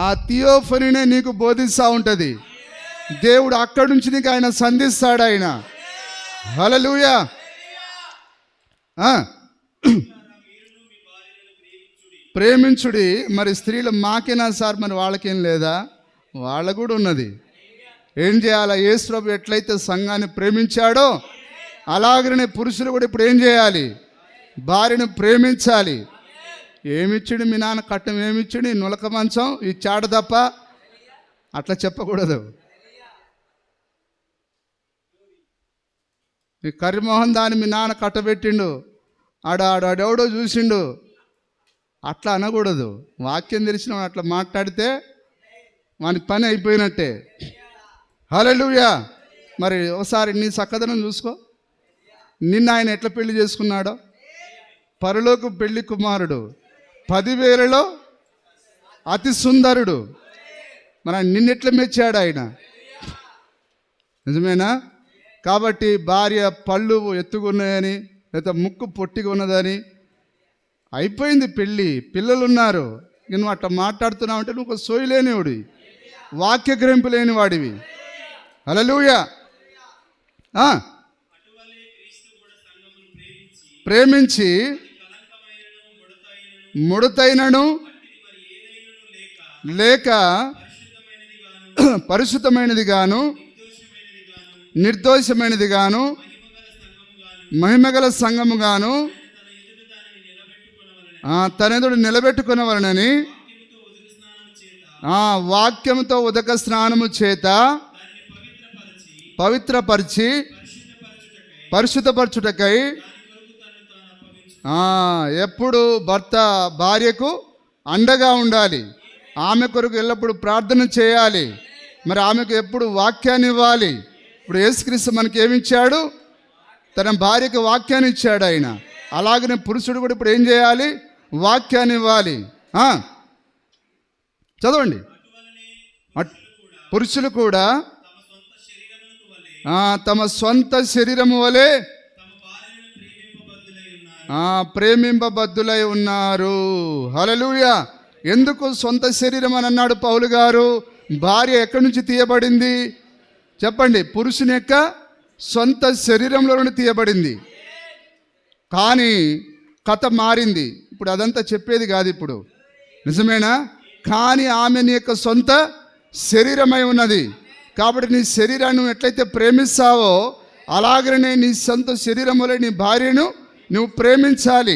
ఆ థియోఫనీనే నీకు బోధిస్తూ ఉంటుంది. దేవుడు అక్కడి నుంచి నీకు ఆయన సంధిస్తాడు. ఆయన హల్లెలూయా. ప్రేమించుడి. మరి స్త్రీలు మాకేనా సార్, మరి వాళ్ళకేం లేదా? వాళ్ళకు కూడా ఉన్నది. ఏం చేయాలా? యేసు ప్రభు ఎట్లయితే సంఘాన్ని ప్రేమించాడో అలాగనే పురుషులు కూడా ఇప్పుడు ఏం చేయాలి? భార్యను ప్రేమించాలి. ఏమిచ్చుడు మీ నాన్న కట్నం, ఏమిచ్చుడు నులక మంచం ఇచ్చాడు తప్ప అట్లా చెప్పకూడదు. ఈ కర్రీమోహన్ దాన్ని మీ నాన్న కట్టబెట్టిండు, ఆడెవడో చూసిండు, అట్లా అనకూడదు. వాక్యం తెలిసిన వాడు అట్లా మాట్లాడితే వాని పని అయిపోయినట్టే. హల్లెలూయా. మరి ఒకసారి నీ చక్కదనం చూసుకో. నిన్న ఆయన ఎట్లా పెళ్లి చేసుకున్నాడో, పరలోక పెళ్లి కుమారుడు, 10,000లో అతి సుందరుడు. మరి నిన్నెట్లా మెచ్చాడు ఆయన? నిజమేనా? కాబట్టి భార్య పళ్ళు ఎత్తుకున్నాయని లేదా ముక్కు పొట్టిగా ఉన్నదని అయిపోయింది పెళ్ళి, పిల్లలు ఉన్నారు, నువ్వు అట్లా మాట్లాడుతున్నావు అంటే నువ్వు ఒక సోయి లేనివాడివి, వాక్య గ్రహింపు లేని వాడివి. హల్లెలూయా. అటువలే క్రీస్తు కూడా సంఘమును ప్రేమించి ముడతైనను లేక పరిశుద్ధమైనది గాను నిర్దోషమైనది గాను మహిమగల సంఘము గాను తన ఎదుట నిలబెట్టుకునవలనని వాక్యముతో ఉదక స్నానము చేత పవిత్రపరిచి పరిశుద్ధపరచుటకై ఎప్పుడు భర్త భార్యకు అండగా ఉండాలి, ఆమె కొరకు ఎల్లప్పుడు ప్రార్థన చేయాలి, మరి ఆమెకు ఎప్పుడు వాక్యాన్ని ఇవ్వాలి. ఇప్పుడు యేసుక్రీస్తు మనకి ఏమిచ్చాడు? తన భార్యకు వాక్యాన్ని ఇచ్చాడు ఆయన. అలాగనే పురుషుడు కూడా ఇప్పుడు ఏం చేయాలి? వాక్యాన్ని ఇవ్వాలి. చదవండి. పురుషులు కూడా తమ సొంత శరీరము వలె ప్రేమింపబద్ధులై ఉన్నారు. హల్లెలూయా. ఎందుకు సొంత శరీరం అని అన్నాడు పౌలు గారు? భార్య ఎక్కడి నుంచి తీయబడింది చెప్పండి? పురుషుని యొక్క సొంత శరీరంలో నుండి తీయబడింది. కానీ కథ మారింది. ఇప్పుడు అదంతా చెప్పేది కాదు ఇప్పుడు, నిజమేనా? కానీ ఆమె నీ యొక్క సొంత శరీరమై ఉన్నది. కాబట్టి నీ శరీరాన్ని నువ్వు ఎట్లయితే ప్రేమిస్తావో అలాగనే నీ సొంత శరీరంలో నీ భార్యను నువ్వు ప్రేమించాలి.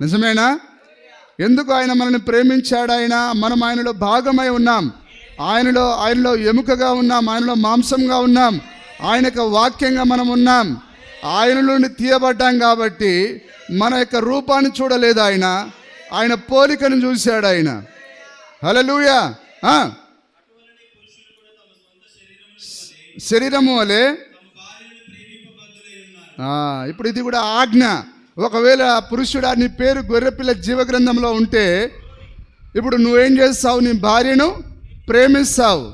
నిజమేనా? ఎందుకు ఆయన మనల్ని ప్రేమించాడు? మనం ఆయనలో భాగమై ఉన్నాం, ఆయనలో ఎముకగా ఉన్నాం, ఆయనలో మాంసంగా ఉన్నాం, ఆయన యొక్క వాక్యంగా మనం ఉన్నాం, ఆయన నుండి తీయబడ్డాం. కాబట్టి మన యొక్క రూపాన్ని చూడలేదు ఆయన పోలికను చూశాడు ఆయన. హల్లెలూయా. శరీరము వలె ఇప్పుడు ఇది కూడా ఆజ్ఞ. ఒకవేళ పురుషుడా నీ పేరు గొర్రెపిల్ల జీవగ్రంథంలో ఉంటే ఇప్పుడు నువ్వేం చేస్తావు? నీ భార్యను ప్రేమిస్తావు,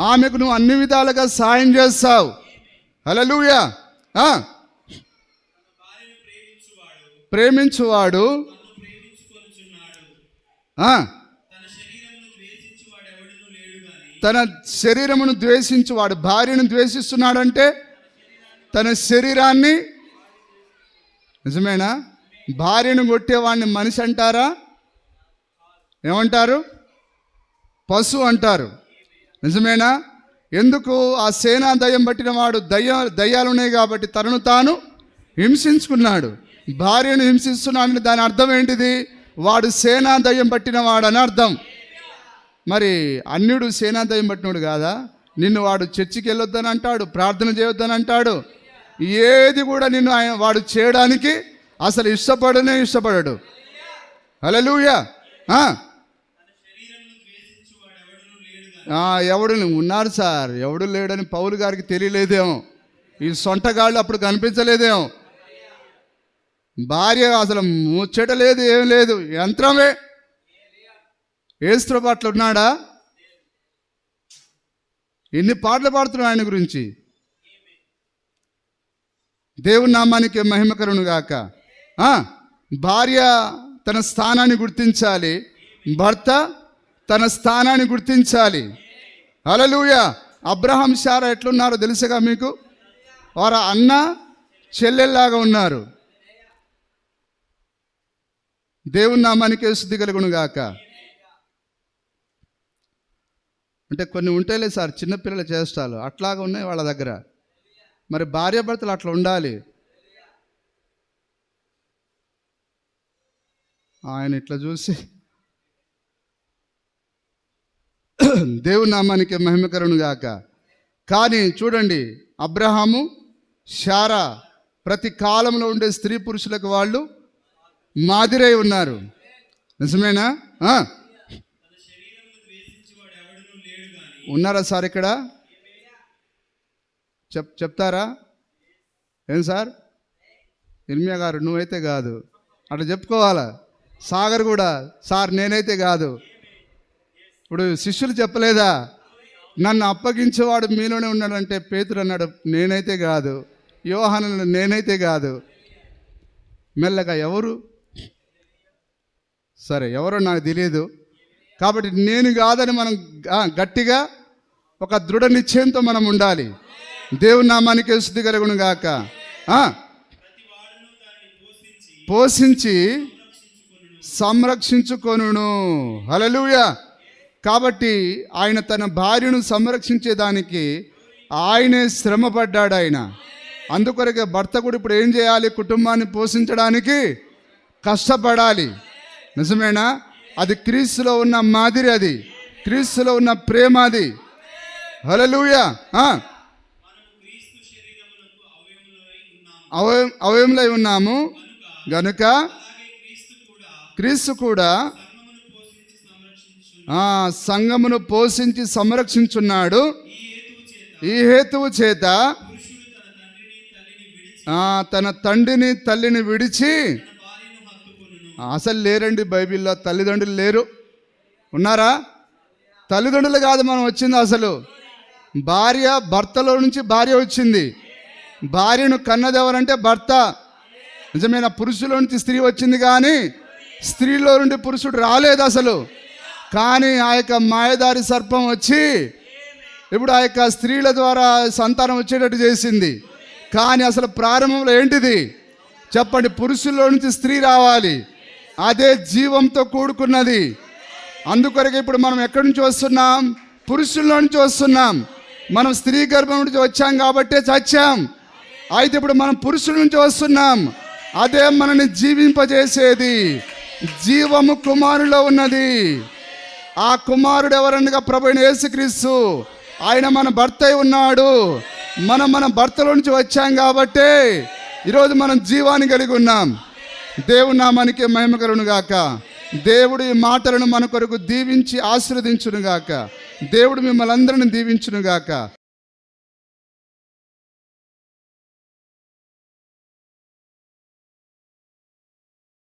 ఆమెకు నువ్వు అన్ని విధాలుగా సాయం చేస్తావు. హల్లెలూయా. ప్రేమించువాడు తన శరీరమును ద్వేషించువాడు. భార్యను ద్వేషిస్తున్నాడంటే తన శరీరాన్ని. నిజమేనా? భార్యను కొట్టేవాడిని మనిషి అంటారా? ఏమంటారు? పశువు అంటారు. నిజమేనా? ఎందుకు? ఆ సేనా దయ్యం పట్టిన వాడు దయ్యాలున్నాయి కాబట్టి తనను తాను హింసించుకున్నాడు. భార్యను హింసిస్తున్నాడని దాని అర్థం ఏంటిది? వాడు సేనా దయ్యం పట్టిన వాడు అని అర్థం. మరి అన్యుడు సేనా దయ్యం పట్టినోడు కాదా? నిన్ను వాడు చర్చికి వెళ్ళొద్దని అంటాడు, ప్రార్థన చేయొద్దని అంటాడు, ఏది కూడా నిన్ను వాడు చేయడానికి అసలు ఇష్టపడడు. హల్లెలూయా. ఎవడు ఉన్నారు సార్, ఎవడు లేడని పౌలు గారికి తెలియలేదేమో, ఈ సొంటగాళ్ళు అప్పుడు కనిపించలేదేమో. భార్య అసలు ముచ్చట లేదు, ఏం లేదు, యంత్రమే. ఏసుతో పాటలు ఉన్నాడా? ఎన్ని పాటలు పాడుతున్నాడు ఆయన గురించి. దేవుని నామానికి మహిమకరును గాక. భార్య తన స్థానాన్ని గుర్తించాలి, భర్త తన స్థానాన్ని గుర్తించాలి. హల్లెలూయా. అబ్రహాం శారా ఎట్లున్నారో తెలుసుగా మీకు? వారు అన్న చెల్లెల్లాగా ఉన్నారు. దేవుని నామానికి స్తుతి కలుగును గాక. అంటే కొన్ని ఉంటాయిలే సార్ చిన్నపిల్లల చేష్టాలు అట్లాగా ఉన్నాయి వాళ్ళ దగ్గర. మరి భార్యాభర్తలు అట్లా ఉండాలి. ఆయన ఇట్లా చూసి దేవుని నామానికి మహిమకరును గాక. కానీ చూడండి, అబ్రహాము శారా ప్రతి కాలంలో ఉండే స్త్రీ పురుషులకు వాళ్ళు మాదిరై ఉన్నారు. నిజమేనా? తన శరీరమును ద్వేషించువాడు ఎవడునూ లేడు గాని ఉన్నారా సార్ ఇక్కడ? చెప్తారా? ఏం సార్? ఇర్మియా గారు నువ్వైతే కాదు, అట్లా చెప్పుకోవాలా. సాగర్ కూడా సార్ నేనైతే కాదు. ఇప్పుడు శిష్యులు చెప్పలేదా, నన్ను అప్పగించేవాడు మీలోనే ఉన్నాడంటే పేతురు అన్నాడు నేనైతే కాదు, యోహాను అన్నాడు నేనైతే కాదు. మెల్లగా ఎవరు? సరే ఎవరో నాకు తెలియదు. కాబట్టి నేను కాదని మనం గట్టిగా ఒక దృఢ నిశ్చయంతో మనం ఉండాలి. దేవుని నామానికి స్తుతి కలుగును గాక. పోషించి సంరక్షించుకొనును. హల్లెలూయా. కాబట్టి ఆయన తన భార్యను సంరక్షించేదానికి ఆయనే శ్రమపడ్డాడు. ఆయన అందుకొరకే భర్త కూడా ఇప్పుడు ఏం చేయాలి? కుటుంబాన్ని పోషించడానికి కష్టపడాలి. నిజమేనా? అది క్రీస్తులో ఉన్న మాదిరి, అది క్రీస్తులో ఉన్న ప్రేమ, అది. హల్లెలూయా. అవయములై ఉన్నాము గనుక క్రీస్తు కూడా సంఘమును పోషించి సంరక్షించున్నాడు. ఈ హేతువు చేత తన తండ్రిని తల్లిని విడిచి, అసలు లేరండి బైబిల్లో తల్లిదండ్రులు లేరు. ఉన్నారా? తల్లిదండ్రులు కాదు మనం వచ్చింది, అసలు భార్య, భర్తలో నుంచి భార్య వచ్చింది. భార్యను కన్నదెవరంటే భర్త. నిజమైన పురుషులో నుంచి స్త్రీ వచ్చింది, కానీ స్త్రీలో నుండి పురుషుడు రాలేదు అసలు. కానీ ఆ యొక్క మాయదారి సర్పం వచ్చి ఇప్పుడు ఆ యొక్క స్త్రీల ద్వారా సంతానం వచ్చేటట్టు చేసింది. కానీ అసలు ప్రారంభంలో ఏంటిది చెప్పండి? పురుషుల్లో నుంచి స్త్రీ రావాలి, అదే జీవంతో కూడుకున్నది. అందుకొరకు ఇప్పుడు మనం ఎక్కడి నుంచి వస్తున్నాం? పురుషుల్లో నుంచి వస్తున్నాం. మనం స్త్రీ గర్భం నుంచి వచ్చాం కాబట్టే చచ్చాం. అయితే ఇప్పుడు మనం పురుషుల నుంచి వస్తున్నాం, అదే మనల్ని జీవింపజేసేది. జీవము కుమారులో ఉన్నది. ఆ కుమారుడు ఎవరనగా ప్రభువైన యేసుక్రీస్తు. ఆయన మన భర్త అయి ఉన్నాడు. మన భర్తలో నుంచి వచ్చాం కాబట్టే ఈరోజు మనం జీవాన్ని కలిగి ఉన్నాం. దేవుని నామానికి మహిమ కలుగును గాక. దేవుడు ఈ మాటలను మన కొరకు దీవించి ఆశీర్వదించును గాక. దేవుడు మిమ్మల్ని అందరిని దీవించును గాక.